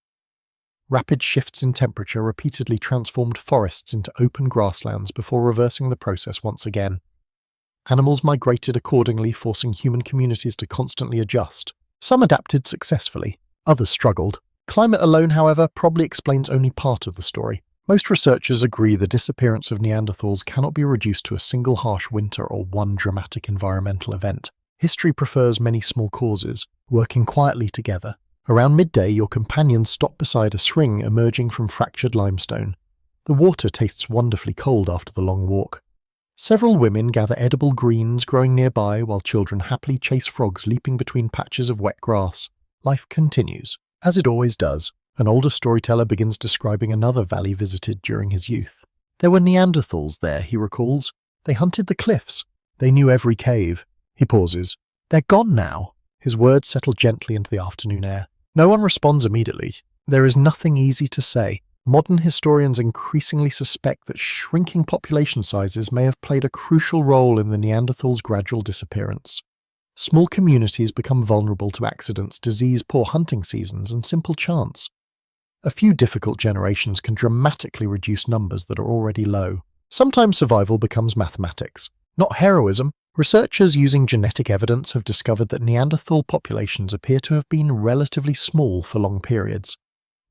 Rapid shifts in temperature repeatedly transformed forests into open grasslands before reversing the process once again. Animals migrated accordingly, forcing human communities to constantly adjust. Some adapted successfully, others struggled. Climate alone, however, probably explains only part of the story. Most researchers agree the disappearance of Neanderthals cannot be reduced to a single harsh winter or one dramatic environmental event. History prefers many small causes, working quietly together. Around midday, your companions stop beside a spring emerging from fractured limestone. The water tastes wonderfully cold after the long walk. Several women gather edible greens growing nearby while children happily chase frogs leaping between patches of wet grass. Life continues, as it always does. An older storyteller begins describing another valley visited during his youth. There were Neanderthals there, he recalls. They hunted the cliffs. They knew every cave. He pauses. They're gone now. His words settle gently into the afternoon air. No one responds immediately. There is nothing easy to say. Modern historians increasingly suspect that shrinking population sizes may have played a crucial role in the Neanderthals' gradual disappearance. Small communities become vulnerable to accidents, disease, poor hunting seasons, and simple chance. A few difficult generations can dramatically reduce numbers that are already low. Sometimes survival becomes mathematics, not heroism. Researchers using genetic evidence have discovered that Neanderthal populations appear to have been relatively small for long periods.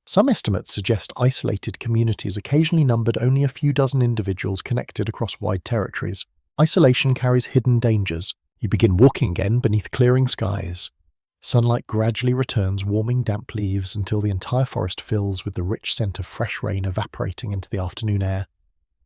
Some estimates suggest isolated communities occasionally numbered only a few dozen individuals connected across wide territories. Isolation carries hidden dangers. You begin walking again beneath clearing skies. Sunlight gradually returns, warming damp leaves until the entire forest fills with the rich scent of fresh rain evaporating into the afternoon air.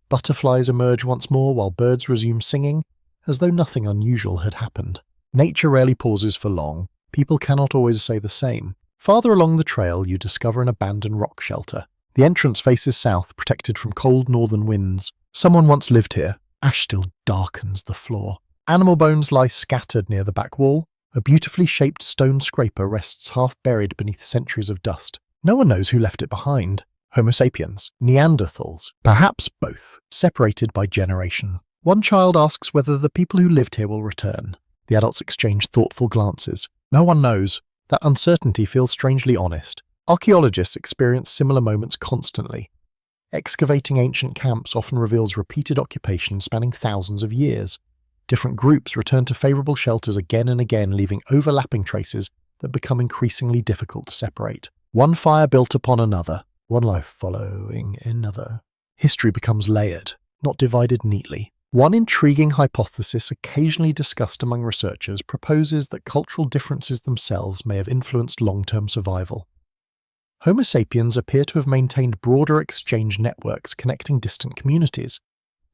Butterflies emerge once more while birds resume singing, as though nothing unusual had happened. Nature rarely pauses for long. People cannot always say the same. Farther along the trail, you discover an abandoned rock shelter. The entrance faces south, protected from cold northern winds. Someone once lived here. Ash still darkens the floor. Animal bones lie scattered near the back wall. A beautifully shaped stone scraper rests half buried beneath centuries of dust. No one knows who left it behind. Homo sapiens, Neanderthals, perhaps both, separated by generation. One child asks whether the people who lived here will return. The adults exchange thoughtful glances. No one knows. That uncertainty feels strangely honest. Archaeologists experience similar moments constantly. Excavating ancient camps often reveals repeated occupation spanning thousands of years. Different groups return to favourable shelters again and again, leaving overlapping traces that become increasingly difficult to separate. One fire built upon another, one life following another. History becomes layered, not divided neatly. One intriguing hypothesis occasionally discussed among researchers proposes that cultural differences themselves may have influenced long-term survival. Homo sapiens appear to have maintained broader exchange networks connecting distant communities.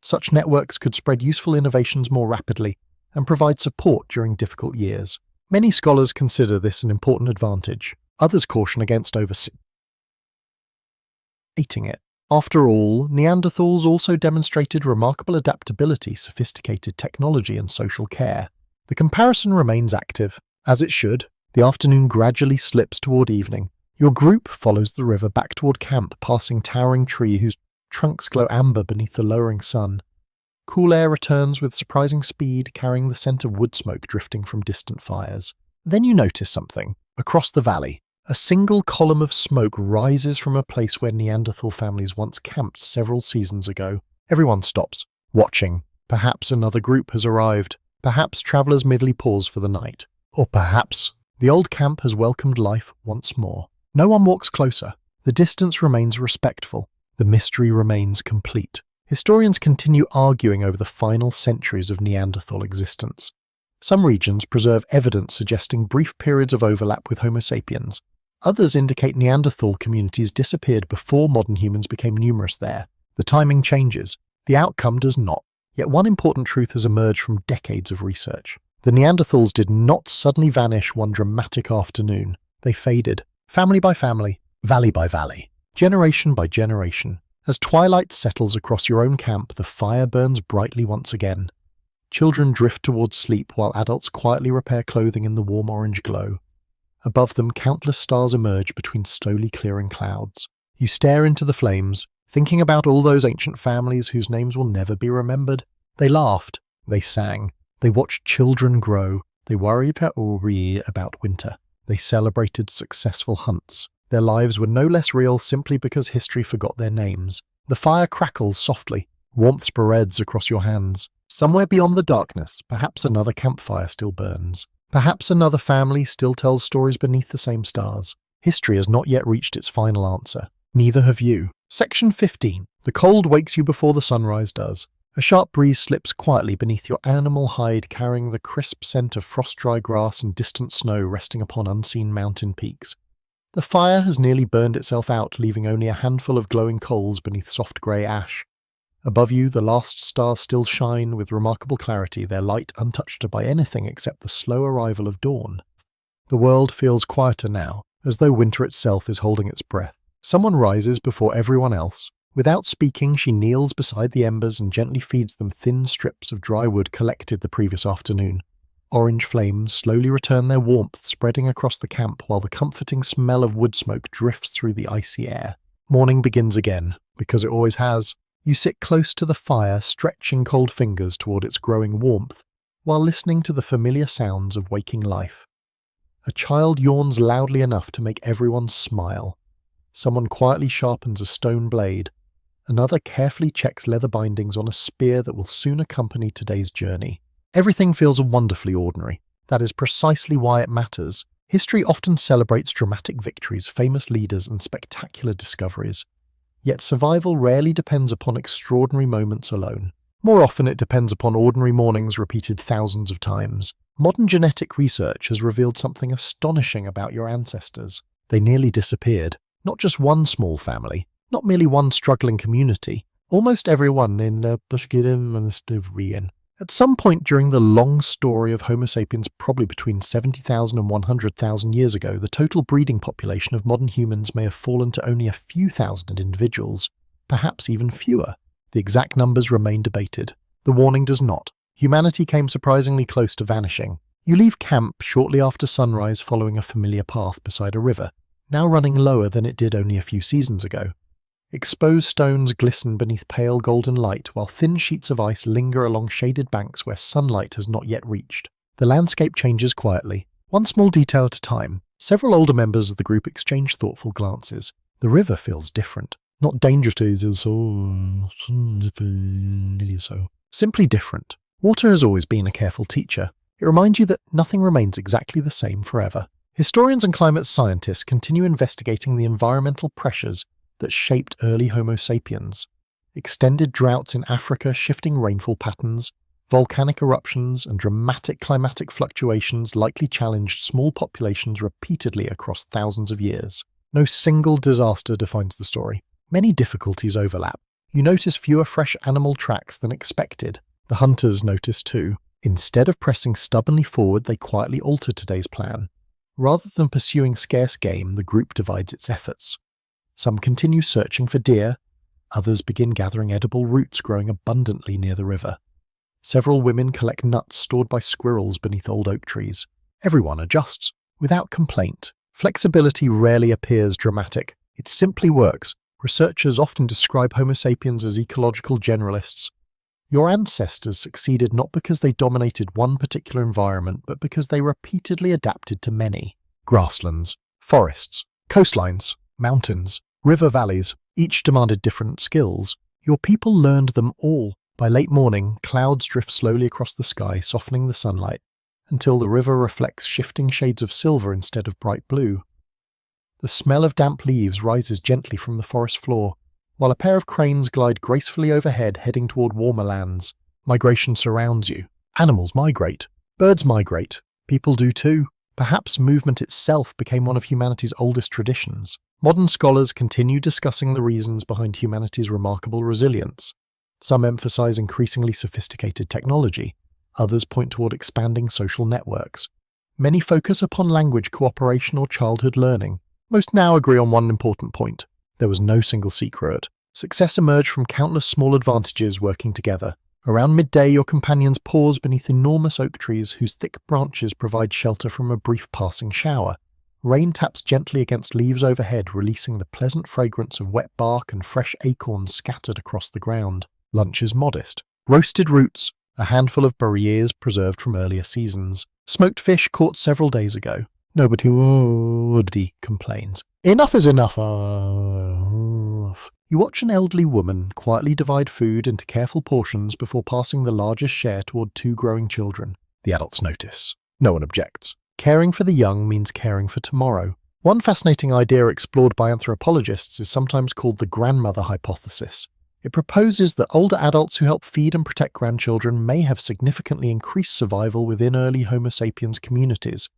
Such networks could spread useful innovations more rapidly and provide support during difficult years. Many scholars consider this an important advantage. Others caution against overstating it. After all, Neanderthals also demonstrated remarkable adaptability, sophisticated technology, and social care. The comparison remains active. As it should, the afternoon gradually slips toward evening. Your group follows the river back toward camp, passing towering trees whose trunks glow amber beneath the lowering sun. Cool air returns with surprising speed, carrying the scent of wood smoke drifting from distant fires. Then you notice something. Across the valley, a single column of smoke rises from a place where Neanderthal families once camped several seasons ago. Everyone stops, watching. Perhaps another group has arrived. Perhaps travellers merely pause for the night. Or perhaps the old camp has welcomed life once more. No one walks closer. The distance remains respectful. The mystery remains complete. Historians continue arguing over the final centuries of Neanderthal existence. Some regions preserve evidence suggesting brief periods of overlap with Homo sapiens. Others indicate Neanderthal communities disappeared before modern humans became numerous there. The timing changes. The outcome does not. Yet one important truth has emerged from decades of research. The Neanderthals did not suddenly vanish one dramatic afternoon. They faded, family by family, valley by valley, generation by generation. As twilight settles across your own camp, the fire burns brightly once again. Children drift towards sleep while adults quietly repair clothing in the warm orange glow. Above them, countless stars emerge between slowly clearing clouds. You stare into the flames, thinking about all those ancient families whose names will never be remembered. They laughed, they sang, they watched children grow, they worried about winter, they celebrated successful hunts. Their lives were no less real simply because history forgot their names. The fire crackles softly, warmth spreads across your hands. Somewhere beyond the darkness, perhaps another campfire still burns. Perhaps another family still tells stories beneath the same stars. History has not yet reached its final answer. Neither have you. Section 15. The cold wakes you before the sunrise does. A sharp breeze slips quietly beneath your animal hide, carrying the crisp scent of frost-dry grass and distant snow resting upon unseen mountain peaks. The fire has nearly burned itself out, leaving only a handful of glowing coals beneath soft grey ash. Above you, the last stars still shine with remarkable clarity, their light untouched by anything except the slow arrival of dawn. The world feels quieter now, as though winter itself is holding its breath. Someone rises before everyone else. Without speaking, she kneels beside the embers and gently feeds them thin strips of dry wood collected the previous afternoon. Orange flames slowly return their warmth, spreading across the camp while the comforting smell of wood smoke drifts through the icy air. Morning begins again, because it always has. You sit close to the fire, stretching cold fingers toward its growing warmth, while listening to the familiar sounds of waking life. A child yawns loudly enough to make everyone smile. Someone quietly sharpens a stone blade. Another carefully checks leather bindings on a spear that will soon accompany today's journey. Everything feels wonderfully ordinary. That is precisely why it matters. History often celebrates dramatic victories, famous leaders, and spectacular discoveries. Yet survival rarely depends upon extraordinary moments alone. More often it depends upon ordinary mornings repeated thousands of times. Modern genetic research has revealed something astonishing about your ancestors. They nearly disappeared. Not just one small family, not merely one struggling community. Almost everyone in the Bushkidin. At some point during the long story of Homo sapiens, probably between 70,000 and 100,000 years ago, the total breeding population of modern humans may have fallen to only a few thousand individuals, perhaps even fewer. The exact numbers remain debated. The warning does not. Humanity came surprisingly close to vanishing. You leave camp shortly after sunrise following a familiar path beside a river, now running lower than it did only a few seasons ago. Exposed stones glisten beneath pale golden light, while thin sheets of ice linger along shaded banks where sunlight has not yet reached. The landscape changes quietly, one small detail at a time. Several older members of the group exchange thoughtful glances. The river feels different. Not dangerous, simply different. Water has always been a careful teacher. It reminds you that nothing remains exactly the same forever. Historians and climate scientists continue investigating the environmental pressures that shaped early Homo sapiens. Extended droughts in Africa, shifting rainfall patterns, volcanic eruptions, and dramatic climatic fluctuations likely challenged small populations repeatedly across thousands of years. No single disaster defines the story. Many difficulties overlap. You notice fewer fresh animal tracks than expected. The hunters notice too. Instead of pressing stubbornly forward, they quietly alter today's plan. Rather than pursuing scarce game, the group divides its efforts. Some continue searching for deer, others begin gathering edible roots growing abundantly near the river. Several women collect nuts stored by squirrels beneath old oak trees. Everyone adjusts, without complaint. Flexibility rarely appears dramatic. It simply works. Researchers often describe Homo sapiens as ecological generalists. Your ancestors succeeded not because they dominated one particular environment, but because they repeatedly adapted to many. Grasslands, forests, coastlines, mountains, river valleys, each demanded different skills. Your people learned them all. By late morning, clouds drift slowly across the sky, softening the sunlight, until the river reflects shifting shades of silver instead of bright blue. The smell of damp leaves rises gently from the forest floor, while a pair of cranes glide gracefully overhead, heading toward warmer lands. Migration surrounds you. Animals migrate. Birds migrate. People do too. Perhaps movement itself became one of humanity's oldest traditions. Modern scholars continue discussing the reasons behind humanity's remarkable resilience. Some emphasize increasingly sophisticated technology. Others point toward expanding social networks. Many focus upon language cooperation or childhood learning. Most now agree on one important point. There was no single secret. Success emerged from countless small advantages working together. Around midday, your companions pause beneath enormous oak trees whose thick branches provide shelter from a brief passing shower. Rain taps gently against leaves overhead, releasing the pleasant fragrance of wet bark and fresh acorns scattered across the ground. Lunch is modest. Roasted roots, a handful of barriers preserved from earlier seasons. Smoked fish caught several days ago. Nobody complains. Enough is enough. You watch an elderly woman quietly divide food into careful portions before passing the largest share toward two growing children. The adults notice. No one objects. Caring for the young means caring for tomorrow. One fascinating idea explored by anthropologists is sometimes called the grandmother hypothesis. It proposes that older adults who help feed and protect grandchildren may have significantly increased survival within early Homo sapiens communities.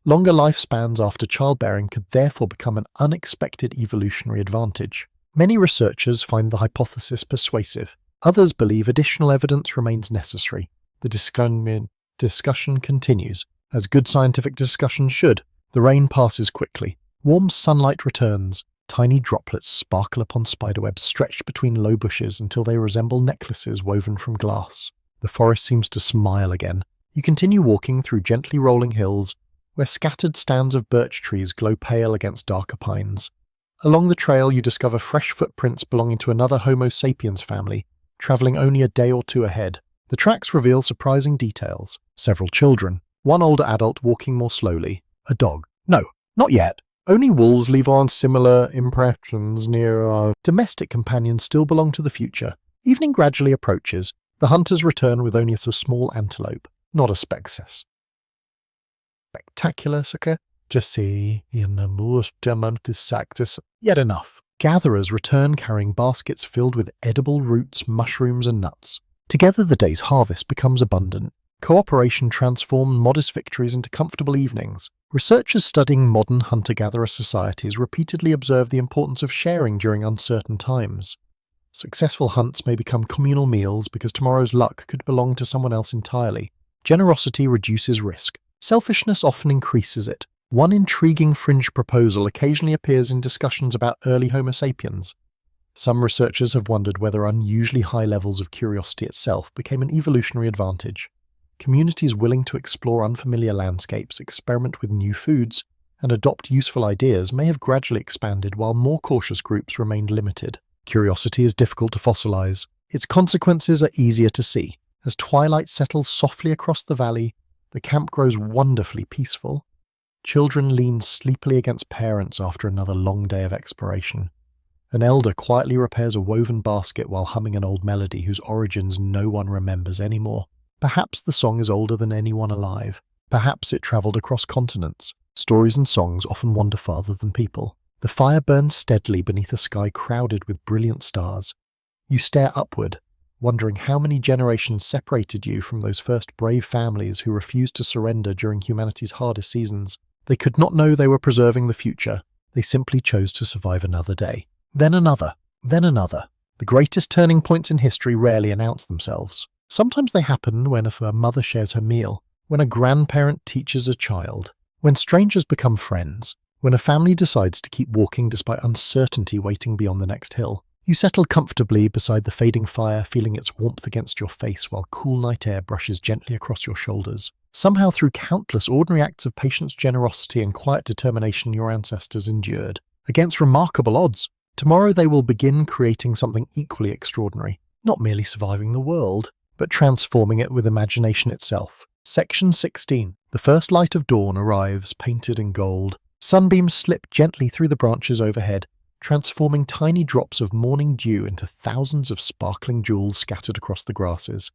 Longer lifespans after childbearing could therefore become an unexpected evolutionary advantage. Many researchers find the hypothesis persuasive. Others believe additional evidence remains necessary. The discussion continues, as good scientific discussion should. The rain passes quickly. Warm sunlight returns. Tiny droplets sparkle upon spiderwebs stretched between low bushes until they resemble necklaces woven from glass. The forest seems to smile again. You continue walking through gently rolling hills, where scattered stands of birch trees glow pale against darker pines. Along the trail you discover fresh footprints belonging to another Homo Sapiens family, travelling only a day or two ahead. The tracks reveal surprising details. Several children, one older adult walking more slowly, a dog. No, not yet. Only wolves leave on similar impressions near our domestic companions still belong to the future. Evening gradually approaches. The hunters return with only a small antelope, not a spectacular sucker. Just see in the most sactus. Yet enough. Gatherers return carrying baskets filled with edible roots, mushrooms, and nuts. Together the day's harvest becomes abundant. Cooperation transforms modest victories into comfortable evenings. Researchers studying modern hunter-gatherer societies repeatedly observe the importance of sharing during uncertain times. Successful hunts may become communal meals because tomorrow's luck could belong to someone else entirely. Generosity reduces risk. Selfishness often increases it. One intriguing fringe proposal occasionally appears in discussions about early Homo sapiens. Some researchers have wondered whether unusually high levels of curiosity itself became an evolutionary advantage. Communities willing to explore unfamiliar landscapes, experiment with new foods, and adopt useful ideas may have gradually expanded while more cautious groups remained limited. Curiosity is difficult to fossilize. Its consequences are easier to see. As twilight settles softly across the valley, the camp grows wonderfully peaceful. Children lean sleepily against parents after another long day of exploration. An elder quietly repairs a woven basket while humming an old melody whose origins no one remembers anymore. Perhaps the song is older than anyone alive. Perhaps it travelled across continents. Stories and songs often wander farther than people. The fire burns steadily beneath a sky crowded with brilliant stars. You stare upward, wondering how many generations separated you from those first brave families who refused to surrender during humanity's hardest seasons. They could not know they were preserving the future. They simply chose to survive another day. Then another. Then another. The greatest turning points in history rarely announce themselves. Sometimes they happen when a mother shares her meal, when a grandparent teaches a child, when strangers become friends, when a family decides to keep walking despite uncertainty waiting beyond the next hill. You settle comfortably beside the fading fire, feeling its warmth against your face while cool night air brushes gently across your shoulders. Somehow through countless ordinary acts of patience, generosity, and quiet determination your ancestors endured. Against remarkable odds, tomorrow they will begin creating something equally extraordinary, not merely surviving the world, but transforming it with imagination itself. Section 16. The first light of dawn arrives, painted in gold. Sunbeams slip gently through the branches overhead, transforming tiny drops of morning dew into thousands of sparkling jewels scattered across the grasses.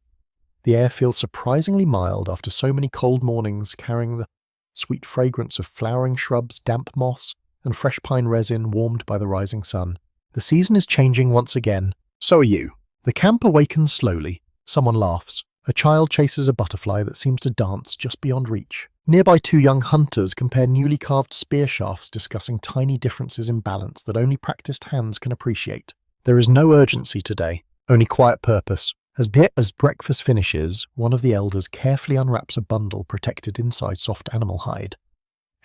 The air feels surprisingly mild after so many cold mornings, carrying the sweet fragrance of flowering shrubs, damp moss, and fresh pine resin warmed by the rising sun. The season is changing once again. So are you. The camp awakens slowly. Someone laughs. A child chases a butterfly that seems to dance just beyond reach. Nearby, two young hunters compare newly carved spear shafts, discussing tiny differences in balance that only practiced hands can appreciate. There is no urgency today, only quiet purpose. As breakfast finishes, one of the elders carefully unwraps a bundle protected inside soft animal hide.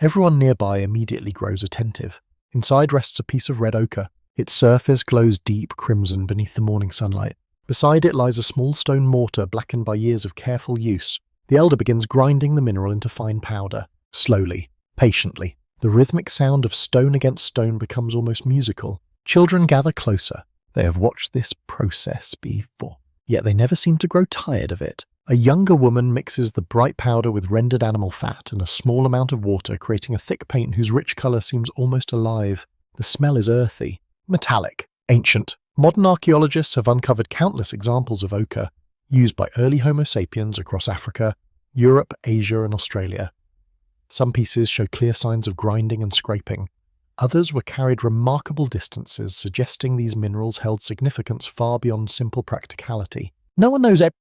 Everyone nearby immediately grows attentive. Inside rests a piece of red ochre. Its surface glows deep crimson beneath the morning sunlight. Beside it lies a small stone mortar blackened by years of careful use. The elder begins grinding the mineral into fine powder. Slowly, patiently. The rhythmic sound of stone against stone becomes almost musical. Children gather closer. They have watched this process before, yet they never seem to grow tired of it. A younger woman mixes the bright powder with rendered animal fat and a small amount of water, creating a thick paint whose rich colour seems almost alive. The smell is earthy, metallic, ancient. Modern archaeologists have uncovered countless examples of ochre, used by early Homo sapiens across Africa, Europe, Asia, and Australia. Some pieces show clear signs of grinding and scraping. Others were carried remarkable distances, suggesting these minerals held significance far beyond simple practicality. No one knows every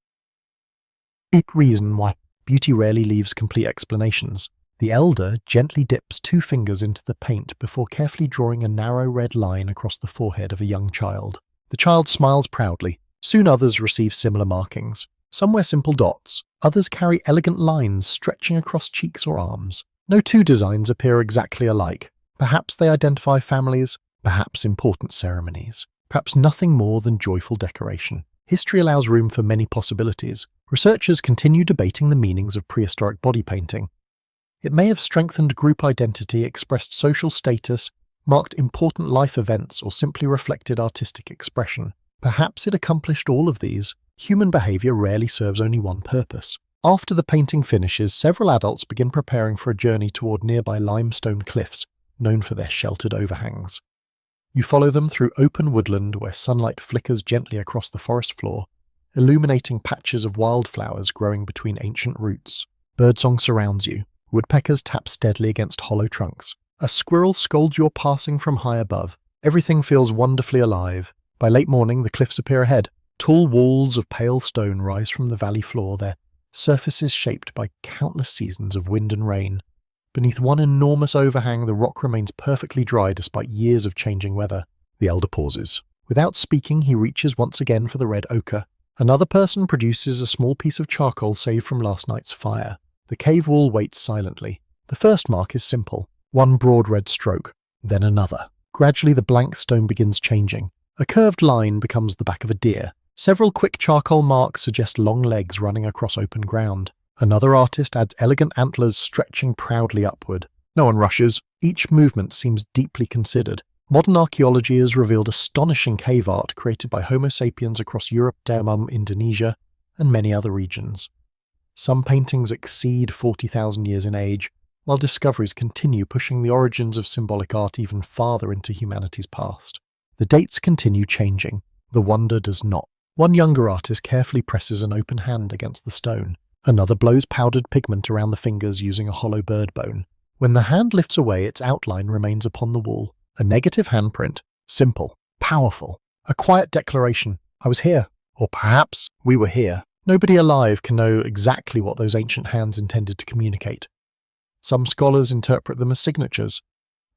reason why beauty rarely leaves complete explanations. The elder gently dips 2 fingers into the paint before carefully drawing a narrow red line across the forehead of a young child. The child smiles proudly. Soon others receive similar markings. Some wear simple dots. Others carry elegant lines stretching across cheeks or arms. No 2 designs appear exactly alike. Perhaps they identify families, perhaps important ceremonies, perhaps nothing more than joyful decoration. History allows room for many possibilities. Researchers continue debating the meanings of prehistoric body painting. It may have strengthened group identity, expressed social status, marked important life events, or simply reflected artistic expression. Perhaps it accomplished all of these. Human behavior rarely serves only one purpose. After the painting finishes, several adults begin preparing for a journey toward nearby limestone cliffs, known for their sheltered overhangs. You follow them through open woodland where sunlight flickers gently across the forest floor, illuminating patches of wildflowers growing between ancient roots. Birdsong surrounds you. Woodpeckers tap steadily against hollow trunks. A squirrel scolds your passing from high above. Everything feels wonderfully alive. By late morning, the cliffs appear ahead. Tall walls of pale stone rise from the valley floor, their surfaces shaped by countless seasons of wind and rain. Beneath one enormous overhang, the rock remains perfectly dry despite years of changing weather. The elder pauses. Without speaking, he reaches once again for the red ochre. Another person produces a small piece of charcoal saved from last night's fire. The cave wall waits silently. The first mark is simple. One broad red stroke, then another. Gradually the blank stone begins changing. A curved line becomes the back of a deer. Several quick charcoal marks suggest long legs running across open ground. Another artist adds elegant antlers stretching proudly upward. No one rushes. Each movement seems deeply considered. Modern archaeology has revealed astonishing cave art created by Homo Sapiens across Europe, Indonesia, and many other regions. Some paintings exceed 40,000 years in age, while discoveries continue pushing the origins of symbolic art even farther into humanity's past. The dates continue changing. The wonder does not. One younger artist carefully presses an open hand against the stone. Another blows powdered pigment around the fingers using a hollow bird bone. When the hand lifts away, its outline remains upon the wall. A negative handprint. Simple. Powerful. A quiet declaration. I was here. Or perhaps we were here. Nobody alive can know exactly what those ancient hands intended to communicate. Some scholars interpret them as signatures.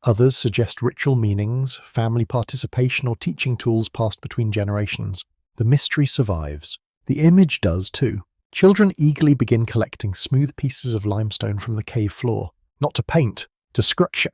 Others suggest ritual meanings, family participation, or teaching tools passed between generations. The mystery survives. The image does too. Children eagerly begin collecting smooth pieces of limestone from the cave floor, not to paint, to scratch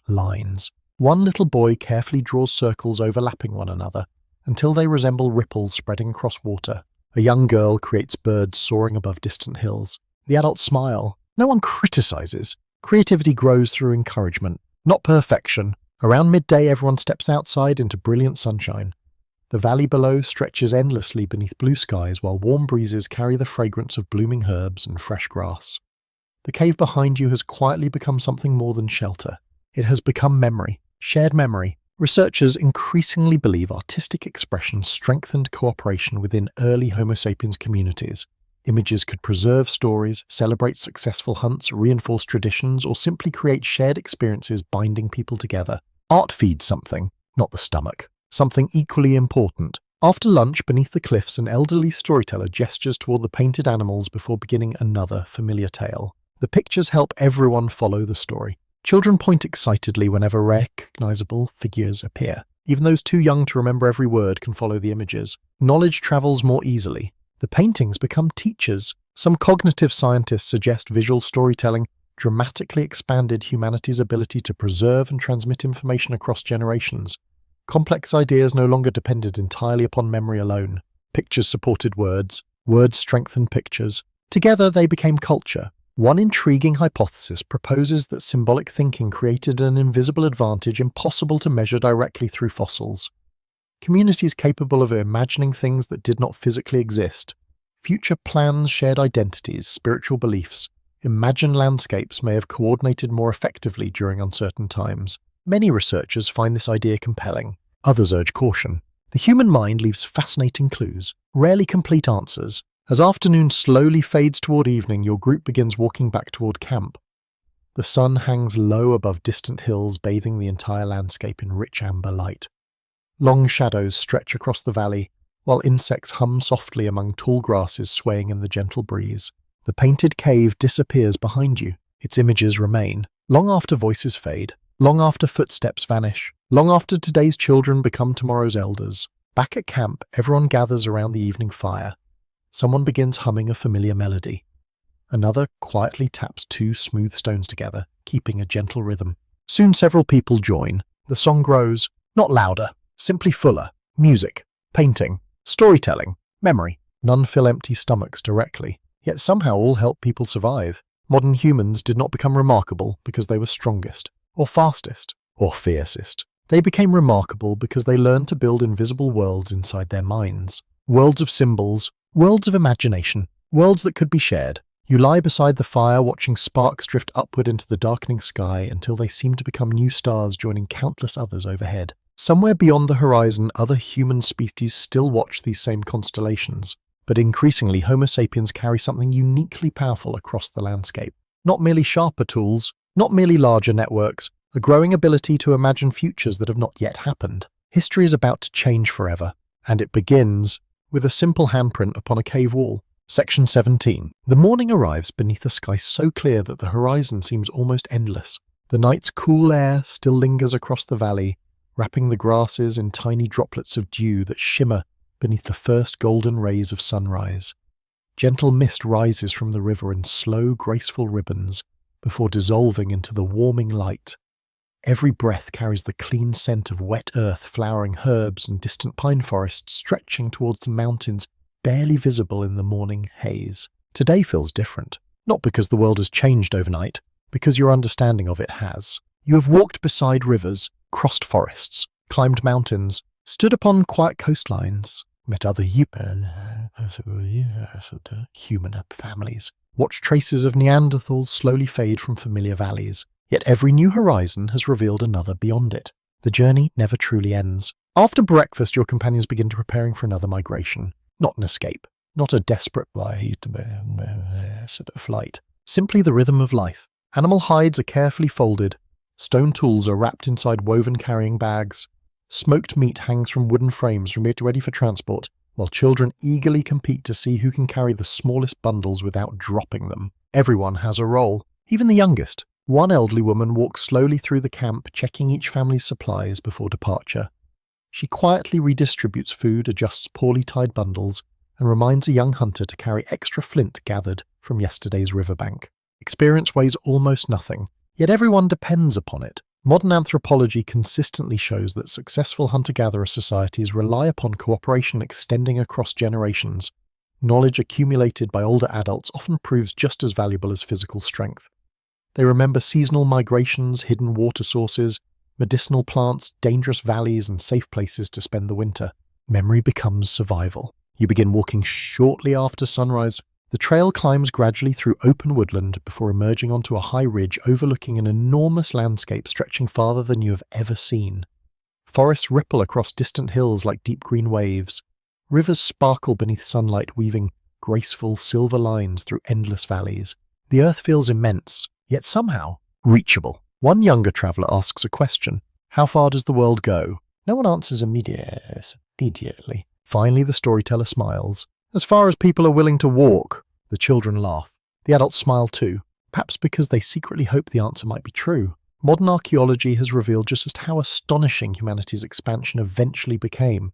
lines. One little boy carefully draws circles overlapping one another, until they resemble ripples spreading across water. A young girl creates birds soaring above distant hills. The adults smile. No one criticizes. Creativity grows through encouragement, not perfection. Around midday, everyone steps outside into brilliant sunshine. The valley below stretches endlessly beneath blue skies while warm breezes carry the fragrance of blooming herbs and fresh grass. The cave behind you has quietly become something more than shelter. It has become memory, shared memory. Researchers increasingly believe artistic expression strengthened cooperation within early Homo sapiens communities. Images could preserve stories, celebrate successful hunts, reinforce traditions, or simply create shared experiences binding people together. Art feeds something, not the stomach. Something equally important. After lunch, beneath the cliffs, an elderly storyteller gestures toward the painted animals before beginning another familiar tale. The pictures help everyone follow the story. Children point excitedly whenever recognizable figures appear. Even those too young to remember every word can follow the images. Knowledge travels more easily. The paintings become teachers. Some cognitive scientists suggest visual storytelling dramatically expanded humanity's ability to preserve and transmit information across generations. Complex ideas no longer depended entirely upon memory alone. Pictures supported words. Words strengthened pictures. Together they became culture. One intriguing hypothesis proposes that symbolic thinking created an invisible advantage impossible to measure directly through fossils. Communities capable of imagining things that did not physically exist. Future plans, shared identities, spiritual beliefs. Imagined landscapes may have coordinated more effectively during uncertain times. Many researchers find this idea compelling. Others urge caution. The human mind leaves fascinating clues, rarely complete answers. As afternoon slowly fades toward evening, your group begins walking back toward camp. The sun hangs low above distant hills, bathing the entire landscape in rich amber light. Long shadows stretch across the valley, while insects hum softly among tall grasses swaying in the gentle breeze. The painted cave disappears behind you. Its images remain, long after voices fade, long after footsteps vanish, long after today's children become tomorrow's elders. Back at camp, everyone gathers around the evening fire. Someone begins humming a familiar melody. Another quietly taps two smooth stones together, keeping a gentle rhythm. Soon several people join. The song grows, not louder, simply fuller. Music, painting, storytelling, memory. None fill empty stomachs directly, yet somehow all help people survive. Modern humans did not become remarkable because they were strongest, or fastest, or fiercest. They became remarkable because they learned to build invisible worlds inside their minds. Worlds of symbols, worlds of imagination, worlds that could be shared. You lie beside the fire watching sparks drift upward into the darkening sky until they seem to become new stars joining countless others overhead. Somewhere beyond the horizon, other human species still watch these same constellations. But increasingly, Homo sapiens carry something uniquely powerful across the landscape. Not merely sharper tools, not merely larger networks, a growing ability to imagine futures that have not yet happened. History is about to change forever, and it begins with a simple handprint upon a cave wall. Section 17. The morning arrives beneath a sky so clear that the horizon seems almost endless. The night's cool air still lingers across the valley, wrapping the grasses in tiny droplets of dew that shimmer beneath the first golden rays of sunrise. Gentle mist rises from the river in slow, graceful ribbons before dissolving into the warming light. Every breath carries the clean scent of wet earth, flowering herbs, and distant pine forests stretching towards the mountains, barely visible in the morning haze. Today feels different, not because the world has changed overnight, because your understanding of it has. You have walked beside rivers, crossed forests, climbed mountains, stood upon quiet coastlines, met other human families, watched traces of Neanderthals slowly fade from familiar valleys. Yet every new horizon has revealed another beyond it. The journey never truly ends. After breakfast, your companions begin preparing for another migration. Not an escape, not a desperate flight. Simply the rhythm of life. Animal hides are carefully folded. Stone tools are wrapped inside woven carrying bags. Smoked meat hangs from wooden frames ready for transport, while children eagerly compete to see who can carry the smallest bundles without dropping them. Everyone has a role, even the youngest. One elderly woman walks slowly through the camp, checking each family's supplies before departure. She quietly redistributes food, adjusts poorly tied bundles, and reminds a young hunter to carry extra flint gathered from yesterday's riverbank. Experience weighs almost nothing, yet everyone depends upon it. Modern anthropology consistently shows that successful hunter-gatherer societies rely upon cooperation extending across generations. Knowledge accumulated by older adults often proves just as valuable as physical strength. They remember seasonal migrations, hidden water sources, medicinal plants, dangerous valleys, and safe places to spend the winter. Memory becomes survival. You begin walking shortly after sunrise. The trail climbs gradually through open woodland before emerging onto a high ridge overlooking an enormous landscape stretching farther than you have ever seen. Forests ripple across distant hills like deep green waves. Rivers sparkle beneath sunlight, weaving graceful silver lines through endless valleys. The earth feels immense, yet somehow reachable. One younger traveller asks a question. How far does the world go? No one answers immediately. Finally, the storyteller smiles. As far as people are willing to walk. The children laugh. The adults smile too, perhaps because they secretly hope the answer might be true. Modern archaeology has revealed just how astonishing humanity's expansion eventually became.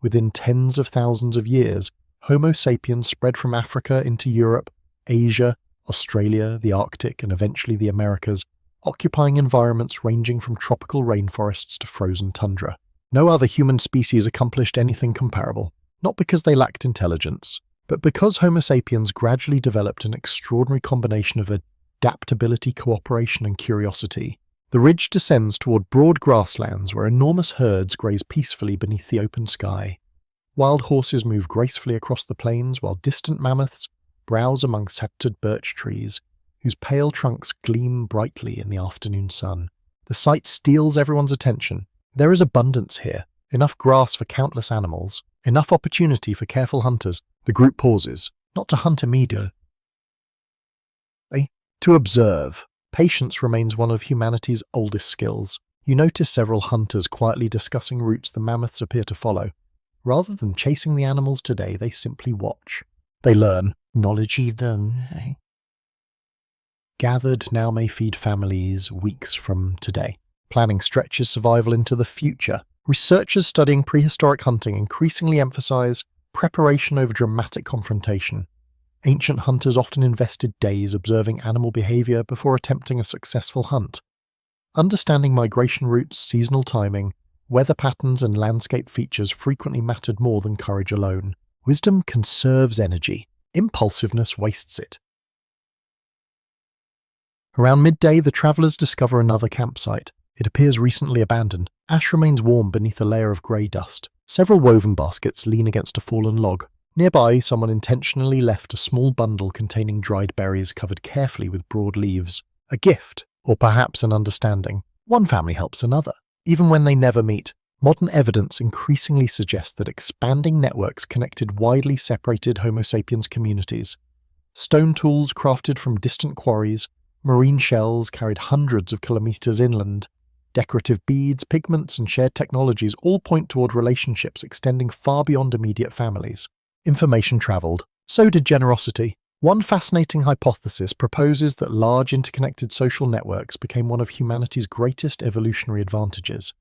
Within tens of thousands of years, Homo sapiens spread from Africa into Europe, Asia, Australia, the Arctic, and eventually the Americas, occupying environments ranging from tropical rainforests to frozen tundra. No other human species accomplished anything comparable, not because they lacked intelligence, but because Homo sapiens gradually developed an extraordinary combination of adaptability, cooperation, and curiosity. The ridge descends toward broad grasslands where enormous herds graze peacefully beneath the open sky. Wild horses move gracefully across the plains, while distant mammoths browse among sceptred birch trees, whose pale trunks gleam brightly in the afternoon sun. The sight steals everyone's attention. There is abundance here, enough grass for countless animals, enough opportunity for careful hunters. The group pauses, not to hunt immediately, to observe. Patience remains one of humanity's oldest skills. You notice several hunters quietly discussing routes the mammoths appear to follow. Rather than chasing the animals today, they simply watch. They learn. Knowledge even gathered now may feed families weeks from today, planning stretches survival into the future. Researchers studying prehistoric hunting increasingly emphasize preparation over dramatic confrontation. Ancient hunters often invested days observing animal behavior before attempting a successful hunt. Understanding migration routes, seasonal timing, weather patterns, and landscape features frequently mattered more than courage alone. Wisdom conserves energy. Impulsiveness wastes it. Around midday, the travellers discover another campsite. It appears recently abandoned. Ash remains warm beneath a layer of grey dust. Several woven baskets lean against a fallen log. Nearby, someone intentionally left a small bundle containing dried berries covered carefully with broad leaves. A gift, or perhaps an understanding. One family helps another. Even when they never meet, modern evidence increasingly suggests that expanding networks connected widely separated Homo sapiens communities. Stone tools crafted from distant quarries, marine shells carried hundreds of kilometers inland, decorative beads, pigments, and shared technologies all point toward relationships extending far beyond immediate families. Information traveled. So did generosity. One fascinating hypothesis proposes that large interconnected social networks became one of humanity's greatest evolutionary advantages.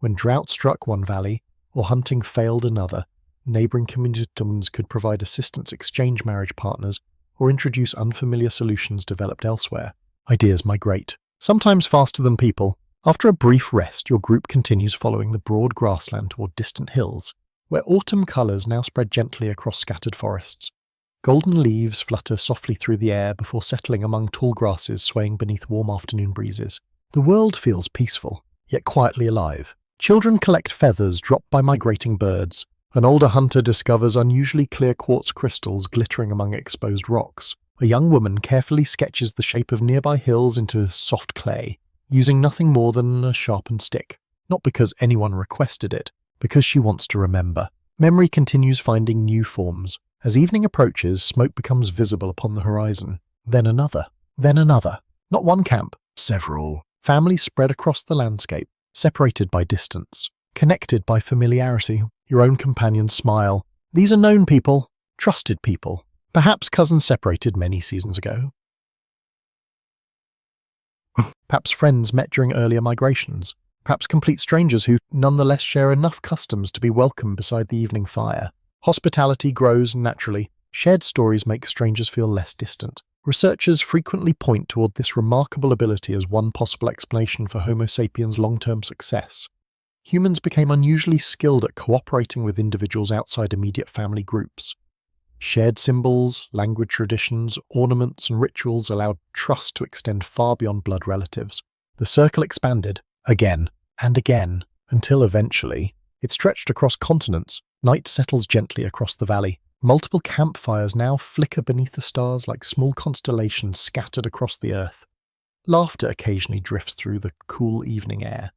When drought struck one valley, or hunting failed another, neighboring communities could provide assistance, exchange marriage partners, or introduce unfamiliar solutions developed elsewhere. Ideas migrate, sometimes faster than people. After a brief rest, your group continues following the broad grassland toward distant hills, where autumn colours now spread gently across scattered forests. Golden leaves flutter softly through the air before settling among tall grasses swaying beneath warm afternoon breezes. The world feels peaceful, yet quietly alive. Children collect feathers dropped by migrating birds. An older hunter discovers unusually clear quartz crystals glittering among exposed rocks. A young woman carefully sketches the shape of nearby hills into soft clay, using nothing more than a sharpened stick. Not because anyone requested it, because she wants to remember. Memory continues finding new forms. As evening approaches, smoke becomes visible upon the horizon. Then another. Then another. Not one camp, several. Families spread across the landscape, separated by distance, connected by familiarity. Your own companions smile. These are known people, trusted people, perhaps cousins separated many seasons ago. Perhaps friends met during earlier migrations. Perhaps complete strangers who nonetheless share enough customs to be welcome beside the evening fire. Hospitality grows naturally. Shared stories make strangers feel less distant. Researchers frequently point toward this remarkable ability as one possible explanation for Homo sapiens' long-term success. Humans became unusually skilled at cooperating with individuals outside immediate family groups. Shared symbols, language traditions, ornaments, and rituals allowed trust to extend far beyond blood relatives. The circle expanded, again and again, until eventually it stretched across continents. Night settles gently across the valley. Multiple campfires now flicker beneath the stars like small constellations scattered across the earth. Laughter occasionally drifts through the cool evening air.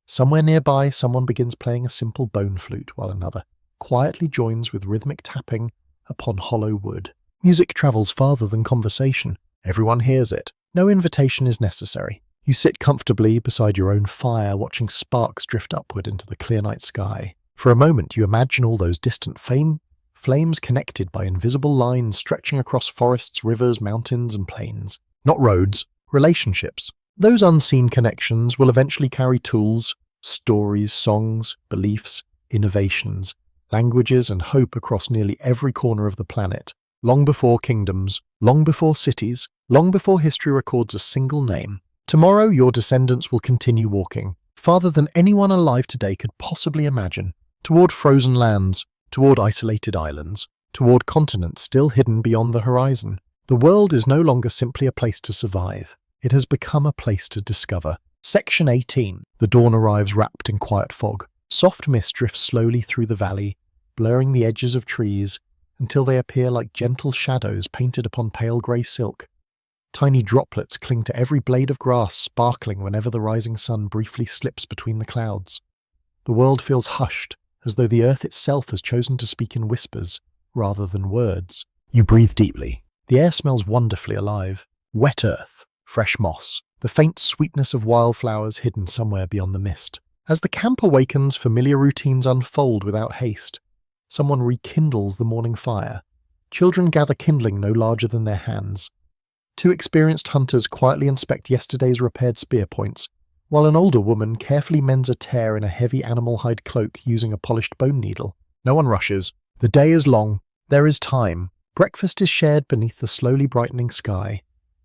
Somewhere nearby, someone begins playing a simple bone flute while another quietly joins with rhythmic tapping upon hollow wood. Music travels farther than conversation. Everyone hears it. No invitation is necessary. You sit comfortably beside your own fire, watching sparks drift upward into the clear night sky. For a moment, you imagine all those distant flames connected by invisible lines stretching across forests, rivers, mountains, and plains. Not roads, relationships. Those unseen connections will eventually carry tools, stories, songs, beliefs, innovations, languages, and hope across nearly every corner of the planet. Long before kingdoms, long before cities, long before history records a single name. Tomorrow, your descendants will continue walking, farther than anyone alive today could possibly imagine, toward frozen lands, toward isolated islands, toward continents still hidden beyond the horizon. The world is no longer simply a place to survive. It has become a place to discover. Section 18. The dawn arrives wrapped in quiet fog. Soft mist drifts slowly through the valley, blurring the edges of trees until they appear like gentle shadows painted upon pale grey silk. Tiny droplets cling to every blade of grass, sparkling whenever the rising sun briefly slips between the clouds. The world feels hushed, as though the earth itself has chosen to speak in whispers rather than words. You breathe deeply. The air smells wonderfully alive. Wet earth, fresh moss, the faint sweetness of wildflowers hidden somewhere beyond the mist. As the camp awakens, familiar routines unfold without haste. Someone rekindles the morning fire, Children gather kindling no larger than their hands. Two experienced hunters quietly inspect yesterday's repaired spear points, while an older woman carefully mends a tear in a heavy animal hide cloak using a polished bone needle. No one rushes. The day is long. There is time. Breakfast is shared beneath the slowly brightening sky.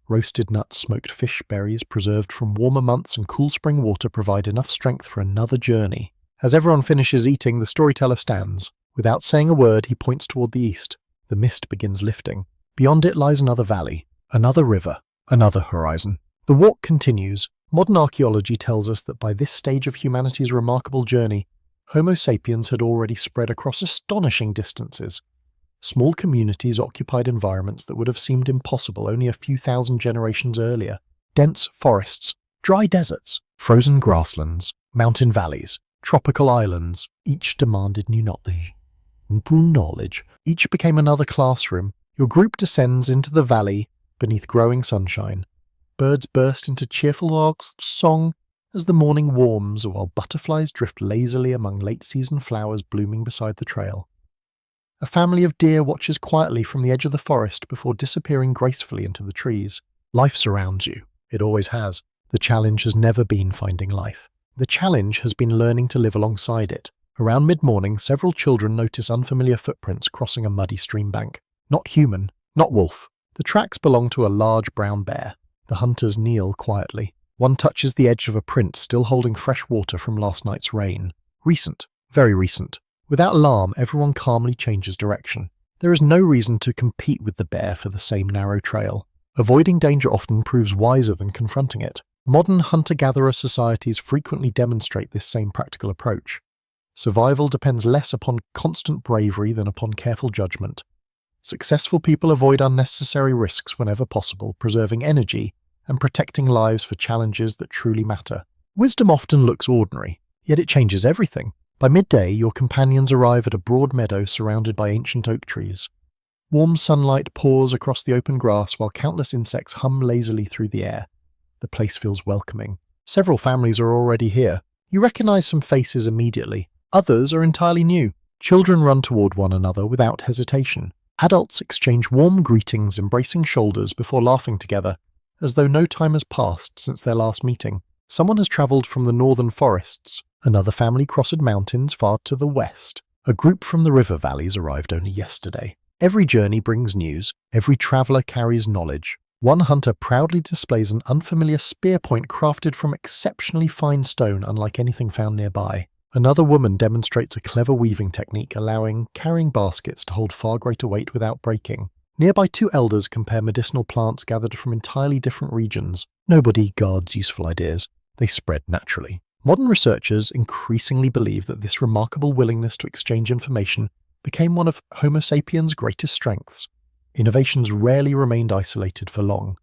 Roasted nuts, smoked fish berries preserved from warmer months and cool spring water provide enough strength for another journey. As everyone finishes eating, the storyteller stands. Without saying a word, he points toward the east. The mist begins lifting. Beyond it lies another valley, another river, another horizon. The walk continues. Modern archaeology tells us that by this stage of humanity's remarkable journey, Homo sapiens had already spread across astonishing distances. Small communities occupied environments that would have seemed impossible only a few thousand generations earlier. Dense forests, dry deserts, frozen grasslands, mountain valleys, tropical islands, each demanded new knowledge. Each became another classroom. Your group descends into the valley beneath growing sunshine. Birds burst into cheerful song as the morning warms, while butterflies drift lazily among late-season flowers blooming beside the trail. A family of deer watches quietly from the edge of the forest before disappearing gracefully into the trees. Life surrounds you. It always has. The challenge has never been finding life. The challenge has been learning to live alongside it. Around mid-morning, several children notice unfamiliar footprints crossing a muddy stream bank. Not human, not wolf. The tracks belong to a large brown bear. The hunters kneel quietly. One touches the edge of a print still holding fresh water from last night's rain. Recent, very recent. Without alarm, everyone calmly changes direction. There is no reason to compete with the bear for the same narrow trail. Avoiding danger often proves wiser than confronting it. Modern hunter-gatherer societies frequently demonstrate this same practical approach. Survival depends less upon constant bravery than upon careful judgment. Successful people avoid unnecessary risks whenever possible, preserving energy and protecting lives for challenges that truly matter. Wisdom often looks ordinary, yet it changes everything. By midday, your companions arrive at a broad meadow surrounded by ancient oak trees. Warm sunlight pours across the open grass while countless insects hum lazily through the air. The place feels welcoming. Several families are already here. You recognize some faces immediately. Others are entirely new. Children run toward one another without hesitation. Adults exchange warm greetings, embracing shoulders before laughing together, as though no time has passed since their last meeting. Someone has travelled from the northern forests. Another family crossed mountains far to the west. A group from the river valleys arrived only yesterday. Every journey brings news. Every traveller carries knowledge. One hunter proudly displays an unfamiliar spear point crafted from exceptionally fine stone unlike anything found nearby. Another woman demonstrates a clever weaving technique allowing carrying baskets to hold far greater weight without breaking. Nearby, two elders compare medicinal plants gathered from entirely different regions. Nobody guards useful ideas. They spread naturally. Modern researchers increasingly believe that this remarkable willingness to exchange information became one of Homo sapiens' greatest strengths. Innovations rarely remained isolated for long.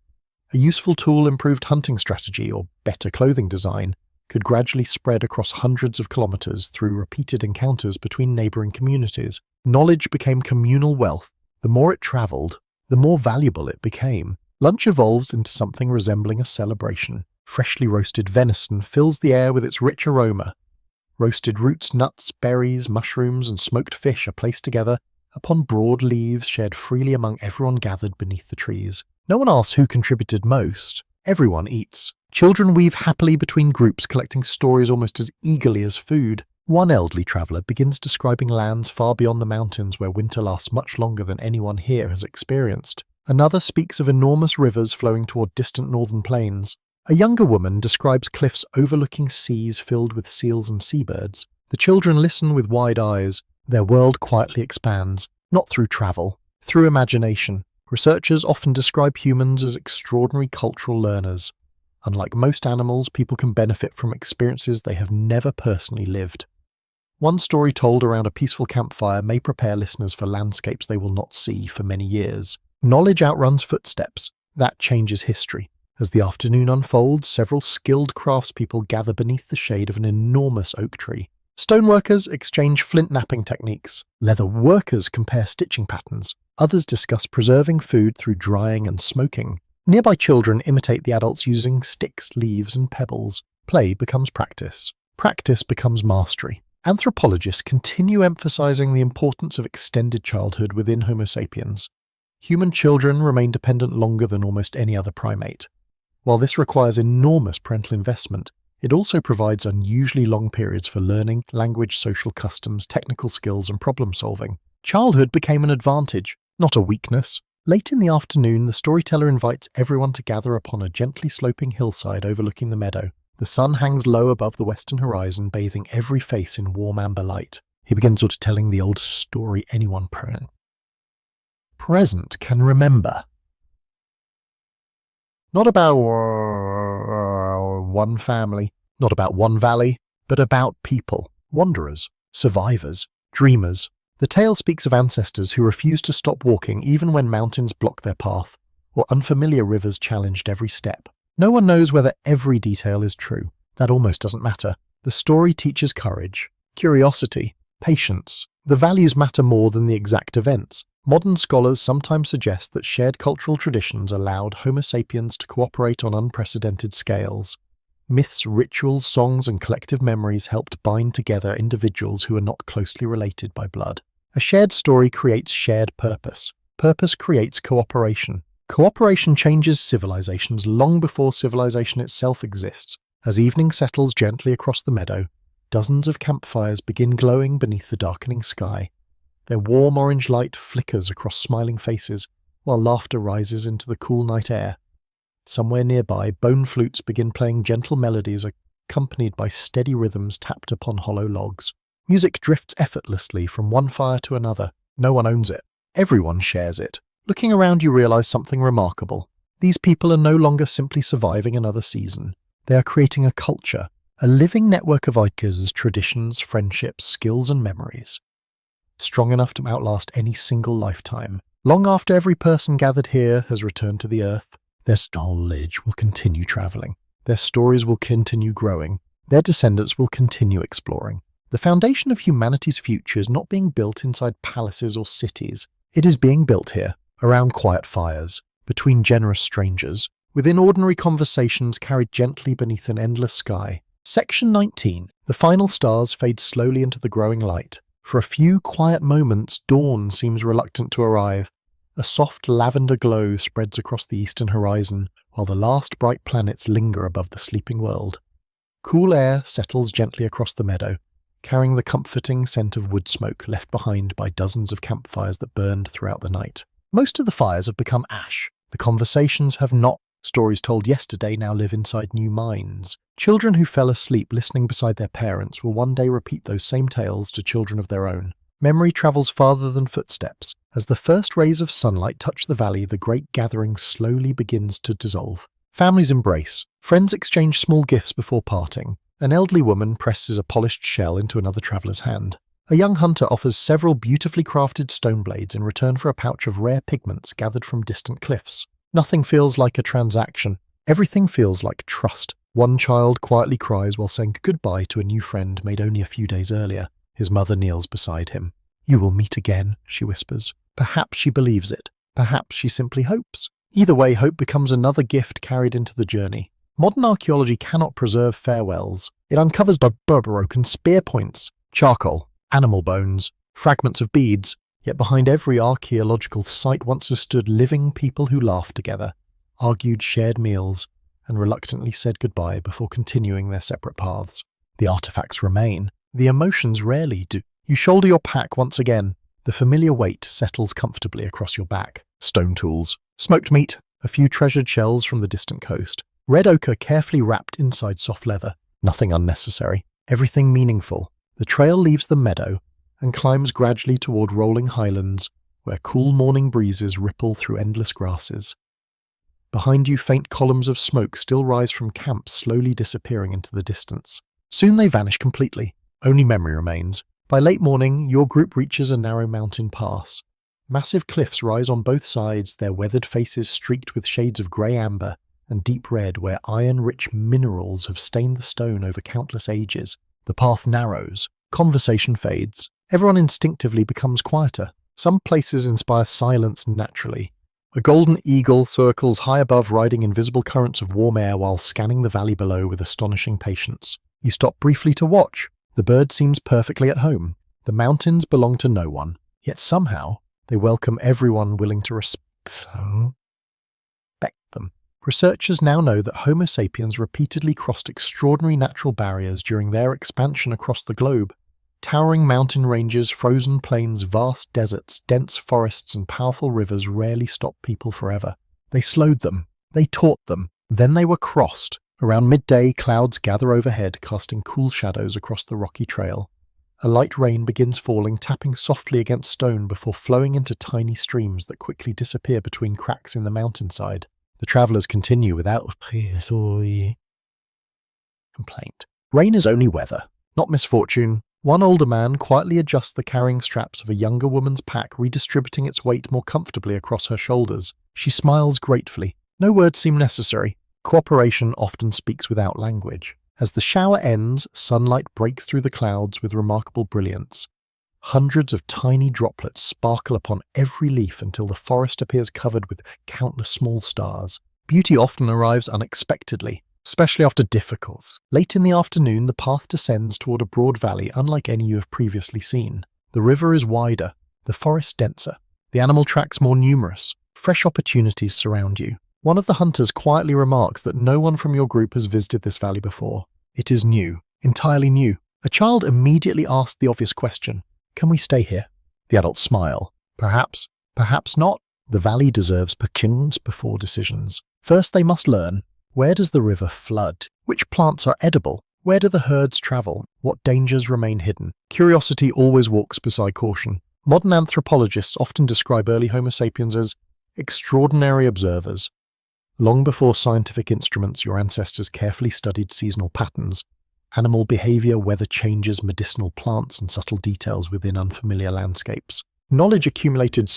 A useful tool, improved hunting strategy, or better clothing design could gradually spread across hundreds of kilometers through repeated encounters between neighboring communities. Knowledge became communal wealth. The more it traveled, the more valuable it became. Lunch evolves into something resembling a celebration. Freshly roasted venison fills the air with its rich aroma. Roasted roots, nuts, berries, mushrooms, and smoked fish are placed together upon broad leaves shared freely among everyone gathered beneath the trees. No one asks who contributed most. Everyone eats. Children weave happily between groups, collecting stories almost as eagerly as food. One elderly traveller begins describing lands far beyond the mountains where winter lasts much longer than anyone here has experienced. Another speaks of enormous rivers flowing toward distant northern plains. A younger woman describes cliffs overlooking seas filled with seals and seabirds. The children listen with wide eyes. Their world quietly expands, not through travel, through imagination. Researchers often describe humans as extraordinary cultural learners. Unlike most animals, people can benefit from experiences they have never personally lived. One story told around a peaceful campfire may prepare listeners for landscapes they will not see for many years. Knowledge outruns footsteps. That changes history. As the afternoon unfolds, several skilled craftspeople gather beneath the shade of an enormous oak tree. Stoneworkers exchange flint knapping techniques. Leather workers compare stitching patterns. Others discuss preserving food through drying and smoking. Nearby children imitate the adults using sticks, leaves, and pebbles. Play becomes practice. Practice becomes mastery. Anthropologists continue emphasizing the importance of extended childhood within Homo sapiens. Human children remain dependent longer than almost any other primate. While this requires enormous parental investment, it also provides unusually long periods for learning, language, social customs, technical skills, and problem solving. Childhood became an advantage, not a weakness. Late in the afternoon, the storyteller invites everyone to gather upon a gently sloping hillside overlooking the meadow. The sun hangs low above the western horizon, bathing every face in warm amber light. He begins telling the oldest story anyone present can remember. Not about one family, not about one valley, but about people, wanderers, survivors, dreamers. The tale speaks of ancestors who refused to stop walking even when mountains blocked their path, or unfamiliar rivers challenged every step. No one knows whether every detail is true. That almost doesn't matter. The story teaches courage, curiosity, patience. The values matter more than the exact events. Modern scholars sometimes suggest that shared cultural traditions allowed Homo sapiens to cooperate on unprecedented scales. Myths, rituals, songs, and collective memories helped bind together individuals who are not closely related by blood. A shared story creates shared purpose. Purpose creates cooperation. Cooperation changes civilizations long before civilization itself exists. As evening settles gently across the meadow, dozens of campfires begin glowing beneath the darkening sky. Their warm orange light flickers across smiling faces, while laughter rises into the cool night air. Somewhere nearby, bone flutes begin playing gentle melodies accompanied by steady rhythms tapped upon hollow logs. Music drifts effortlessly from one fire to another. No one owns it. Everyone shares it. Looking around, you realize something remarkable. These people are no longer simply surviving another season. They are creating a culture, a living network of ideas, traditions, friendships, skills, and memories. Strong enough to outlast any single lifetime. Long after every person gathered here has returned to the earth, their knowledge will continue traveling. Their stories will continue growing. Their descendants will continue exploring. The foundation of humanity's future is not being built inside palaces or cities. It is being built here, around quiet fires, between generous strangers, within ordinary conversations carried gently beneath an endless sky. Section 19. The final stars fade slowly into the growing light. For a few quiet moments, dawn seems reluctant to arrive. A soft lavender glow spreads across the eastern horizon, while the last bright planets linger above the sleeping world. Cool air settles gently across the meadow, carrying the comforting scent of wood smoke left behind by dozens of campfires that burned throughout the night. Most of the fires have become ash. The conversations have not. Stories told yesterday now live inside new minds. Children who fell asleep listening beside their parents will one day repeat those same tales to children of their own. Memory travels farther than footsteps. As the first rays of sunlight touch the valley, the great gathering slowly begins to dissolve. Families embrace. Friends exchange small gifts before parting. An elderly woman presses a polished shell into another traveller's hand. A young hunter offers several beautifully crafted stone blades in return for a pouch of rare pigments gathered from distant cliffs. Nothing feels like a transaction. Everything feels like trust. One child quietly cries while saying goodbye to a new friend made only a few days earlier. His mother kneels beside him. "You will meet again," she whispers. Perhaps she believes it. Perhaps she simply hopes. Either way, hope becomes another gift carried into the journey. Modern archaeology cannot preserve farewells. It uncovers broken spear points, charcoal, animal bones, fragments of beads. Yet behind every archaeological site once stood living people who laughed together, argued, shared meals, and reluctantly said goodbye before continuing their separate paths. The artifacts remain. The emotions rarely do. You shoulder your pack once again. The familiar weight settles comfortably across your back. Stone tools, smoked meat, a few treasured shells from the distant coast. Red ochre carefully wrapped inside soft leather. Nothing unnecessary. Everything meaningful. The trail leaves the meadow and climbs gradually toward rolling highlands where cool morning breezes ripple through endless grasses. Behind you, faint columns of smoke still rise from camps, slowly disappearing into the distance. Soon they vanish completely. Only memory remains. By late morning, your group reaches a narrow mountain pass. Massive cliffs rise on both sides, their weathered faces streaked with shades of grey-amber and deep red where iron-rich minerals have stained the stone over countless ages. The path narrows. Conversation fades. Everyone instinctively becomes quieter. Some places inspire silence naturally. A golden eagle circles high above, riding invisible currents of warm air while scanning the valley below with astonishing patience. You stop briefly to watch, The bird seems perfectly at home. The mountains belong to no one, yet somehow they welcome everyone willing to respect them. Researchers now know that Homo sapiens repeatedly crossed extraordinary natural barriers during their expansion across the globe. Towering mountain ranges, frozen plains, vast deserts, dense forests, and powerful rivers rarely stopped people forever. They slowed them. They taught them. Then they were crossed. Around midday, clouds gather overhead, casting cool shadows across the rocky trail. A light rain begins falling, tapping softly against stone before flowing into tiny streams that quickly disappear between cracks in the mountainside. The travellers continue without complaint. Rain is only weather, not misfortune. One older man quietly adjusts the carrying straps of a younger woman's pack, redistributing its weight more comfortably across her shoulders. She smiles gratefully. No words seem necessary. Cooperation often speaks without language. As the shower ends, sunlight breaks through the clouds with remarkable brilliance. Hundreds of tiny droplets sparkle upon every leaf until the forest appears covered with countless small stars. Beauty often arrives unexpectedly, especially after difficulties. Late in the afternoon, the path descends toward a broad valley unlike any you have previously seen. The river is wider, the forest denser, the animal tracks more numerous. Fresh opportunities surround you. One of the hunters quietly remarks that no one from your group has visited this valley before. It is new, entirely new. A child immediately asks the obvious question, "Can we stay here?" The adults smile. Perhaps, perhaps not. The valley deserves patience before decisions. First they must learn, where does the river flood? Which plants are edible? Where do the herds travel? What dangers remain hidden? Curiosity always walks beside caution. Modern anthropologists often describe early Homo sapiens as extraordinary observers. Long before scientific instruments, your ancestors carefully studied seasonal patterns, animal behavior, weather changes, medicinal plants, and subtle details within unfamiliar landscapes. Knowledge accumulated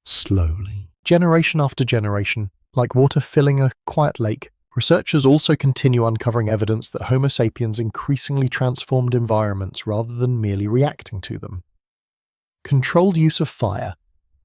slowly, generation after generation, like water filling a quiet lake. Researchers also continue uncovering evidence that Homo sapiens increasingly transformed environments rather than merely reacting to them. Controlled use of fire,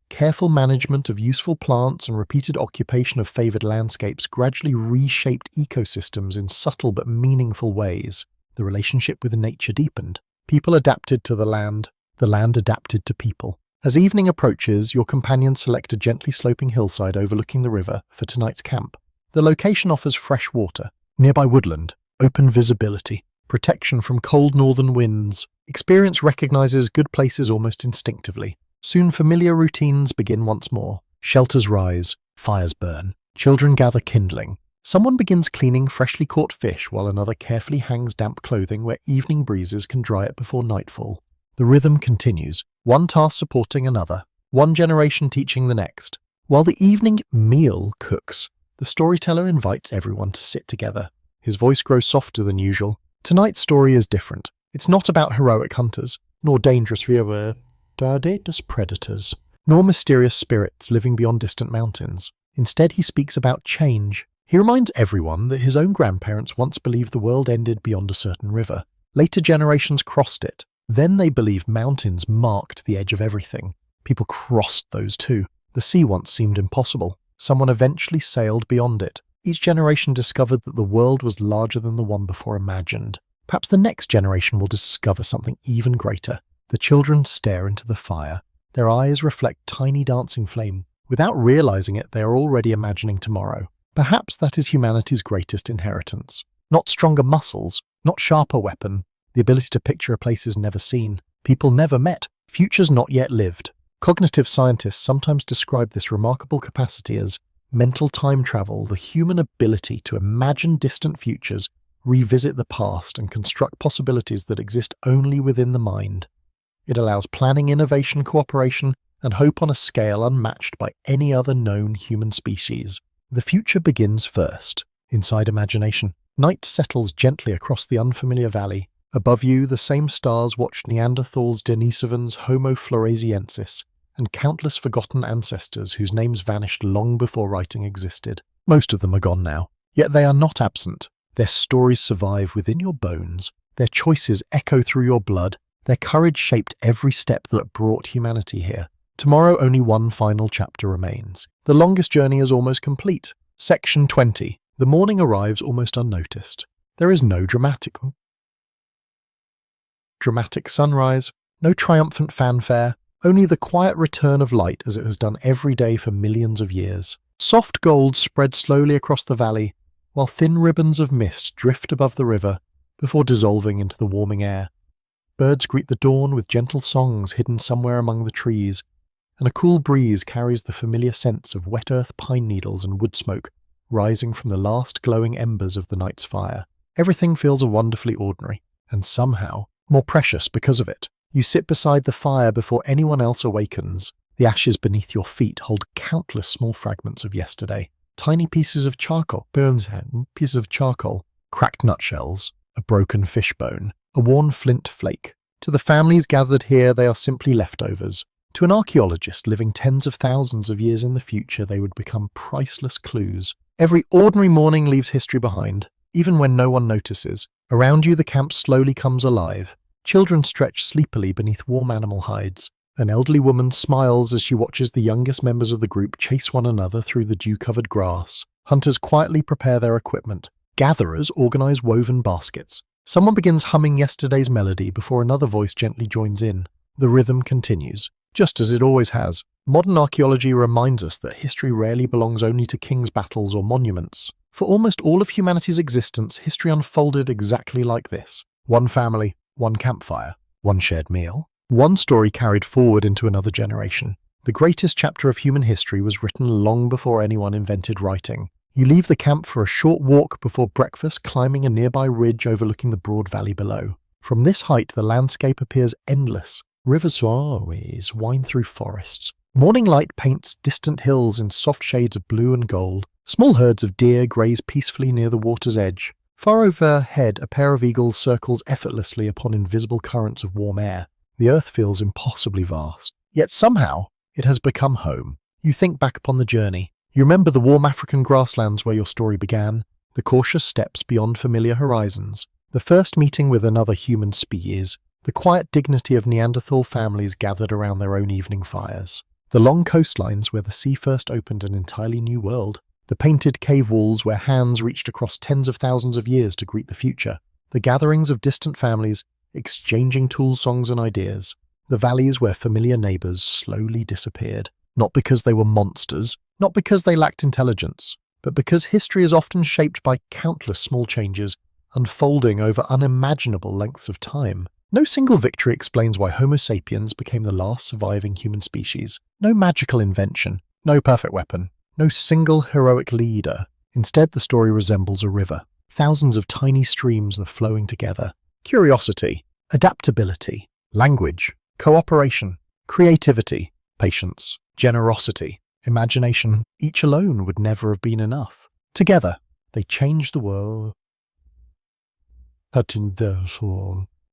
careful management of useful plants, and repeated occupation of favored landscapes gradually reshaped ecosystems in subtle but meaningful ways. The relationship with nature deepened. People adapted to the land adapted to people. As evening approaches, your companions select a gently sloping hillside overlooking the river for tonight's camp. The location offers fresh water, nearby woodland, open visibility, protection from cold northern winds. Experience recognizes good places almost instinctively. Soon familiar routines begin once more. Shelters rise, fires burn, children gather kindling. Someone begins cleaning freshly caught fish while another carefully hangs damp clothing where evening breezes can dry it before nightfall. The rhythm continues, one task supporting another, one generation teaching the next. While the evening meal cooks, the storyteller invites everyone to sit together. His voice grows softer than usual. Tonight's story is different. It's not about heroic hunters, nor dangerous predators, nor mysterious spirits living beyond distant mountains. Instead, he speaks about change. He reminds everyone that his own grandparents once believed the world ended beyond a certain river. Later generations crossed it. Then they believed mountains marked the edge of everything. People crossed those too. The sea once seemed impossible. Someone eventually sailed beyond it. Each generation discovered that the world was larger than the one before imagined. Perhaps the next generation will discover something even greater. The children stare into the fire. Their eyes reflect tiny dancing flame. Without realizing it, they are already imagining tomorrow. Perhaps that is humanity's greatest inheritance. Not stronger muscles, not sharper weapon, the ability to picture a places never seen, people never met, futures not yet lived. Cognitive scientists sometimes describe this remarkable capacity as mental time travel, the human ability to imagine distant futures, revisit the past, and construct possibilities that exist only within the mind. It allows planning, innovation, cooperation, and hope on a scale unmatched by any other known human species. The future begins first, inside imagination. Night settles gently across the unfamiliar valley. Above you, the same stars watch Neanderthals, Denisovans, Homo floresiensis, and countless forgotten ancestors whose names vanished long before writing existed. Most of them are gone now, yet they are not absent. Their stories survive within your bones. Their choices echo through your blood. Their courage shaped every step that brought humanity here. Tomorrow only one final chapter remains. The longest journey is almost complete. Section 20. The morning arrives almost unnoticed. There is no dramatic sunrise, no triumphant fanfare, only the quiet return of light as it has done every day for millions of years. Soft gold spreads slowly across the valley, while thin ribbons of mist drift above the river before dissolving into the warming air. Birds greet the dawn with gentle songs hidden somewhere among the trees, and a cool breeze carries the familiar scents of wet earth pine needles and wood smoke rising from the last glowing embers of the night's fire. Everything feels wonderfully ordinary, and somehow more precious because of it. You sit beside the fire before anyone else awakens. The ashes beneath your feet hold countless small fragments of yesterday. Tiny pieces of charcoal, cracked nutshells, a broken fish bone, a worn flint flake. To the families gathered here, they are simply leftovers. To an archaeologist living tens of thousands of years in the future, they would become priceless clues. Every ordinary morning leaves history behind, even when no one notices. Around you, the camp slowly comes alive. Children stretch sleepily beneath warm animal hides. An elderly woman smiles as she watches the youngest members of the group chase one another through the dew-covered grass. Hunters quietly prepare their equipment. Gatherers organize woven baskets. Someone begins humming yesterday's melody before another voice gently joins in. The rhythm continues, just as it always has. Modern archaeology reminds us that history rarely belongs only to kings' battles or monuments. For almost all of humanity's existence, history unfolded exactly like this. One family, one campfire, one shared meal, one story carried forward into another generation. The greatest chapter of human history was written long before anyone invented writing. You leave the camp for a short walk before breakfast, climbing a nearby ridge overlooking the broad valley below. From this height, the landscape appears endless. Rivers always wind through forests. Morning light paints distant hills in soft shades of blue and gold. Small herds of deer graze peacefully near the water's edge. Far overhead, a pair of eagles circles effortlessly upon invisible currents of warm air. The earth feels impossibly vast. Yet somehow, it has become home. You think back upon the journey. You remember the warm African grasslands where your story began, the cautious steps beyond familiar horizons, the first meeting with another human species, the quiet dignity of Neanderthal families gathered around their own evening fires, the long coastlines where the sea first opened an entirely new world, the painted cave walls where hands reached across tens of thousands of years to greet the future, the gatherings of distant families exchanging tool songs and ideas, the valleys where familiar neighbors slowly disappeared, not because they were monsters, not because they lacked intelligence, but because history is often shaped by countless small changes unfolding over unimaginable lengths of time. No single victory explains why Homo sapiens became the last surviving human species. No magical invention, no perfect weapon, no single heroic leader. Instead, the story resembles a river. Thousands of tiny streams are flowing together. Curiosity, adaptability, language, cooperation, creativity, patience, generosity, imagination, each alone would never have been enough. Together, they changed the world.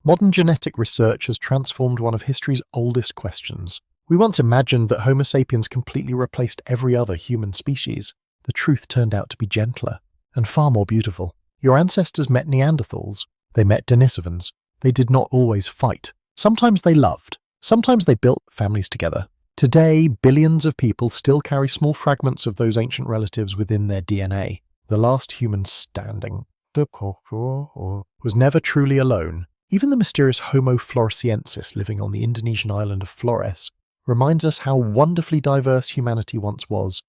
Modern genetic research has transformed one of history's oldest questions. We once imagined that Homo sapiens completely replaced every other human species. The truth turned out to be gentler and far more beautiful. Your ancestors met Neanderthals. They met Denisovans. They did not always fight. Sometimes they loved. Sometimes they built families together. Today, billions of people still carry small fragments of those ancient relatives within their DNA. The last human standing was never truly alone. Even the mysterious Homo floresiensis living on the Indonesian island of Flores reminds us how wonderfully diverse humanity once was.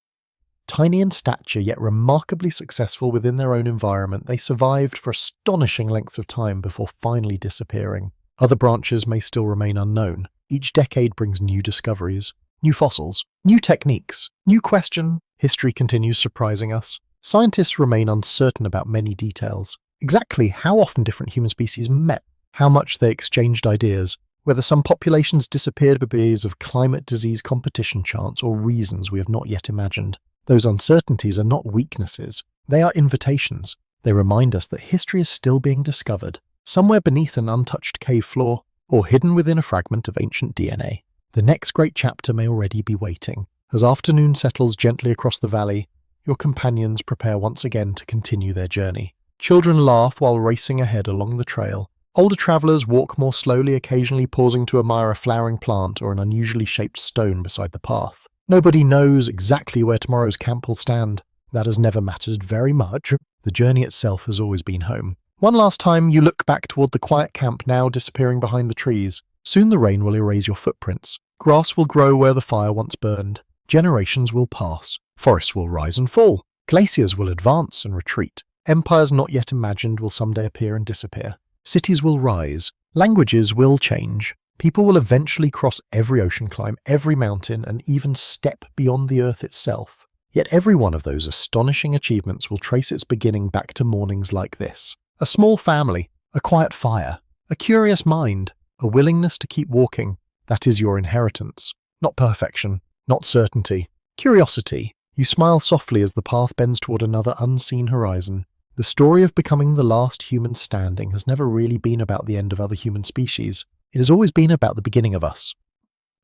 Tiny in stature, yet remarkably successful within their own environment, they survived for astonishing lengths of time before finally disappearing. Other branches may still remain unknown. Each decade brings new discoveries, new fossils, new techniques, new question. History continues surprising us. Scientists remain uncertain about many details. Exactly how often different human species met, how much they exchanged ideas, whether some populations disappeared because of climate, disease, competition, chance, or reasons we have not yet imagined. Those uncertainties are not weaknesses. They are invitations. They remind us that history is still being discovered, somewhere beneath an untouched cave floor, or hidden within a fragment of ancient DNA. The next great chapter may already be waiting. As afternoon settles gently across the valley, your companions prepare once again to continue their journey. Children laugh while racing ahead along the trail. Older travelers walk more slowly, occasionally pausing to admire a flowering plant or an unusually shaped stone beside the path. Nobody knows exactly where tomorrow's camp will stand. That has never mattered very much. The journey itself has always been home. One last time, you look back toward the quiet camp now disappearing behind the trees. Soon the rain will erase your footprints. Grass will grow where the fire once burned. Generations will pass. Forests will rise and fall. Glaciers will advance and retreat. Empires not yet imagined will someday appear and disappear. Cities will rise. Languages will change. People will eventually cross every ocean, climb every mountain, and even step beyond the earth itself. Yet every one of those astonishing achievements will trace its beginning back to mornings like this. A small family, a quiet fire, a curious mind, a willingness to keep walking. That is your inheritance. Not perfection, not certainty. Curiosity. You smile softly as the path bends toward another unseen horizon. The story of becoming the last human standing has never really been about the end of other human species. It has always been about the beginning of us.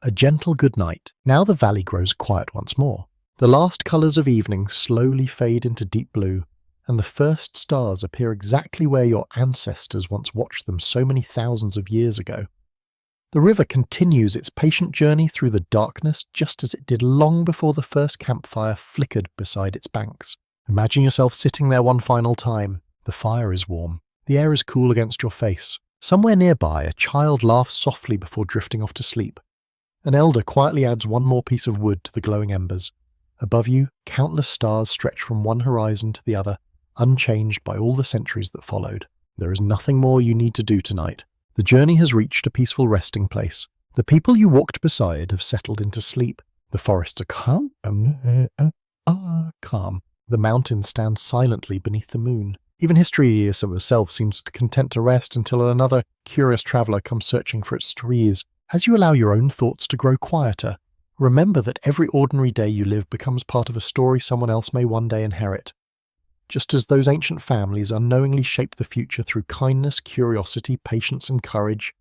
A gentle good night. Now the valley grows quiet once more. The last colours of evening slowly fade into deep blue, and the first stars appear exactly where your ancestors once watched them so many thousands of years ago. The river continues its patient journey through the darkness just as it did long before the first campfire flickered beside its banks. Imagine yourself sitting there one final time. The fire is warm. The air is cool against your face. Somewhere nearby, a child laughs softly before drifting off to sleep. An elder quietly adds one more piece of wood to the glowing embers. Above you, countless stars stretch from one horizon to the other, unchanged by all the centuries that followed. There is nothing more you need to do tonight. The journey has reached a peaceful resting place. The people you walked beside have settled into sleep. The forests are calm. The mountains stand silently beneath the moon. Even history itself seems content to rest until another curious traveller comes searching for its trees. As you allow your own thoughts to grow quieter, remember that every ordinary day you live becomes part of a story someone else may one day inherit. Just as those ancient families unknowingly shaped the future through kindness, curiosity, patience, and courage,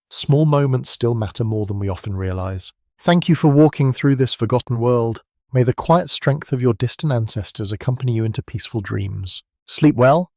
small moments still matter more than we often realize. Thank you for walking through this forgotten world. May the quiet strength of your distant ancestors accompany you into peaceful dreams. Sleep well,